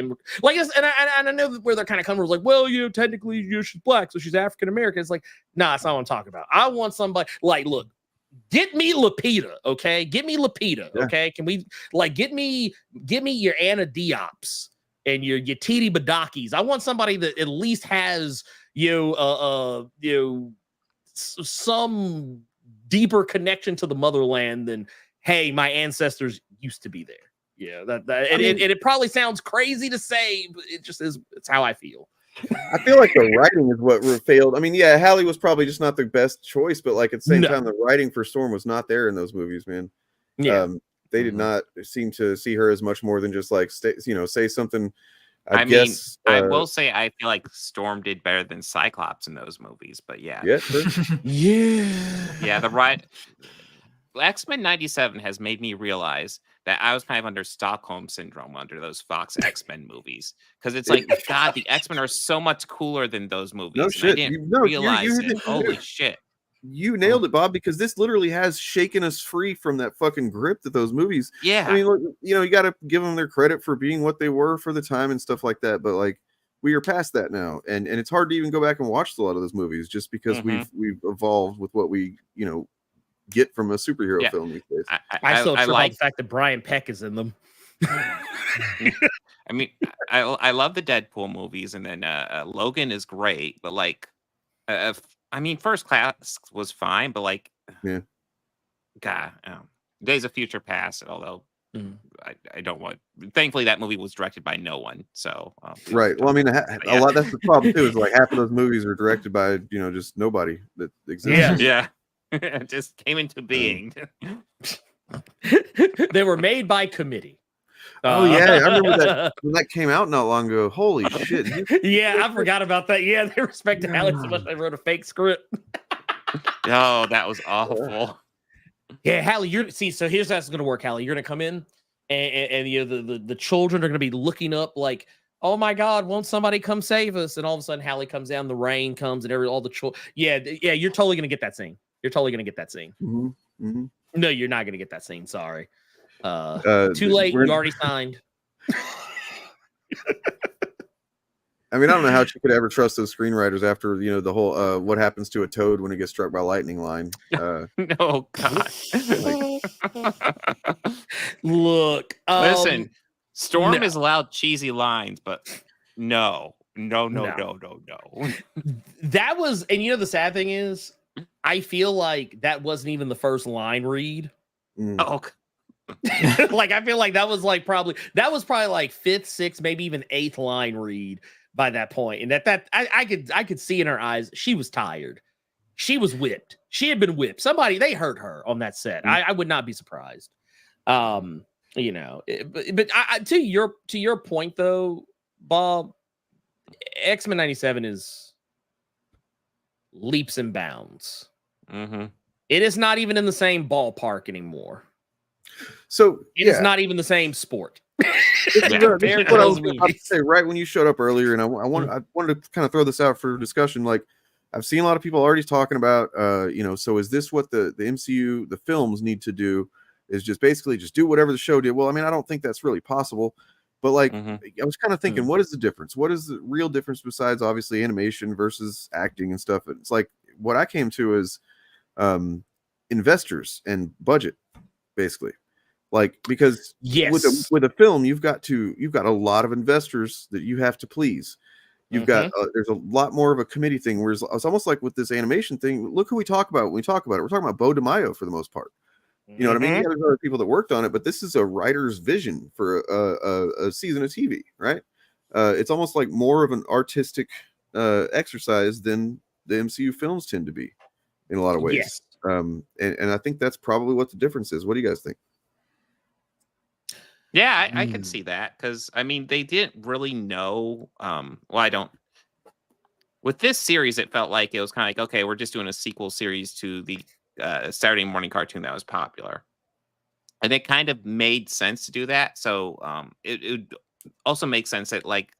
like this. And I know where they're kind of coming from. Like, well, technically, she's black, so she's African American. It's like, nah, that's not what I'm talking about. I want somebody like, look, get me Lupita, okay? Get me Lupita, okay? Can we get me your Anna Diops and your Titi Badakis? I want somebody that at least has some deeper connection to the motherland than, hey, my ancestors used to be there. Yeah, it probably sounds crazy to say, but it just is. It's how I feel. I feel like the writing is what failed. I mean, yeah, Halle was probably just not the best choice, but like at the same time, the writing for Storm was not there in those movies, man. Yeah, they did not seem to see her as much more than just like say something. I guess I will say I feel like Storm did better than Cyclops in those movies, but yeah, the right. X-Men 97 has made me realize that I was kind of under Stockholm syndrome under those Fox X-Men movies, because it's like, God, the X-Men are so much cooler than those movies. No shit, I didn't realize it. Holy shit. You nailed it, Bob, because this literally has shaken us free from that fucking grip that those movies. Yeah. I mean, look, you got to give them their credit for being what they were for the time and stuff like that. But like, we are past that now. And it's hard to even go back and watch a lot of those movies just because we've evolved with what we, get from a superhero film these days. I still like the fact that Brian Peck is in them. I mean, I love the Deadpool movies, and then Logan is great, but like, I mean, First Class was fine, but like, God, Days of Future Past. Although I don't want. Thankfully, that movie was directed by no one. So right. Well, I mean, a lot. That's the problem too. Is like half of those movies are directed by just nobody that exists. Yeah. It just came into being. They were made by committee. Oh yeah, I remember that when that came out not long ago. Holy shit! Yeah, I forgot about that. Yeah, they respected Alex so much they wrote a fake script. Oh, that was awful. Yeah, Hallie, so here's how it's gonna work, Hallie. You're gonna come in and the children are gonna be looking up like, oh my God, won't somebody come save us? And all of a sudden Hallie comes down, the rain comes, and all the children. Yeah, you're totally gonna get that scene. You're totally gonna get that scene. No, you're not gonna get that scene. Sorry. Too late. You already signed. I mean, I don't know how she could ever trust those screenwriters after the whole what happens to a toad when it gets struck by lightning line. No, God. Look, listen. Storm is allowed cheesy lines, but no. That was, and the sad thing is, I feel like that wasn't even the first line read. Oh, like I feel like that was probably like fifth, sixth, maybe even eighth line read by that point. And that I could see in her eyes she was tired. She was whipped. She had been whipped. They hurt her on that set. I would not be surprised. But to your point though, Bob, X-Men 97 is leaps and bounds. It is not even in the same ballpark anymore. So it is not even the same sport. This is what I was about to say right when you showed up earlier, and I wanted to kind of throw this out for discussion. Like, I've seen a lot of people already talking about, so is this what the MCU, the films need to do? Is just basically just do whatever the show did? Well, I mean, I don't think that's really possible. But like, I was kind of thinking, what is the difference? What is the real difference besides obviously animation versus acting and stuff? It's like what I came to is investors and budget, basically. Like, because with a film, you've got a lot of investors that you have to please. You've got there's a lot more of a committee thing. Whereas it's almost like with this animation thing. Look who we talk about when we talk about it. We're talking about Bo DeMaio for the most part. You know what I mean? Yeah, there's other people that worked on it, but this is a writer's vision for a season of TV, right? It's almost like more of an artistic exercise than the MCU films tend to be in a lot of ways. Yes. And I think that's probably what the difference is. What do you guys think? Yeah, I can see that because I mean they didn't really know. Well, I don't. With this series, it felt like it was kind of like, okay, we're just doing a sequel series to the Saturday morning cartoon that was popular, and it kind of made sense to do that. So it would also make sense that like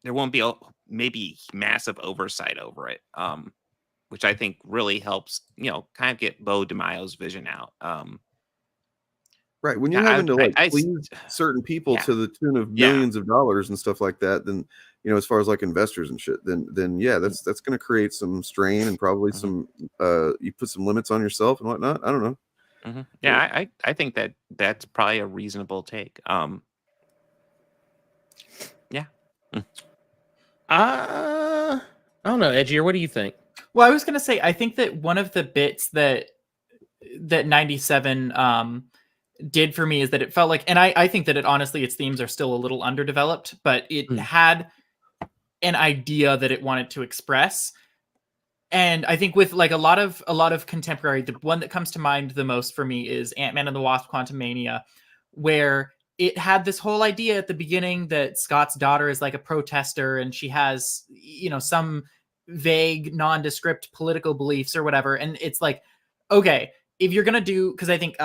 there won't be maybe massive oversight over it, which I think really helps, kind of get Bo DeMaio's vision out. Right. When you're having to please certain people to the tune of millions of dollars and stuff like that, then, as far as like investors and shit, then yeah, that's going to create some strain and probably some, you put some limits on yourself and whatnot. I don't know. Mm-hmm. Yeah. I think that's probably a reasonable take. Yeah. I don't know, Edgier, what do you think? Well, I was going to say, I think that one of the bits that 97 did for me is that it felt like, and I think that honestly, its themes are still a little underdeveloped, but it had an idea that it wanted to express. And I think with like a lot of contemporary, the one that comes to mind the most for me is Ant-Man and the Wasp: Quantumania, where it had this whole idea at the beginning that Scott's daughter is like a protester and she has, some vague, nondescript political beliefs or whatever. And it's like, okay, if you're going to do, because I think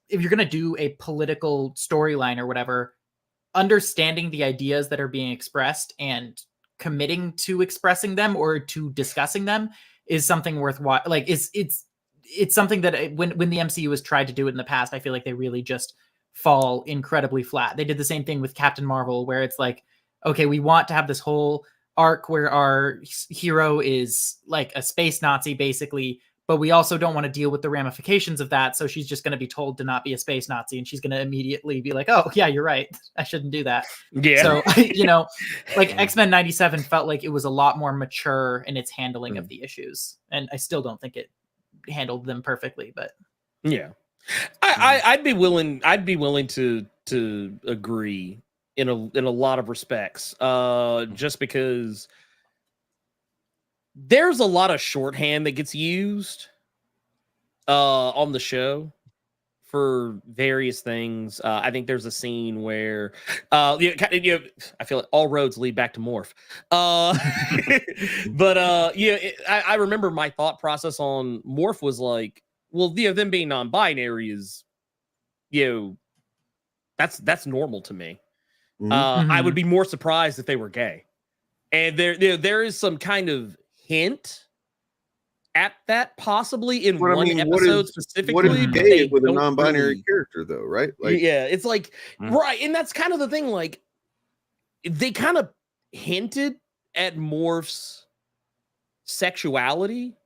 if you're going to do a political storyline or whatever, understanding the ideas that are being expressed and committing to expressing them or to discussing them is something worthwhile. Like it's something that when the MCU has tried to do it in the past, I feel like they really just fall incredibly flat. They did the same thing with Captain Marvel, where it's like, okay, we want to have this whole arc where our hero is like a space Nazi basically, but we also don't want to deal with the ramifications of that. So she's just going to be told to not be a space Nazi, and she's going to immediately be like, oh yeah, you're right, I shouldn't do that. Yeah. So, like X-Men 97 felt like it was a lot more mature in its handling of the issues. And I still don't think it handled them perfectly, but yeah. I'd be willing to agree in a lot of respects, just because there's a lot of shorthand that gets used on the show for various things. I think there's a scene where I feel like all roads lead back to Morph. But I remember my thought process on Morph was like, well, them being non-binary is, that's normal to me. I would be more surprised if they were gay. And there is some kind of hint at that possibly in one episode specifically. What is gay with a non-binary character though, right? Like, yeah, it's like, right. And that's kind of the thing. Like, they kind of hinted at Morph's sexuality,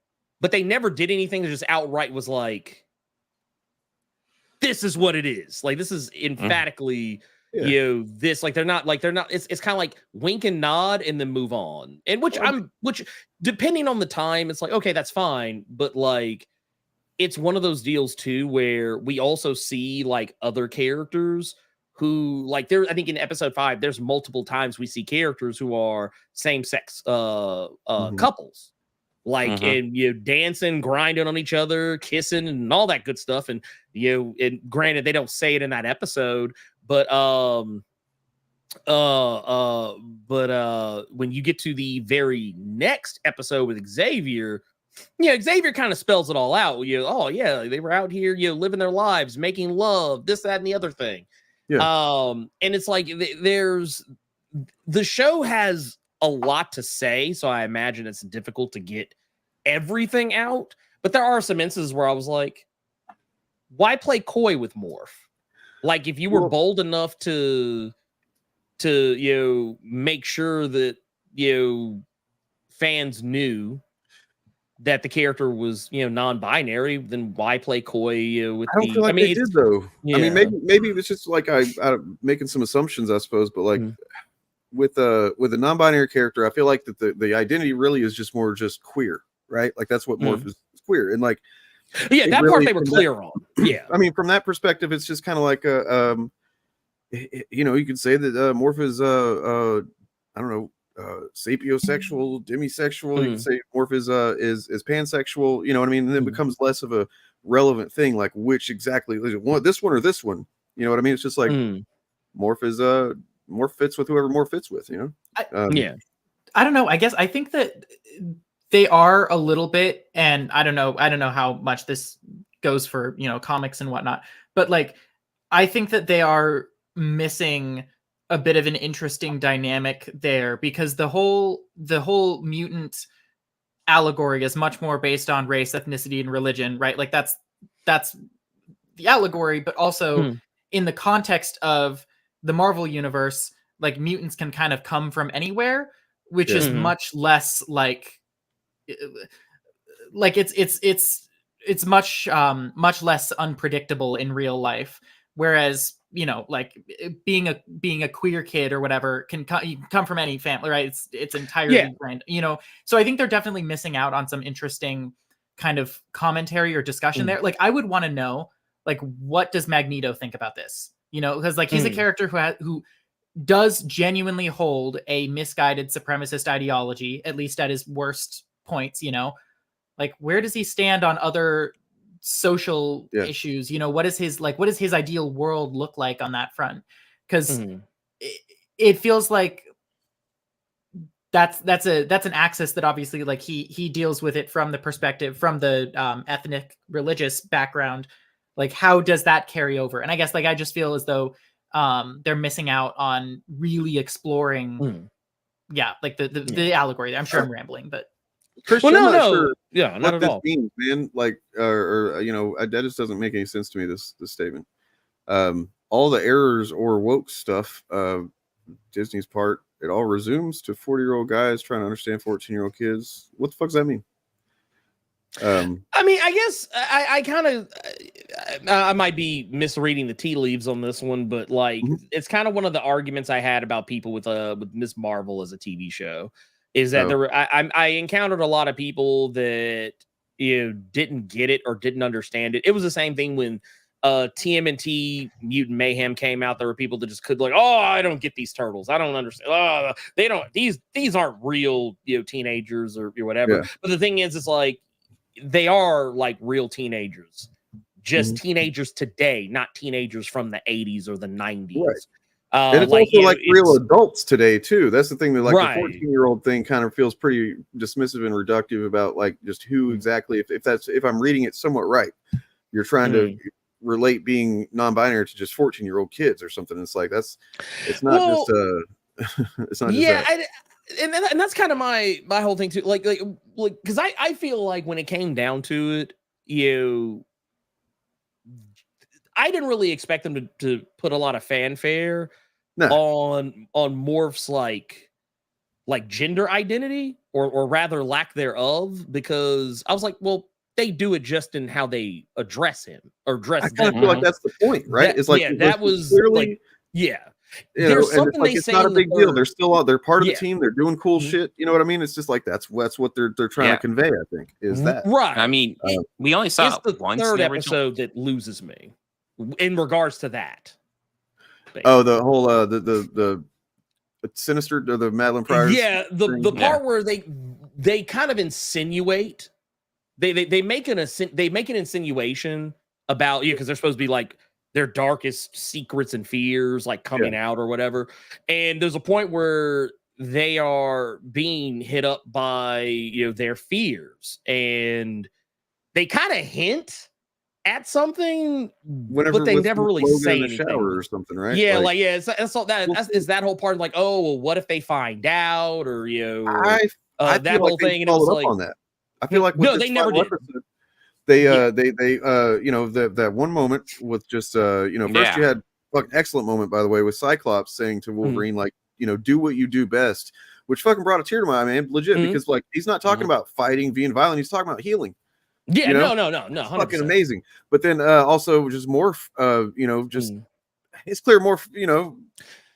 but they never did anything that just outright was like, this is what it is. Like, this is emphatically, this, like, they're not, it's kind of like wink and nod and then move on. And which depending on the time, it's like, okay, that's fine. But like, it's one of those deals too, where we also see like other characters who like I think in episode 5, there's multiple times we see characters who are same sex couples. Like, and dancing, grinding on each other, kissing, and all that good stuff. And and granted, they don't say it in that episode, but when you get to the very next episode with Xavier, Xavier kind of spells it all out. Oh yeah, they were out here, living their lives, making love, this, that, and the other thing. Yeah. And it's like the show has a lot to say, so I imagine it's difficult to get everything out. But there are some instances where I was like, why play coy with Morph? Like, if you were bold enough to make sure that fans knew that the character was non-binary, then why play coy with I don't feel like they did though. Yeah. I mean, maybe it's just like I making some assumptions, I suppose, but like with a non-binary character, I feel like that the identity really is just more just queer, right? Like that's what Morph is queer, and like that really, part they were clear on. Yeah, I mean, from that perspective, it's just kind of like you could say that Morph is I don't know, sapiosexual, demisexual. You could say Morph is pansexual. You know what I mean? And then it becomes less of a relevant thing, like which exactly, this one or this one. You know what I mean? It's just like Morph is Morph fits with whoever Morph fits with, you know? Yeah. I don't know. I guess I think that they are a little bit, and I don't know how much this goes for, you know, comics and whatnot, but like I think that they are missing a bit of an interesting dynamic there, because the whole mutant allegory is much more based on race, ethnicity, and religion, right? Like that's the allegory, but also in the context of the Marvel universe, like mutants can kind of come from anywhere, which is much less like it's much less unpredictable in real life. Whereas, you know, like being a queer kid or whatever can come from any family, right? It's entirely random, you know. So I think they're definitely missing out on some interesting kind of commentary or discussion there. Like I would want to know, like, what does Magneto think about this? You know, because like he's a character who does genuinely hold a misguided supremacist ideology, at least at his worst points, you know. Like, where does he stand on other social issues? You know, what does his ideal world look like on that front? Because it feels like that's an axis that obviously, like, he deals with it from the perspective, from the ethnic religious background. Like, how does that carry over? And I guess, like, I just feel as though they're missing out on really exploring like the allegory there. I'm sure I'm rambling, but Christian, well, I'm not sure not at all. Means, man. Like, or you know, that just doesn't make any sense to me. This statement. All the errors or woke stuff, Disney's part, it all resumes to 40-year-old guys trying to understand 14-year-old kids. What the fuck does that mean? I mean, I guess I kind of I might be misreading the tea leaves on this one, but like it's kind of one of the arguments I had about people with Miss Marvel as a TV show. Is that I encountered a lot of people that, you know, didn't get it or didn't understand it. It was the same thing when TMNT Mutant Mayhem came out. There were people that just could like, oh, I don't get these turtles. I don't understand. Oh, they don't. These aren't real, you know, teenagers or whatever. Yeah. But the thing is, it's like they are like real teenagers, just teenagers today, not teenagers from the 80s or the 90s. Right. And it's also like real adults today too. That's the thing that, like, the 14-year-old thing kind of feels pretty dismissive and reductive about, like, just who exactly, if I'm reading it somewhat right, you're trying to relate being non-binary to just 14-year-old kids or something. It's like it's not just it's not just that. And that's kind of my whole thing too. Like because I feel like when it came down to it, I didn't really expect them to put a lot of fanfare on Morph's like gender identity or rather lack thereof, because I was like, well, they do it just in how they address him or dress. I kind of feel like that's the point, right? It's like that was clearly There's something like, they it's say not a big deal. They're still they're part of the Yeah. team. They're doing cool shit. You know what I mean? It's just like that's what they're trying to convey. I think is that right. I mean, we only saw it's the once third the original episode that loses me in regards to that. Oh, the whole the sinister, the Madeline Pryor. Yeah, the part where they kind of insinuate, they make an insinuation about because they're supposed to be like their darkest secrets and fears like coming out or whatever, and there's a point where they are being hit up by their fears, and they kind of hint at something, but they never really say anything. Or something, right? That's all that is that whole part. Like, oh, well, what if they find out, or I that whole thing, and it was like on that. I feel like no, they never did. They that one moment with just first you had fucking excellent moment, by the way, with Cyclops saying to Wolverine like do what you do best, which fucking brought a tear to my eye, man, legit, because like he's not talking about fighting, being violent, he's talking about healing. Yeah, no, 100%. Fucking amazing. But then also just Morph, just it's clear Morph,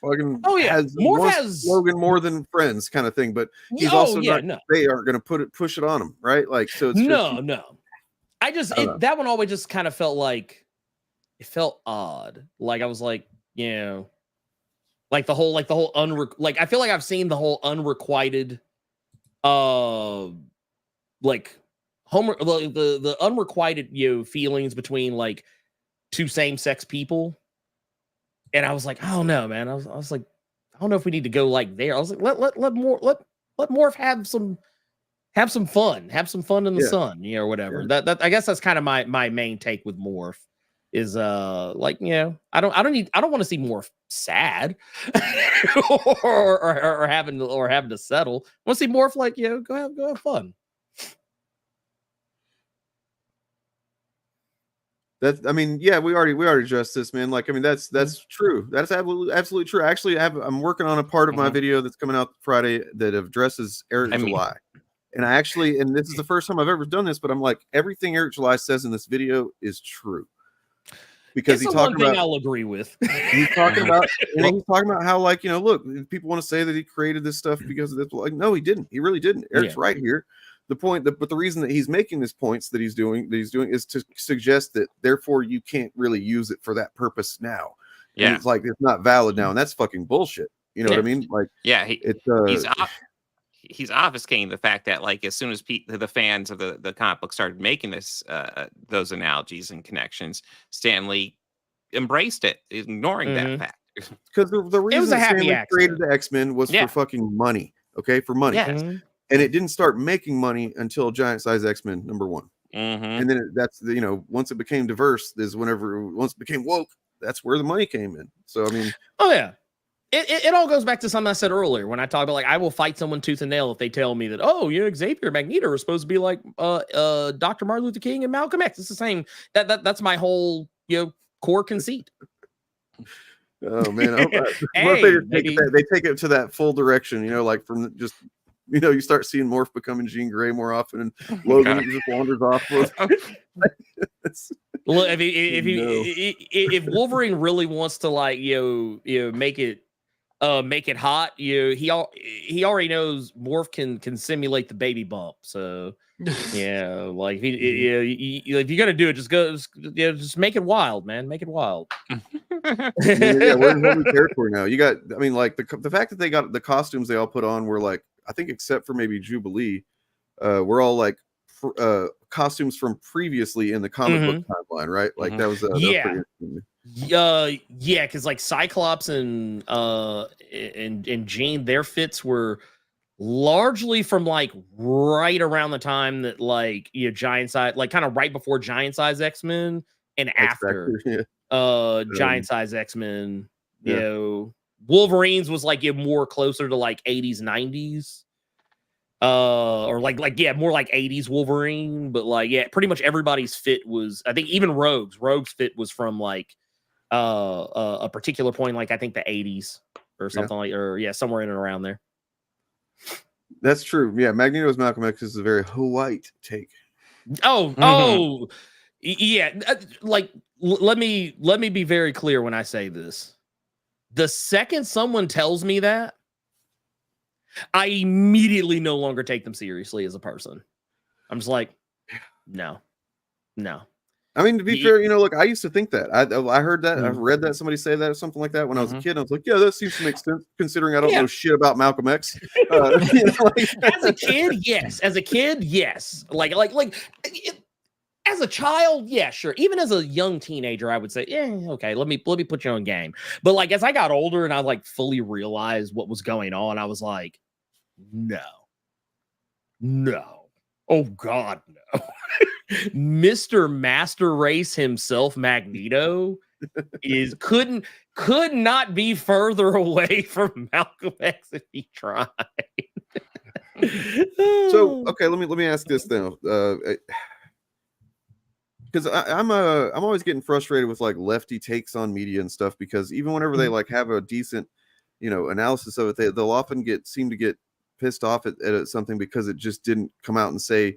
fucking Morph has slogan more than friends kind of thing. But he's also they aren't going to push it on him, right? Like so. It's no. I just that one always just kind of felt like it felt odd. Like I was like, like the whole I feel like I've seen the whole unrequited, like. The unrequited feelings between like two same-sex people And I was like, I don't know, man. I was like, I don't know if we need to go like there. I was like, let Morph have some fun, in the sun, or whatever. Yeah. That I guess that's kind of my main take with Morph is like, I don't want to see Morph sad or having to settle. I want to see Morph like, go have fun. We already addressed this, man. Like, I mean, that's true. That's absolutely true. Actually, I'm working on a part of my video that's coming out Friday that addresses Eric July. And and this is the first time I've ever done this, but I'm like, everything Eric July says in this video is true. Because he's talking about, I'll agree with. He's talking about, he's talking about how, like, look, people want to say that he created this stuff because of this. Like, no, he didn't. He really didn't. Eric's right here. The point, but the reason that he's making these points that he's doing is to suggest that therefore you can't really use it for that purpose now. Yeah, and it's like it's not valid now, and that's fucking bullshit. You know what I mean? Like, he's obfuscating the fact that, like, as soon as the fans of the comic book started making those analogies and connections, Stan Lee embraced it, ignoring that fact. Because the reason Stan Lee created the X-Men was for fucking money. Okay, for money. Yes. And it didn't start making money until Giant Size X-Men #1. And then that's once it became diverse is once it became woke, that's where the money came in. So I mean, it all goes back to something I said earlier when I talked about, like, I will fight someone tooth and nail if they tell me that, Xavier, Magneto are supposed to be like Dr. Martin Luther King and Malcolm X. It's the same. That's my whole core conceit. Oh man, they take it to that full direction. Like from just. You start seeing Morph becoming Jean Grey more often, and Logan just wanders off. Well, if Wolverine really wants to, like, make it hot, he already knows Morph can simulate the baby bump. So like if you're gonna do it, just make it wild, man. Make it wild. We're in heavy territory now. You got, like the fact that they got the costumes they all put on were like, I think except for maybe Jubilee, we're all like costumes from previously in the comic book timeline, right? Like that was because like Cyclops and Jean, their fits were largely from like right around the time that, like, Giant Size, like kind of right before Giant Size X-Men and after Giant Size X-Men. Wolverine's was like more closer to like 80s, 90s. Or more like 80s Wolverine, but like pretty much everybody's fit was, I think even Rogue's fit was from like a particular point, like I think the 80s or something somewhere in and around there. That's true. Yeah, Magneto's Malcolm X is a very white take. Like let me be very clear when I say this. The second someone tells me that, I immediately no longer take them seriously as a person. I'm just like, no. I mean, to be fair, look, I used to think that. I heard that. I read that somebody say that or something like that when I was a kid. I was like, yeah, that seems to make sense considering I don't know shit about Malcolm X. As a kid, yes. As a kid, yes. Like as a child, yeah, sure. Even as a young teenager, I would say, okay, let me put you on game. But like as I got older and I like fully realized what was going on, I was like, no. Oh God, no. Mr. Master Race himself, Magneto, could not be further away from Malcolm X if he tried. So, okay, let me ask this now. Because I'm always getting frustrated with like lefty takes on media and stuff, because even whenever they like have a decent analysis of it, they'll often seem to get pissed off at something because it just didn't come out and say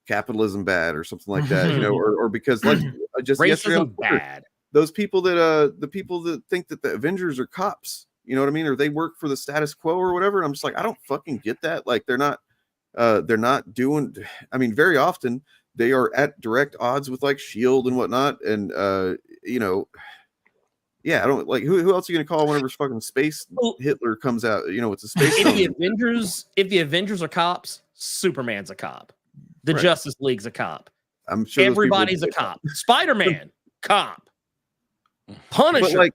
capitalism bad or something like that, or because like just racism bad. Those people that the people that think that the Avengers are cops, you know what I mean, or they work for the status quo or whatever. And I'm just like, I don't fucking get that. Like they're not doing. I mean, very often they are at direct odds with like SHIELD and whatnot, and I don't like who else are you gonna call whenever fucking space Hitler comes out? It's a space. If the Avengers are cops, Superman's a cop. The Justice League's a cop. I'm sure everybody's a cop. Spider-Man, cop. Punisher,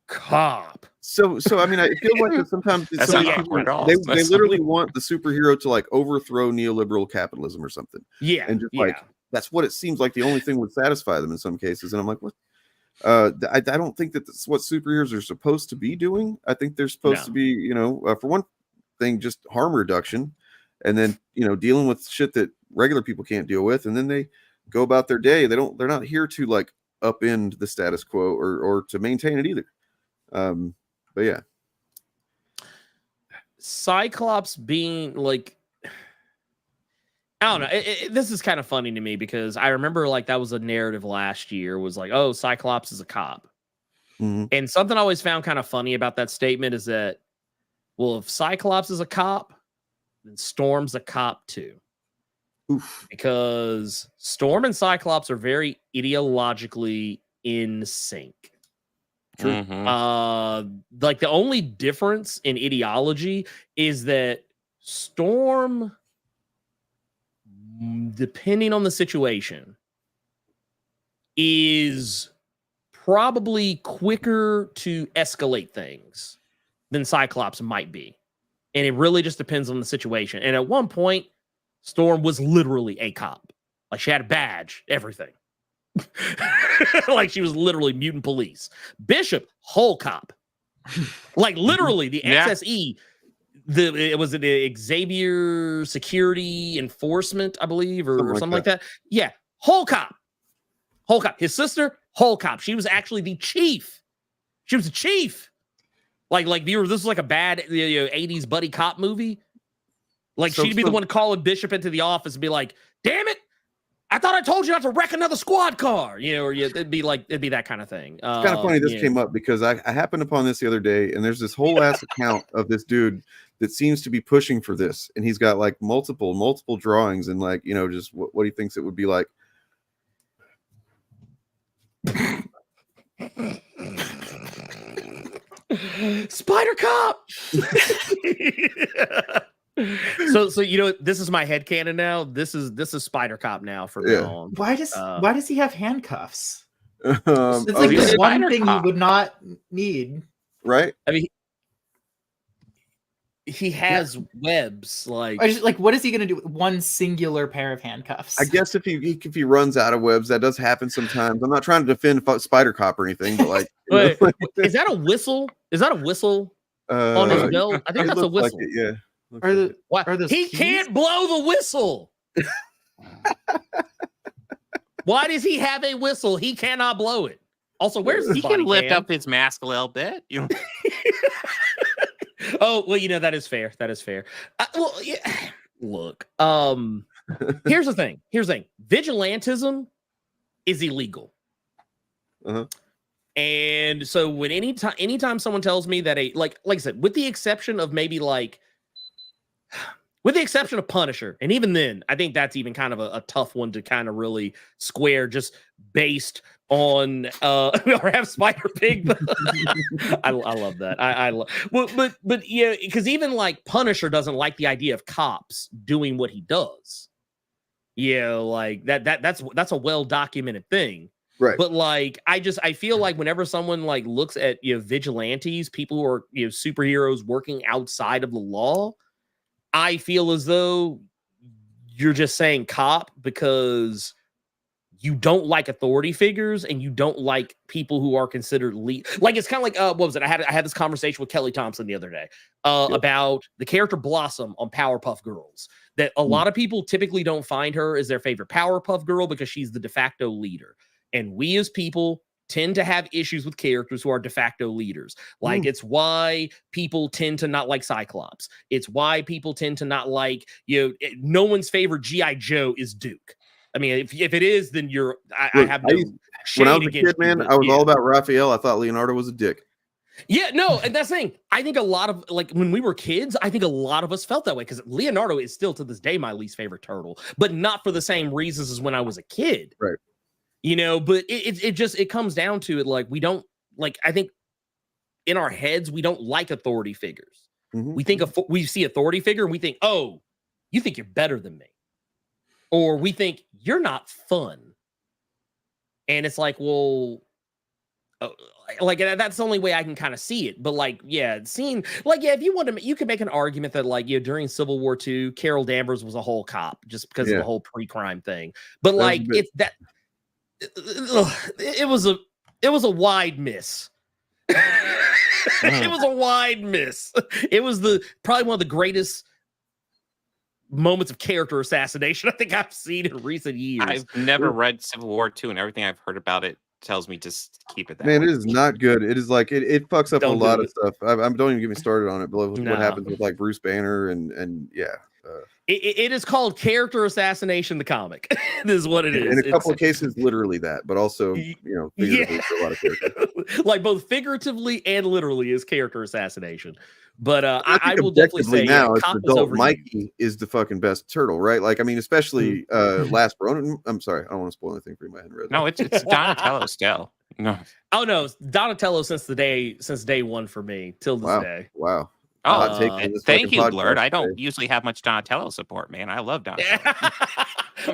cop. So I mean, it feels like that sometimes That's some not people, awkward at all. they literally want the superhero to like overthrow neoliberal capitalism or something. Yeah, and just like that's what it seems like the only thing would satisfy them in some cases. And I'm like, what? I don't think that that's what superheroes are supposed to be doing. I think they're supposed to be, for one thing, just harm reduction, and then dealing with shit that regular people can't deal with, and then they go about their day. They're not here to like upend the status quo or to maintain it either. But yeah, Cyclops being like, I don't know. This is kind of funny to me because I remember like that was a narrative last year was like, oh, Cyclops is a cop. Mm-hmm. And something I always found kind of funny about that statement is that, well, if Cyclops is a cop, then Storm's a cop too. Oof. Because Storm and Cyclops are very ideologically in sync. True. Mm-hmm. Like the only difference in ideology is that Storm, depending on the situation, is probably quicker to escalate things than Cyclops might be. And it really just depends on the situation. And at one point, Storm was literally a cop. Like she had a badge, everything. Like she was literally mutant police. Bishop, whole cop. Like literally the XSE, it was the Xavier Security Enforcement, I believe, or something like that. Yeah, whole cop. Whole cop. His sister, whole cop. She was actually the chief. She was the chief. Like this was like a bad 80s buddy cop movie. Like she'd be the one calling Bishop into the office and be like, damn it, I thought I told you not to wreck another squad car, or it'd be that kind of thing. It's kind of funny this came up because I happened upon this the other day, and there's this whole ass account of this dude that seems to be pushing for this, and he's got like multiple drawings and like just what he thinks it would be like. Spider Cop. So this is my headcanon now. This is Spider Cop now for now on. Why does he have handcuffs? It's like the one thing you would not need, right? I mean, he has webs. Like what is he gonna do with one singular pair of handcuffs? I guess if he runs out of webs, that does happen sometimes. I'm not trying to defend Spider Cop or anything, but like, wait, is that a whistle? Is that a whistle on his belt? I think that's a whistle. Like it, yeah. He can't blow the whistle. Why does he have a whistle? He cannot blow it. Also, where's his he body can lift cam? up his mask a little bit. Oh, well, that is fair. That is fair. Look, here's the thing. Vigilantism is illegal. Uh-huh. And so when anytime someone tells me that like I said, with the exception of Punisher, and even then, I think that's even kind of a tough one to kind of really square just based on or have Spider Pig. I love that. But yeah, because even like Punisher doesn't like the idea of cops doing what he does. Yeah, like that's a well documented thing. Right. But like I feel like whenever someone like looks at vigilantes, people who are superheroes working outside of the law, I feel as though you're just saying cop because you don't like authority figures and you don't like people who are considered like it's kind of like what was it? I had this conversation with Kelly Thompson the other day about the character Blossom on Powerpuff Girls. That a lot of people typically don't find her as their favorite Powerpuff Girl because she's the de facto leader. And we as people tend to have issues with characters who are de facto leaders. Like it's why people tend to not like Cyclops. It's why people tend to not like, no one's favorite G.I. Joe is Duke. I mean, if it is, then I have no shade when I was a against kid, man, you, I was all about Raphael. I thought Leonardo was a dick. Yeah, no, and that's the thing. I think a lot of, like, when we were kids, I think a lot of us felt that way because Leonardo is still to this day my least favorite turtle, but not for the same reasons as when I was a kid. Right. But it comes down to it. Like, we don't like, I think in our heads, we don't like authority figures. Mm-hmm. We see authority figure and we think, oh, you think you're better than me. Or we think you're not fun. And it's like, well, like that's the only way I can kind of see it. But like, yeah, seeing like, yeah, if you want to, you could make an argument that like, during Civil War II, Carol Danvers was a whole cop just because of the whole pre-crime thing. But like, it's that it was a wide miss. It was a wide miss. It was probably one of the greatest moments of character assassination I think I've seen in recent years. I've never read Civil War II, and everything I've heard about it tells me just keep it that Man, way. it is not good. It is like it fucks up a lot of stuff. Don't even get me started on it. But what happens with like Bruce Banner and yeah. It is called character assassination, the comic. This is what it is. In a couple of cases, literally that, but also, figuratively for a lot of characters. Like both figuratively and literally is character assassination. But I will definitely say now, adult Mikey is the fucking best turtle, right? Like, I mean, especially Last Ronin. I'm sorry, I don't want to spoil anything for you. No, it's Donatello still. No. Oh no, Donatello since day one for me till this day. Wow. Oh, thank you, Blerd. I don't usually have much Donatello support, man. I love Donatello.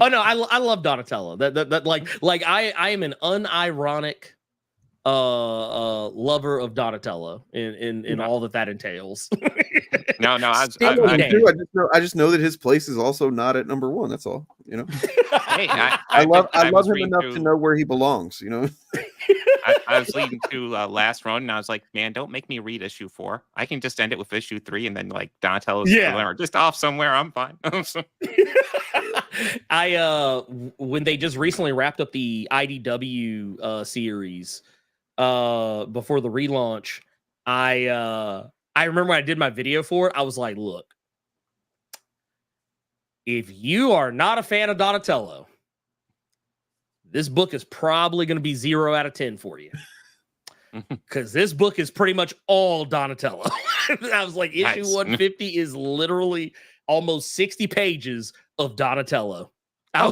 Oh no, I love Donatello. That like I am an unironic lover of Donatello in all that entails. No, I just know that his place is also not at number one. That's all. Hey, I love him enough to know where he belongs. I was leading to Last Ronin, and I was like, man, don't make me read issue 4. I can just end it with issue 3, and then like Donatello's just off somewhere. I'm fine. When they just recently wrapped up the IDW series before the relaunch, I remember when I did my video for it, I was like, look, if you are not a fan of Donatello, this book is probably going to be 0 out of 10 for you. Because this book is pretty much all Donatello. I was like, issue 150 is literally almost 60 pages of Donatello.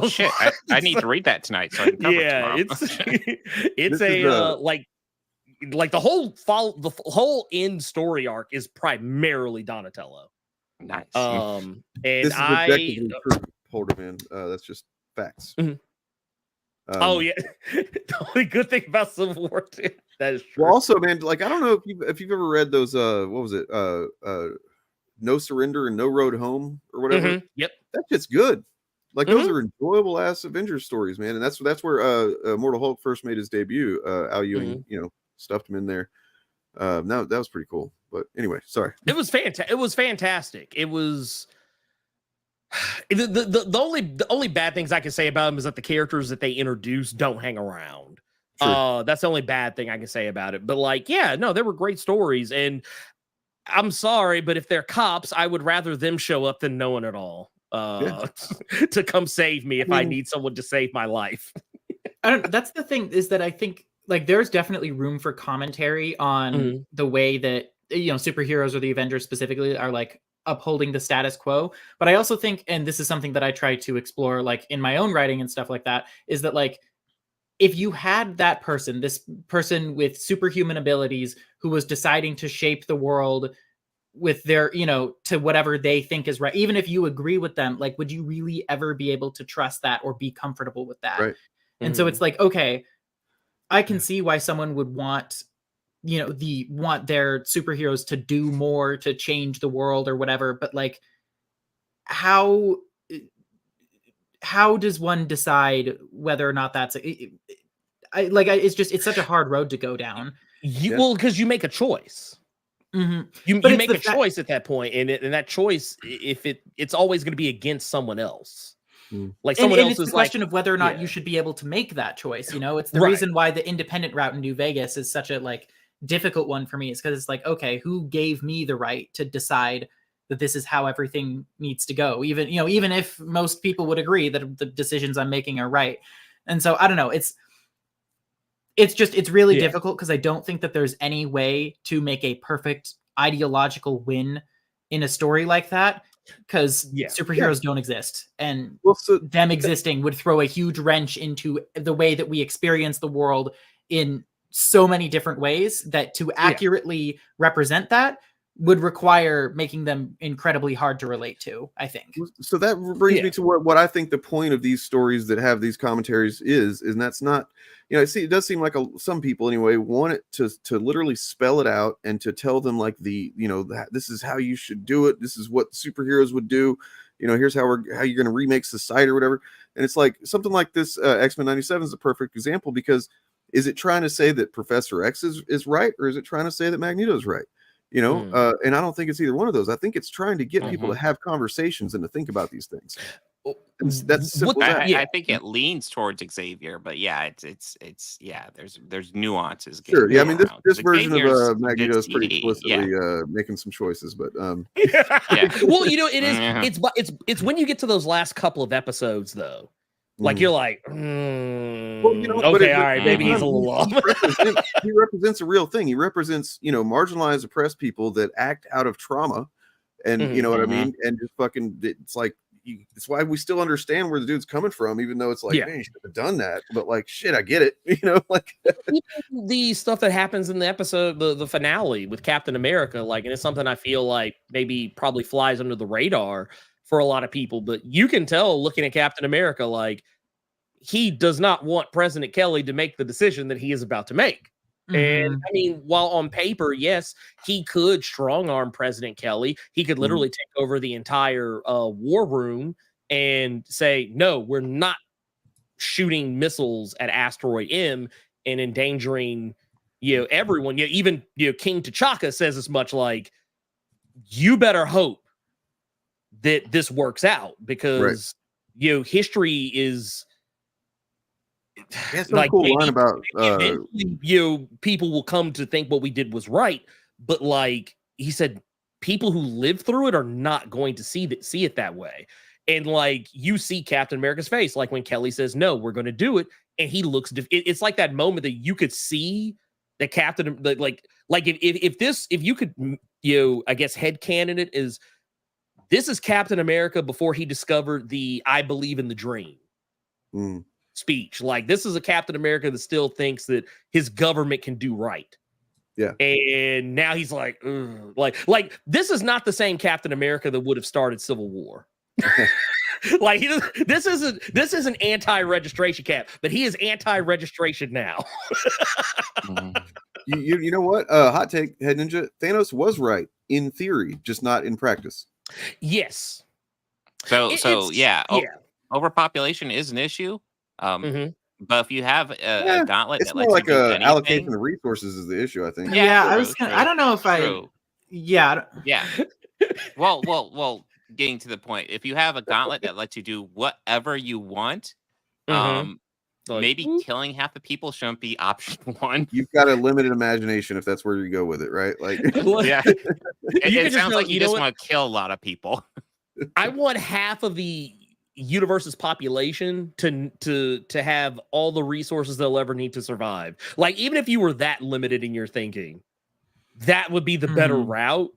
Shit. I need to read that tonight. So I can cover it it's like the whole end story arc is primarily Donatello. Nice. And this is Holder, man. That's just facts. Mm-hmm. Oh yeah, the only good thing about Civil War II, that is true. Well, also, man, like I don't know if you've ever read those. What was it? No Surrender and No Road Home or whatever. Mm-hmm. Yep, that shit's good. Like those are enjoyable ass Avengers stories, man. And that's where Immortal Hulk first made his debut. Al Ewing, stuffed him in there. That was pretty cool. But anyway, sorry. It was fantastic. It was fantastic. It was. The only bad things I can say about them is that the characters that they introduce don't hang around. Sure. That's the only bad thing I can say about it. But like, yeah, no, they were great stories. And I'm sorry, but if they're cops, I would rather them show up than no one at all to come save me if I need someone to save my life. That's the thing, is that I think like there's definitely room for commentary on the way that superheroes or the Avengers specifically are like upholding the status quo. But I also think, and this is something that I try to explore like in my own writing and stuff like that, is that like if you had this person with superhuman abilities who was deciding to shape the world with their, to whatever they think is right, even if you agree with them, like would you really ever be able to trust that or be comfortable with that? Right. And so it's like, okay, I can see why someone would want want their superheroes to do more to change the world or whatever, but like how does one decide whether or not that's it's such a hard road to go down. Well, because you make a choice. You make a choice at that point, and that choice, if it's always going to be against someone else. Like someone else is the question of whether or not you should be able to make that choice. It's the reason why the independent route in New Vegas is such a difficult one for me, is because it's like, okay, who gave me the right to decide that this is how everything needs to go, even if most people would agree that the decisions I'm making are right. And so I don't know, it's really difficult, because I don't think that there's any way to make a perfect ideological win in a story like that, because superheroes don't exist, and them existing would throw a huge wrench into the way that we experience the world in so many different ways, that to accurately represent that would require making them incredibly hard to relate to, I think. So that brings me to what I think the point of these stories that have these commentaries is, and that's not, it does seem like some people anyway want it to literally spell it out and to tell them like this is how you should do it. This is what superheroes would do. Here's how you're going to remake society or whatever. And it's like something like this, X-Men 97 is a perfect example, because is it trying to say that Professor X is right, or is it trying to say that Magneto's right? And I don't think it's either one of those. I think it's trying to get people to have conversations and to think about these things. That's simple. I think it leans towards Xavier, but there's nuances. Sure. Yeah. I mean, this version of Magneto is pretty explicitly making some choices, but well, it is. It's when you get to those last couple of episodes, though. Like you're like, okay, all right, maybe he's a little off. He represents a real thing. He represents, marginalized, oppressed people that act out of trauma, and you know what I mean. And just fucking, it's like it's why we still understand where the dude's coming from, even though it's like, man, you should have done that. But like, shit, I get it. Like the stuff that happens in the episode, the finale with Captain America, like, and it's something I feel like maybe probably flies under the radar for a lot of people, but you can tell looking at Captain America, like, he does not want President Kelly to make the decision that he is about to make. And I mean, while on paper, yes, he could strong arm President Kelly. He could literally take over the entire war room and say, no, we're not shooting missiles at Asteroid M and endangering, everyone. Even King T'Chaka says as much, like, you better hope that this works out, because history is like cool line about people will come to think what we did was right, but like he said, people who live through it are not going to see it that way. And like you see Captain America's face, like when Kelly says, no, we're going to do it, and he looks it's like that moment that you could see the Captain, like if you could I guess headcanon it is, this is Captain America before he discovered the "I believe in the dream" speech. Like, this is a Captain America that still thinks that his government can do right. Yeah. And now he's like, like this is not the same Captain America that would have started Civil War. Like, this isn't anti-registration cap, but he is anti-registration now. You know what? Hot take, Head Ninja. Thanos was right in theory, just not in practice. Yes. So overpopulation is an issue. But if you have a gauntlet, it's more like allocation of resources is the issue, I think. I don't know if Well, getting to the point, if you have a gauntlet that lets you do whatever you want, maybe killing half the people shouldn't be option one. You've got a limited imagination if that's where you go with it, right? Like, it sounds like you just want to kill a lot of people. I want half of the universe's population to have all the resources they'll ever need to survive. Like, even if you were that limited in your thinking, that would be the better route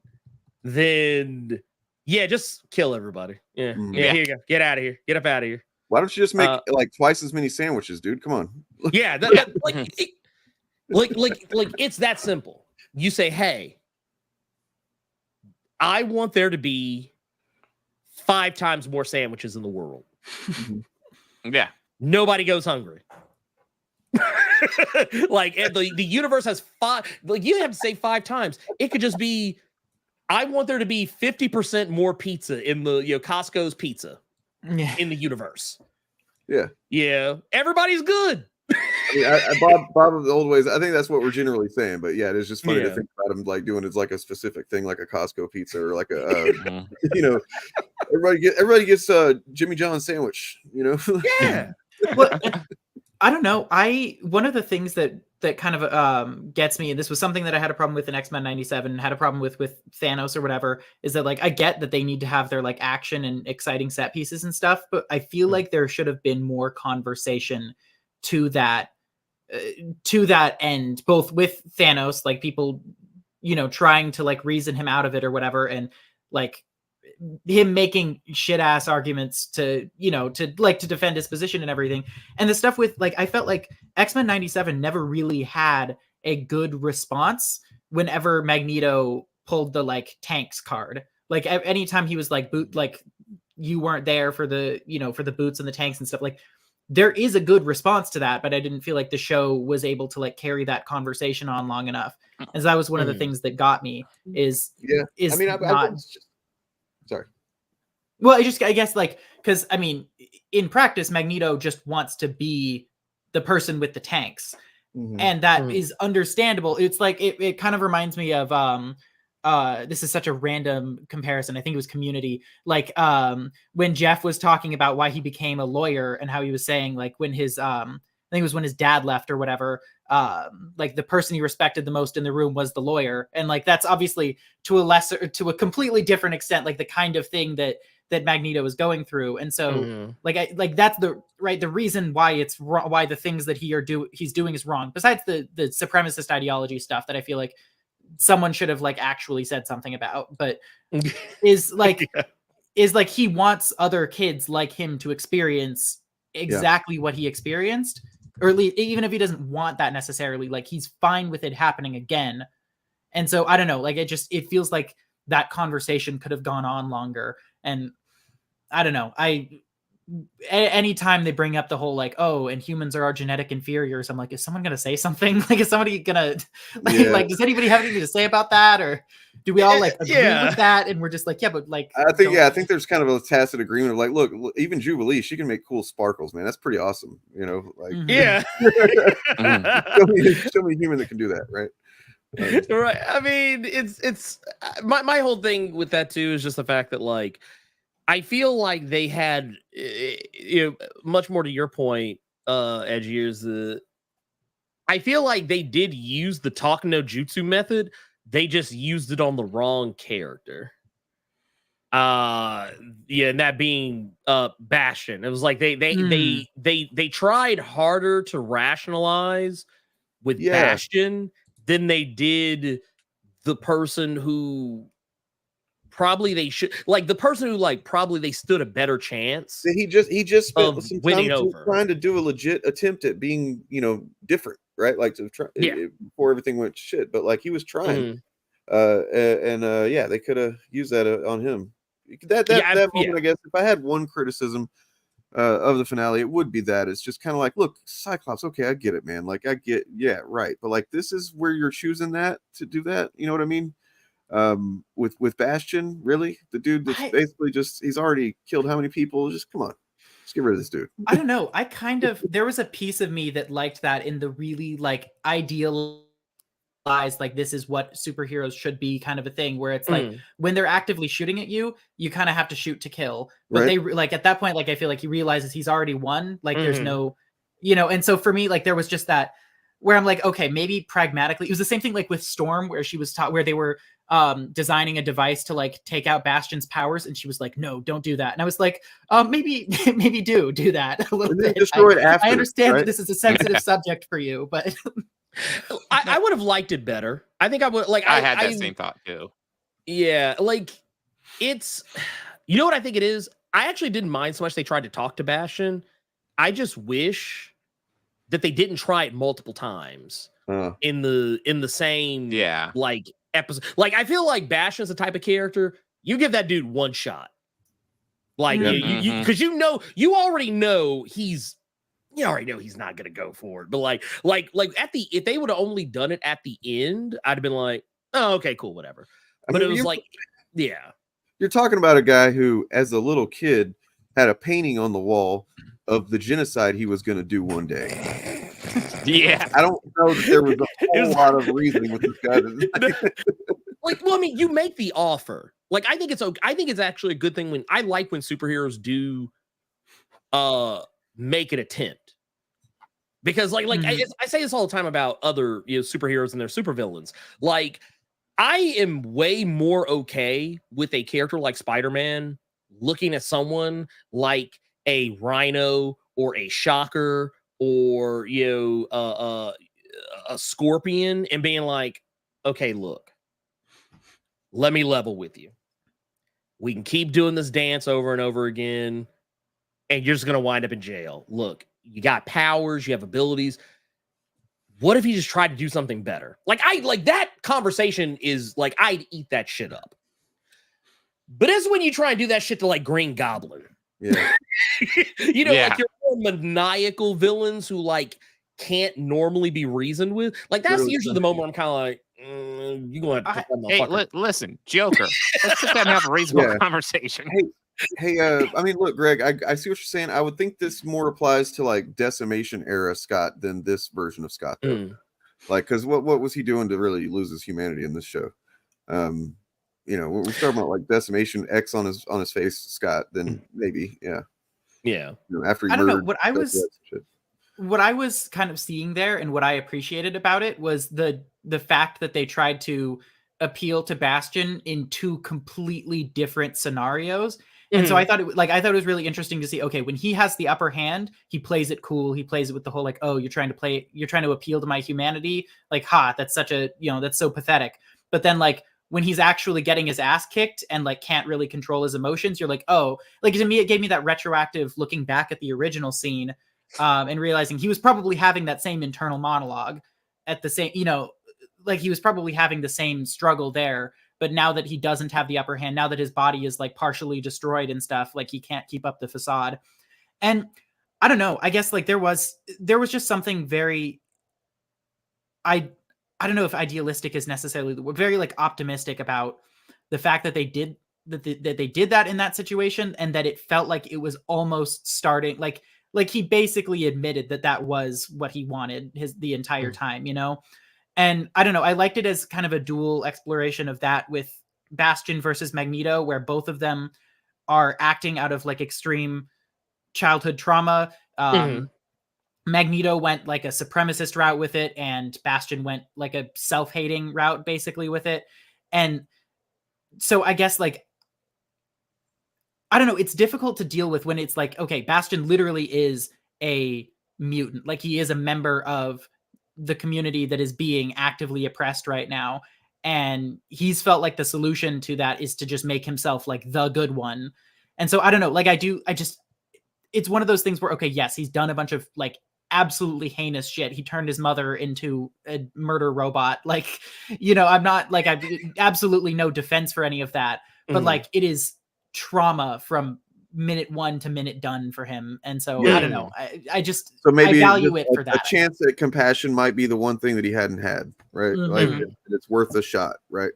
than just kill everybody. Here you go. Get out of here. Get up out of here. Why don't you just make like twice as many sandwiches, dude? Come on. Like it's that simple. You say, hey, I want there to be 5 times more sandwiches in the world. Yeah. Nobody goes hungry. Like, the universe has 5. Like, you have to say 5 times. It could just be, I want there to be 50% more pizza in the Costco's pizza in the universe. Yeah. Everybody's good. I mean, Bob of the old ways. I think that's what we're generally saying, but it is just funny to think about him like doing it's like a specific thing, like a Costco pizza or like a everybody gets Jimmy John's sandwich. Well, I don't know. One of the things that kind of gets me, and this was something that I had a problem with in X-Men 97, had a problem with Thanos or whatever, is that like I get that they need to have their like action and exciting set pieces and stuff, but I feel like there should have been more conversation to that end, both with Thanos, like people, trying to like reason him out of it or whatever, and like him making shit ass arguments to defend his position and everything. And the stuff with like, I felt like X-Men 97 never really had a good response whenever Magneto pulled the like tanks card. Like anytime he was like you weren't there for the, for the boots and the tanks and stuff, like there is a good response to that, but I didn't feel like the show was able to like carry that conversation on long enough. As that was one of the things that got me is I mean, sorry. Well, I guess like, because I mean, in practice, Magneto just wants to be the person with the tanks. And that is understandable. It's like it kind of reminds me of this is such a random comparison. I think it was Community. Like when Jeff was talking about why he became a lawyer and how he was saying like when his I think it was when his dad left or whatever, like the person he respected the most in the room was the lawyer. And like that's obviously to a completely different extent, like the kind of thing that Magneto is going through. And so like that's the reason why it's wrong, why the things that he's doing is wrong, besides the supremacist ideology stuff that I feel like someone should have like actually said something about, but is like he wants other kids like him to experience exactly what he experienced, or at least even if he doesn't want that necessarily, like he's fine with it happening again. And so I don't know, like it feels like that conversation could have gone on longer. And I don't know. Anytime they bring up the whole like, oh, and humans are our genetic inferiors, I'm like, is someone gonna say something? Like, is somebody gonna like, does anybody have anything to say about that, or do we all like agree with that? And we're just like, yeah, but like, I think there's kind of a tacit agreement of like, look, even Jubilee, she can make cool sparkles, man. That's pretty awesome, like show me a human that can do that, right? Right. I mean, it's my whole thing with that too is just the fact that like I feel like they had much more to your point, Edgy, is I feel like they did use the talk no jutsu method. They just used it on the wrong character. And that being Bastion. It was like they tried harder to rationalize with Bastion than they did the person who probably they should, like the person who like probably they stood a better chance. He just spent some winning time over, trying to do a legit attempt at being different, right? Like to try before everything went to shit. But like he was trying, they could have used that on him. That moment, I guess, if I had one criticism of the finale, it would be that it's just kind of like, look, Cyclops, okay, I get it, man. Like I get, right, but like this is where you're choosing that to do that. You know what I mean? With Bastion, really, the dude that's basically he's already killed how many people? Just come on, just get rid of this dude. I don't know. There was a piece of me that liked that in the really like idealized, like this is what superheroes should be kind of a thing, where it's like when they're actively shooting at you, you kind of have to shoot to kill. But they like at that point, like I feel like he realizes he's already won. Like there's no, and so for me, like there was just that where I'm like, okay, maybe pragmatically, it was the same thing like with Storm, where she was where they were designing a device to like take out Bastion's powers, and she was like, no, don't do that. And I was like, maybe do that a little bit. I understand that this is a sensitive subject for you, but I would have liked it better. I think I would like. I had that same thought too. Yeah, like it's. You know what I think it is? I actually didn't mind so much they tried to talk to Bastion. I just wish that they didn't try it multiple times in the same like episode. Like I feel like Bastion's the type of character you give that dude one shot. Like because you already know he's not gonna go for it. But like if they would have only done it at the end, I'd have been like, oh, okay, cool, whatever. But it was like, you're talking about a guy who, as a little kid, had a painting on the wall of the genocide he was going to do one day. Yeah, I don't know that there was a whole lot of reasoning with this guy. Like, well, I mean, you make the offer. Like, I think it's actually a good thing when superheroes do make an attempt, because like I say this all the time about other superheroes and their supervillains. Like, I am way more okay with a character like Spider-Man looking at someone like a Rhino or a Shocker or a Scorpion and being like, okay, look, let me level with you. We can keep doing this dance over and over again, and you're just gonna wind up in jail. Look, you got powers, you have abilities. what if he just tried to do something better? Like that conversation is like, I'd eat that shit up. But it's when you try and do that shit to like Green Goblin. Yeah. Like your more maniacal villains who like can't normally be reasoned with. Like that's usually the moment I'm kind of like, you going to listen, Joker. Let's sit down and have a reasonable conversation. Hey, I mean, look, Greg, I see what you're saying. I would think this more applies to like Decimation era Scott than this version of Scott, though. Like, because what was he doing to really lose his humanity in this show? We're talking about like Decimation X on his face, Scott. Then maybe, after he murdered, what I was kind of seeing there, and what I appreciated about it was the fact that they tried to appeal to Bastion in two completely different scenarios. And so I thought it was really interesting to see, okay, when he has the upper hand, he plays it cool. He plays it with the whole like, oh, you're trying to appeal to my humanity. Like, that's such a, that's so pathetic. But then like when he's actually getting his ass kicked and like can't really control his emotions, you're like, oh, like to me, it gave me that retroactive looking back at the original scene and realizing he was probably having that same internal monologue at the same, like he was probably having the same struggle there. But now that he doesn't have the upper hand, now that his body is like partially destroyed and stuff, like he can't keep up the facade. And I don't know, I guess like there was just something very, I don't know if idealistic is necessarily the word, very like optimistic about the fact that they did that in that situation, and that it felt like it was almost starting like he basically admitted that was what he wanted the entire time, And I don't know, I liked it as kind of a dual exploration of that with Bastion versus Magneto, where both of them are acting out of like extreme childhood trauma. Magneto went like a supremacist route with it, and Bastion went like a self-hating route basically with it. And so I guess like, I don't know, it's difficult to deal with when it's like, okay, Bastion literally is a mutant. Like he is a member of the community that is being actively oppressed right now. And he's felt like the solution to that is to just make himself like the good one. And so I don't know, like it's one of those things where, okay, yes, he's done a bunch of like absolutely heinous shit. He turned his mother into a murder robot. Like, I'm not like, I've absolutely no defense for any of that, but like it is trauma from minute one to minute done for him. And so I don't know. I just, so maybe I value it for that. A chance that compassion might be the one thing that he hadn't had, right? Like it's worth a shot, right?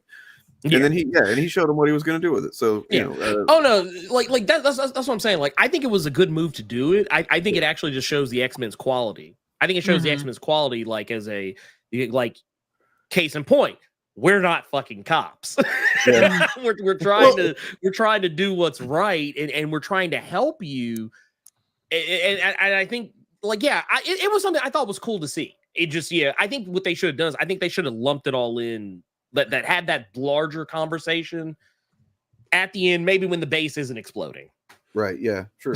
And then he showed him what he was going to do with it. So oh no, like that's what I'm saying. Like I think it was a good move to do it. I think it actually just shows the X-Men's quality. I think it shows the X-Men's quality, like as a like case in point. We're not fucking cops. we're trying to do what's right, and we're trying to help you. And I think like it was something I thought was cool to see. It just I think what they should have done is I think they should have lumped it all in. That had that larger conversation at the end, maybe when the base isn't exploding. Right. Yeah. True.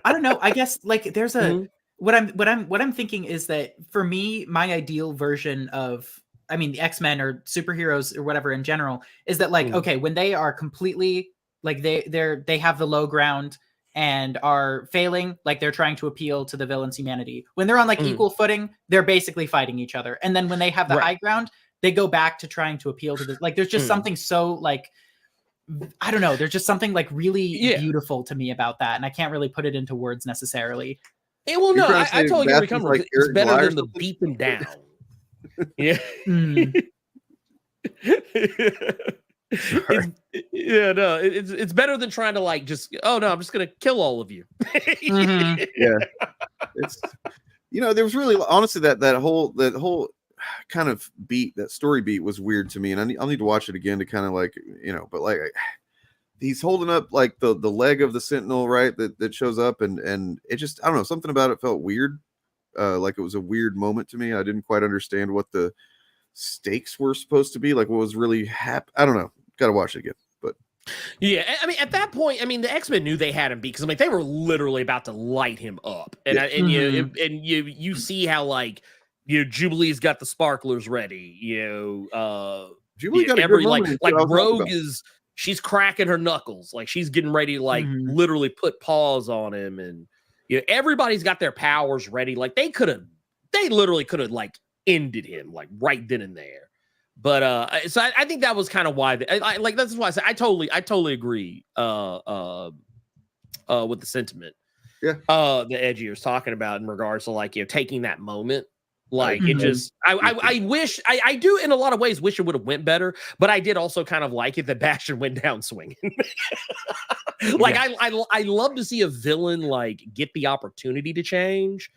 I don't know. I guess like there's a what I'm thinking is that for me, my ideal version of, I mean, the X-Men or superheroes or whatever in general is that like, okay, when they are completely like they have the low ground and are failing, like they're trying to appeal to the villain's humanity. When they're on like equal footing, they're basically fighting each other. And then when they have the high ground, they go back to trying to appeal to this. Like, there's just something so like, I don't know. There's just something like really beautiful to me about that. And I can't really put it into words necessarily. Well, no, I totally get where you come from. Like it's better than the beat them down. Yeah. It's better than trying to like just, oh no, I'm just going to kill all of you. Yeah. It's, there was really, honestly, that whole kind of beat, that story beat was weird to me, and I'll need to watch it again to kind of like, but like he's holding up like the leg of the Sentinel, right, that shows up, and it just, I don't know, something about it felt weird, like it was a weird moment to me. I didn't quite understand what the stakes were supposed to be, like what was really I don't know, gotta watch it again. But yeah, I mean, at that point, I mean, the X-Men knew they had him beat, because I mean they were literally about to light him up, and you see how like Jubilee's got the sparklers ready. Jubilee got every like Rogue is, she's cracking her knuckles, like she's getting ready to like literally put paws on him, and everybody's got their powers ready. Like they could have they literally could have like ended him like right then and there. But so I think that was kind of why like that's why I said I totally agree with the sentiment. Yeah. The Edgy was talking about in regards to like, you know, taking that moment. Like it just I wish I do in a lot of ways wish it would have went better, but I did also kind of like it that Bastion went down swinging. Like I love to see a villain like get the opportunity to change,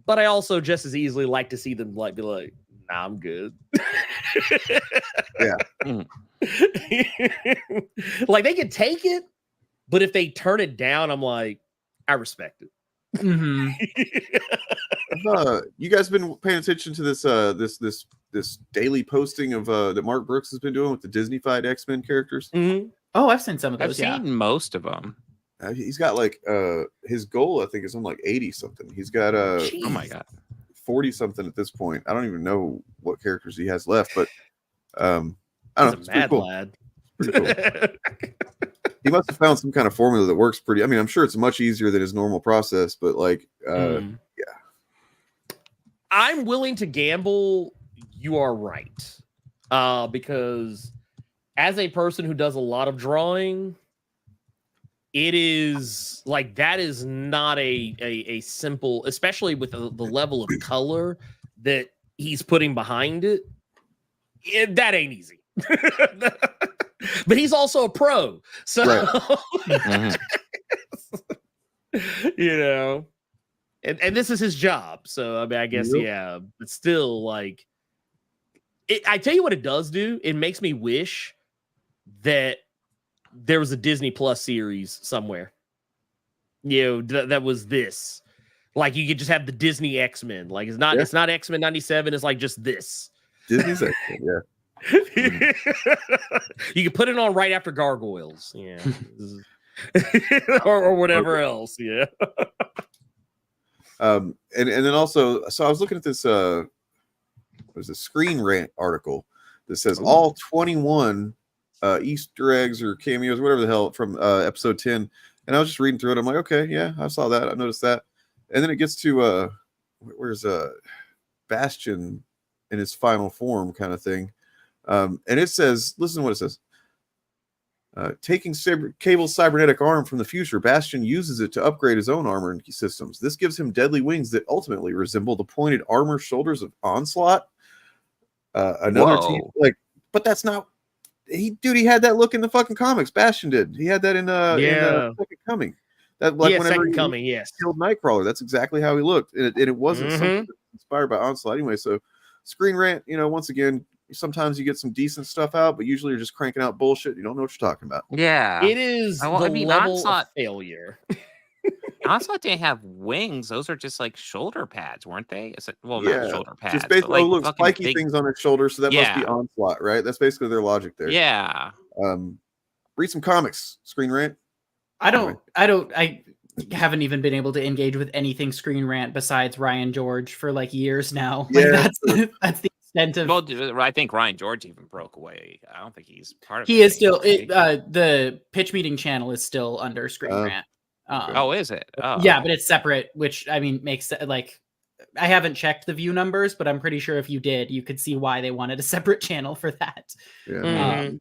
but I also just as easily like to see them like be like, nah, I'm good. Yeah. Like they could take it, but if they turn it down, I'm like, I respect it. You guys been paying attention to this this daily posting of that Mark Brooks has been doing with the Disney-fied X-Men characters? Oh, I've seen some of those. I've seen most of them. He's got like his goal, I think, is on like 80 something. He's got oh my god, 40 something at this point. I don't even know what characters he has left, but I don't know. He's a mad cool. lad. Pretty cool. He must have found some kind of formula that works pretty. I mean, I'm sure it's much easier than his normal process, but like, yeah. I'm willing to gamble you are right. Because as a person who does a lot of drawing, it is like that is not a simple, especially with the level of color that he's putting behind it. That ain't easy. But he's also a pro, so right. You know, and this is his job. So I mean, I guess yeah, but still, like, I tell you what, it does do. It makes me wish that there was a Disney Plus series somewhere. You know, that was this. Like, you could just have the Disney X-Men. Like, it's not X-Men 97. It's like just this. Disney's X-Men, yeah. You can put it on right after Gargoyles, yeah, or whatever else, yeah. And then also, so I was looking at this. There's a Screen Rant article that says all 21 Easter eggs or cameos, or whatever the hell, from episode 10. And I was just reading through it. I'm like, okay, yeah, I saw that. I noticed that. And then it gets to where's Bastion in his final form, kind of thing. And it says, listen to what it says. Taking Cable's cybernetic arm from the future, Bastion uses it to upgrade his own armor and systems. This gives him deadly wings that ultimately resemble the pointed armor shoulders of Onslaught. Another team, like, but that's not. He had that look in the fucking comics. Bastion did. He had that in Second Coming. That like whenever Second Coming, yes, killed Nightcrawler. That's exactly how he looked, and it wasn't something inspired by Onslaught anyway. So, Screen Rant, you know, once again. Sometimes you get some decent stuff out, but usually you're just cranking out bullshit. You don't know what you're talking about. Yeah, it is level of failure. Onslaught didn't have wings; those are just like shoulder pads, weren't they? Not shoulder pads. Just basically, like spiky things on their shoulders, so that must be Onslaught, right? That's basically their logic there. Yeah. Read some comics, Screen Rant. I haven't even been able to engage with anything Screen Rant besides Ryan George for like years now. Yeah, that's the extent of. Well, I think Ryan George even broke away. I don't think he's part of. He is still the pitch meeting channel is still under Screen Rant. Is it? Oh. Yeah, but it's separate, which I mean makes like I haven't checked the view numbers, but I'm pretty sure if you did, you could see why they wanted a separate channel for that. Yeah.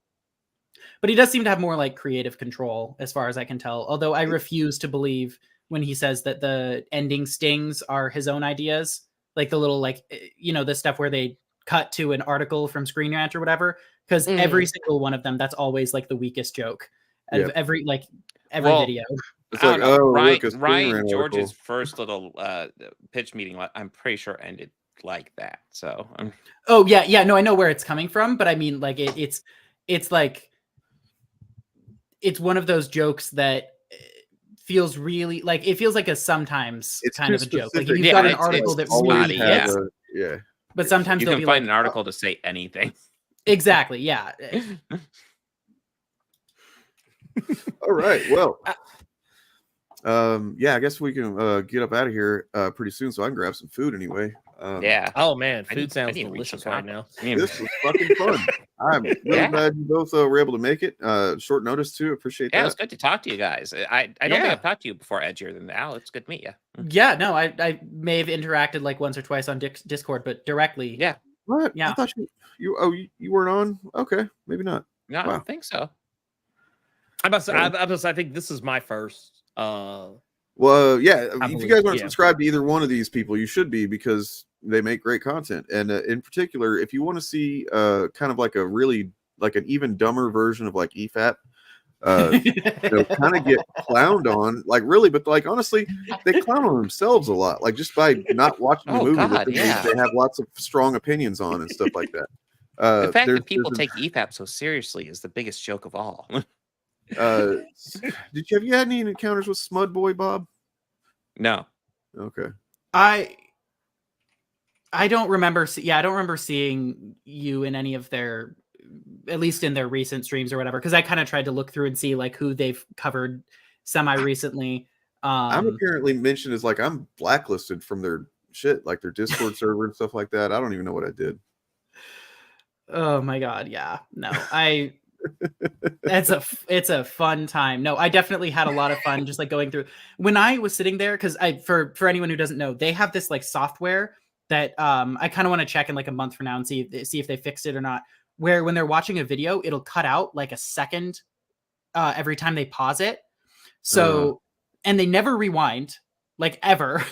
But he does seem to have more like creative control, as far as I can tell. Although I refuse to believe when he says that the ending stings are his own ideas, like the little like the stuff where they cut to an article from Screen Rant or whatever. Because every single one of them, that's always like the weakest joke out of every video. It's like, Ryan George's first little pitch meeting, I'm pretty sure ended like that. So, no, I know where it's coming from, but I mean, like it's like it's one of those jokes that feels really like it feels like a sometimes it's kind of a joke. Like if you've got an article that really hits, but sometimes you can find an article to say anything. Exactly. Yeah. All right. Well. I guess we can get up out of here pretty soon, so I can grab some food anyway. Yeah. Oh man, food sounds delicious right now. This was fucking fun. I'm really glad you both were able to make it. Short notice too. Appreciate that. Yeah, it's good to talk to you guys. I don't think I've talked to you before, Edgier than Al. It's good to meet you. Yeah, no, I may have interacted like once or twice on Discord, but directly. Yeah. What? Yeah. I thought you weren't on. Okay, maybe not. No, I don't think so. I think this is my first. Well, yeah. If you guys aren't subscribed to either one of these people, you should be, because they make great content. And in particular, if you want to see kind of like a really like an even dumber version of like EFAP, kind of get clowned on, like really, but like honestly, they clown on themselves a lot, like just by not watching the movie that they have lots of strong opinions on and stuff like that. The fact that people take EFAP so seriously is the biggest joke of all. Have you had any encounters with Smud Boy, Bob? No. Okay. I don't remember. I don't remember seeing you in any of their, at least in their recent streams or whatever, because I kind of tried to look through and see like who they've covered semi recently. I'm apparently mentioned as like I'm blacklisted from their shit, like their Discord server and stuff like that. I don't even know what I did. Oh my god, yeah. No, it's a fun time. No, I definitely had a lot of fun just like going through when I was sitting there, because for anyone who doesn't know, they have this like software that I kind of want to check in like a month from now and see if they fixed it or not, where when they're watching a video, it'll cut out like a second every time they pause it. So and they never rewind, like ever.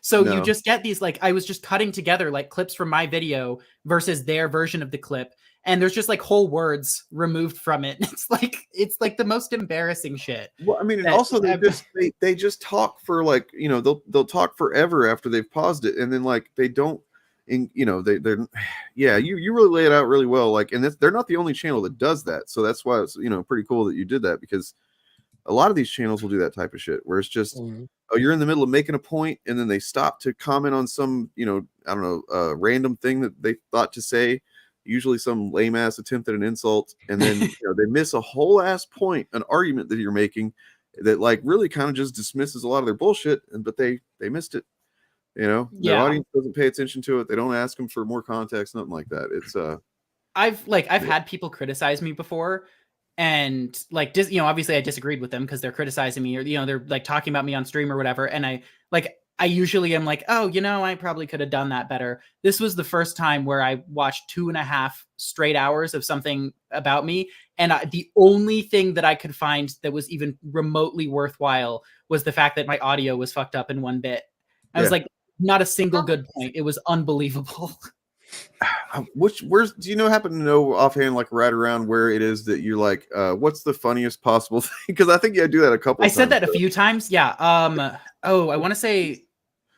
So you just get these, like, I was just cutting together like clips from my video versus their version of the clip, and there's just like whole words removed from it. It's like the most embarrassing shit. Well, I mean, and also they just talk for like, you know, they'll talk forever after they've paused it, and then like they don't, and you know, they're you really lay it out really well, like, and they're not the only channel that does that, so that's why it's, you know, pretty cool that you did that, because a lot of these channels will do that type of shit where it's just oh, you're in the middle of making a point and then they stop to comment on some, you know, I don't know, random thing that they thought to say, usually some lame ass attempt at an insult, and then you know, they miss a whole ass point, an argument that you're making that like really kind of just dismisses a lot of their bullshit, but they missed it. You know, their audience doesn't pay attention to it. They don't ask them for more context, nothing like that. It's I've had people criticize me before, and like, you know, obviously I disagreed with them because they're criticizing me, or, you know, they're like talking about me on stream or whatever. And I usually am like, oh, you know, I probably could have done that better. This was the first time where I watched 2.5 straight hours of something about me. And the only thing that I could find that was even remotely worthwhile was the fact that my audio was fucked up in one bit. I was like, not a single good point. It was unbelievable. Where's do you happen to know offhand, like right around where it is that you're like, what's the funniest possible thing? Because I think I do that a couple. I said that a few times. Yeah. Oh, I want to say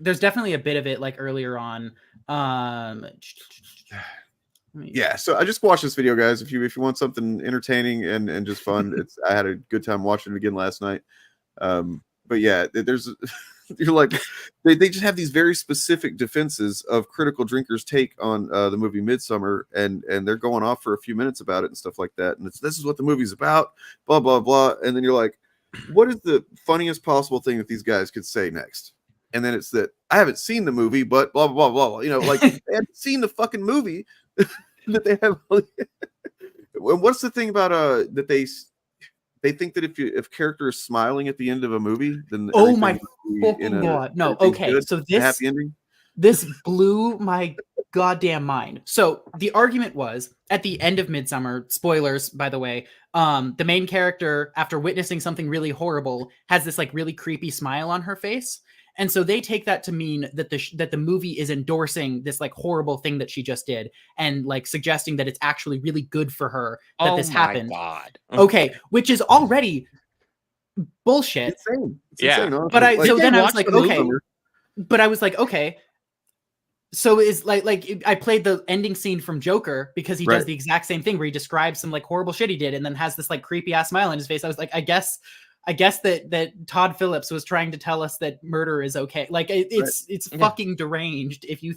there's definitely a bit of it like earlier on. Yeah. So I just watched this video, guys. If you want something entertaining and just fun, I had a good time watching it again last night. But yeah, there's. You're like, they just have these very specific defenses of Critical Drinkers' take on the movie Midsommar, and they're going off for a few minutes about it and stuff like that. And this is what the movie's about, blah blah blah. And then you're like, what is the funniest possible thing that these guys could say next? And then it's that I haven't seen the movie, but blah blah blah blah. You know, like they haven't seen the fucking movie that they have. And what's the thing about that they think that if character is smiling at the end of a movie, then oh my fucking god, no, okay, good, so happy ending. This blew my goddamn mind. So the argument was at the end of Midsommar, spoilers by the way, the main character, after witnessing something really horrible, has this like really creepy smile on her face. And so they take that to mean that the movie is endorsing this like horrible thing that she just did, and like suggesting that it's actually really good for her that this happened. God. Okay, which is already bullshit. It's insane. But then I was like, okay. But I was like, okay. So is like I played the ending scene from Joker because he does the exact same thing where he describes some like horrible shit he did and then has this like creepy ass smile on his face. I was like, I guess that Todd Phillips was trying to tell us that murder is okay. Like it's fucking deranged if you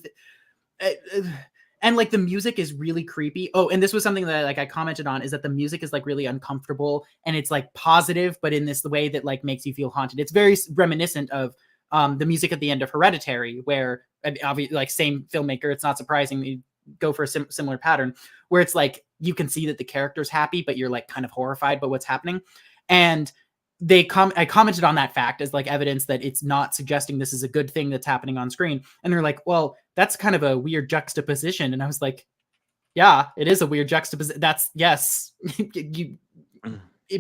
and like the music is really creepy. Oh, and this was something that I commented on, is that the music is like really uncomfortable and it's like positive, but in this way that like makes you feel haunted. It's very reminiscent of the music at the end of Hereditary, where obviously like same filmmaker, it's not surprising you go for a similar pattern where it's like you can see that the character's happy, but you're like kind of horrified by what's happening. And I commented on that fact as like evidence that it's not suggesting this is a good thing that's happening on screen. And they're like, well, that's kind of a weird juxtaposition. And I was like, yeah, it is a weird juxtaposition. That's yes,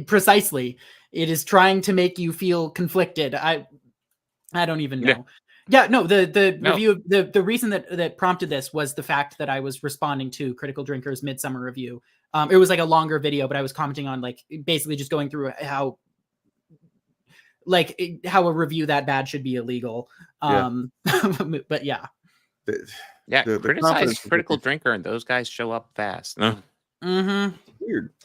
precisely. It is trying to make you feel conflicted. I don't even know. Yeah, no, the review, the reason that prompted this was the fact that I was responding to Critical Drinker's Midsummer review. It was like a longer video, but I was commenting on like basically just going through how a review that bad should be illegal. But yeah. Criticize Critical Drinker and those guys show up fast. Mm-hmm.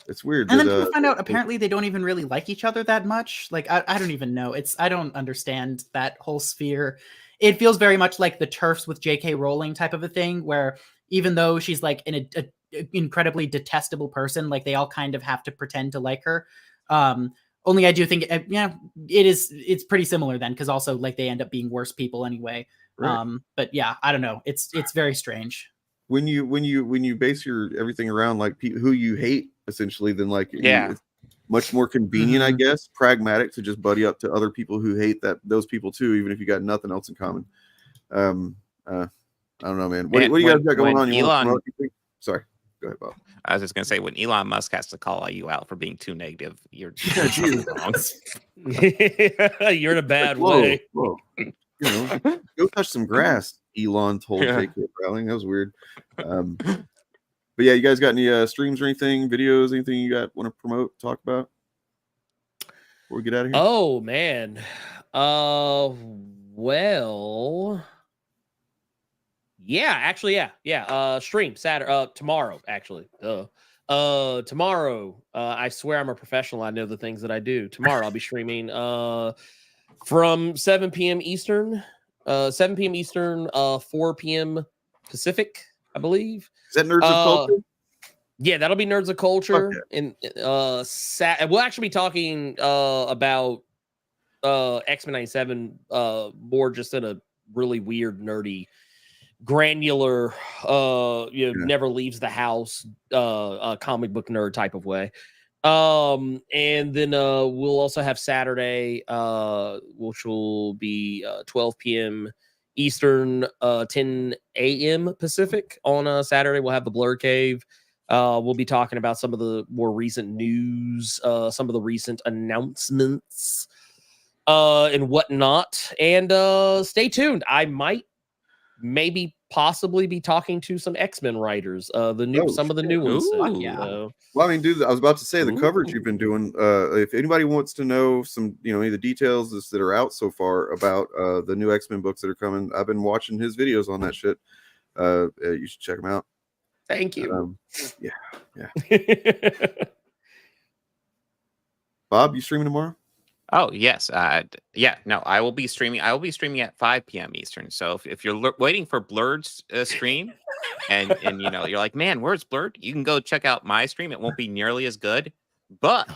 It's weird. And then people find out apparently they don't even really like each other that much. Like I don't even know. I don't understand that whole sphere. It feels very much like the TERFs with J.K. Rowling type of a thing, where even though she's like an incredibly detestable person, like they all kind of have to pretend to like her. Only I do think, it's pretty similar then, because also like they end up being worse people anyway. Right. But yeah, I don't know. It's very strange. When you base your everything around like who you hate, essentially, then like it's much more convenient, I guess, pragmatic to just buddy up to other people who hate those people too, even if you got nothing else in common. I don't know, man. What do you guys got going on? Elon, sorry, go ahead, Bob. I was just gonna say, when Elon Musk has to call you out for being too negative, you're wrong. You're in a bad way. Whoa. Go touch some grass. Elon told J.K. Rowling. That was weird. But yeah, you guys got any streams or anything, videos, anything you want to promote, talk about before we get out of here? Oh man. Well, yeah, actually, yeah. Stream Saturday, tomorrow, actually. Tomorrow, I swear I'm a professional. I know the things that I do. Tomorrow, I'll be streaming from 7 p.m. Eastern, 7 p.m. Eastern, 4 p.m. Pacific, I believe. Is that Nerds of Culture? Yeah, that'll be Nerds of Culture. And we'll actually be talking about X-Men 97 more just in a really weird, nerdy, granular, never leaves the house, comic book nerd type of way. And then we'll also have Saturday, which will be 12 p.m. Eastern, 10 a.m. Pacific on Saturday. We'll have the Blerd Cave. We'll be talking about some of the more recent news, some of the recent announcements, and whatnot. And stay tuned. I might possibly be talking to some X-Men writers, some of the new ones. Well, I mean, dude, I was about to say the coverage you've been doing. If anybody wants to know some, any of the details that are out so far about the new X-Men books that are coming, I've been watching his videos on that shit. You should check them out. Thank you. Yeah. Bob, you streaming tomorrow? Oh yes, no, I will be streaming. I will be streaming at 5 p.m. Eastern. So if you're waiting for Blerd's stream, and you're like, man, where's Blerd? You can go check out my stream. It won't be nearly as good, but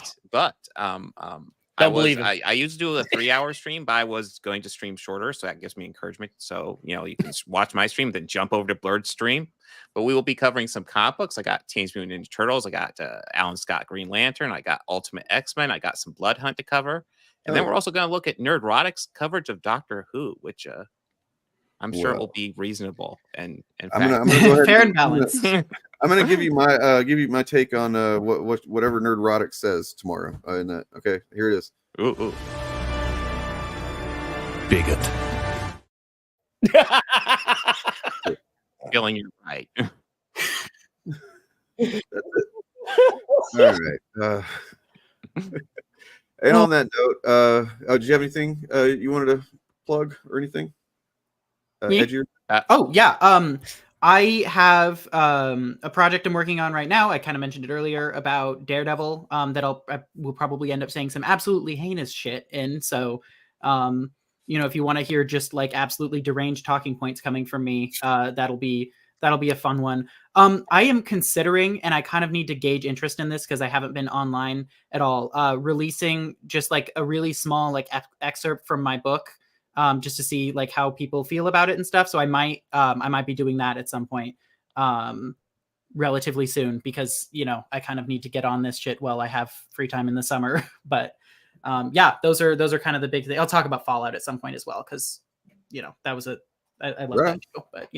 I used to do a 3-hour stream, but I was going to stream shorter, so that gives me encouragement. So you can watch my stream, then jump over to Blerd's stream. But we will be covering some comic books. I got Teenage Mutant Ninja Turtles. I got Alan Scott Green Lantern. I got Ultimate X-Men. I got some Blood Hunt to cover. And then we're also going to look at Nerdrotic's coverage of Doctor Who, which I'm sure will be reasonable and I'm gonna go ahead fair and balanced. I'm gonna give you my take on whatever Nerdrotic says tomorrow. In that, okay, here it is. Ooh. Bigot. Feeling you're right. All right. And on that note, did you have anything you wanted to plug or anything? Edgier? I have a project I'm working on right now. I kind of mentioned it earlier about Daredevil that I will probably end up saying some absolutely heinous shit in. So, if you want to hear just like absolutely deranged talking points coming from me, that'll be a fun one. I am considering, and I kind of need to gauge interest in this because I haven't been online at all, releasing just like a really small like excerpt from my book just to see like how people feel about it and stuff. So I might be doing that at some point relatively soon, because I kind of need to get on this shit while I have free time in the summer. But yeah, those are kind of the big things. I'll talk about Fallout at some point as well, because that was I love that show. But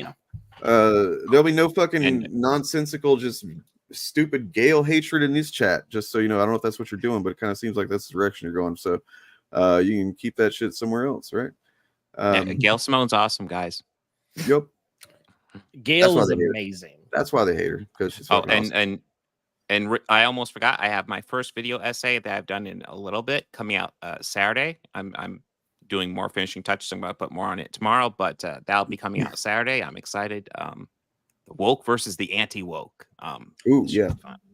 there'll be no fucking nonsensical, just stupid Gale hatred in this chat. Just so you know, I don't know if that's what you're doing, but it kind of seems like that's the direction you're going. So you can keep that shit somewhere else, right? Gail Simone's awesome, guys. Yep. Gail is amazing. That's why they hate her, because she's awesome. And I almost forgot, I have my first video essay that I've done in a little bit coming out Saturday. I'm doing more finishing touches. I'm going to put more on it tomorrow, but that'll be coming out Saturday. I'm excited. The woke versus the anti-woke. Ooh, yeah.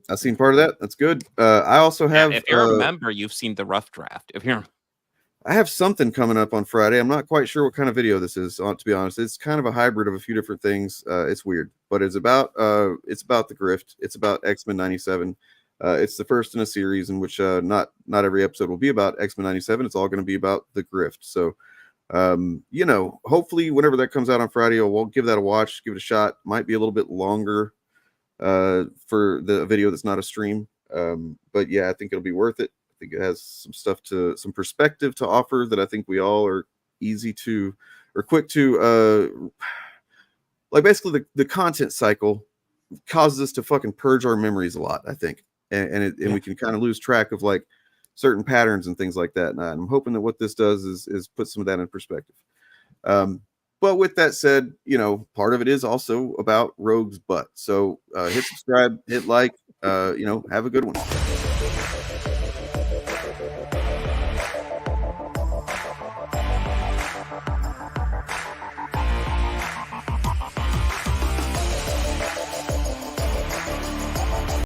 I've seen part of that. That's good. I also have. If you remember, you've seen the rough draft. I have something coming up on Friday. I'm not quite sure what kind of video this is, to be honest. It's kind of a hybrid of a few different things. It's weird, but it's about the grift. It's about X-Men 97. It's the first in a series in which not every episode will be about X-Men 97. It's all going to be about the grift. So, hopefully whenever that comes out on Friday, we'll give that a watch, give it a shot. Might be a little bit longer for the video that's not a stream. But yeah, I think it'll be worth it. I think it has some perspective to offer that I think we all are quick to, like basically the content cycle causes us to fucking purge our memories a lot, I think. And we can kind of lose track of like certain patterns and things like that. And I'm hoping that what this does is put some of that in perspective. But with that said, part of it is also about Rogue's butt. So hit subscribe, hit like, have a good one.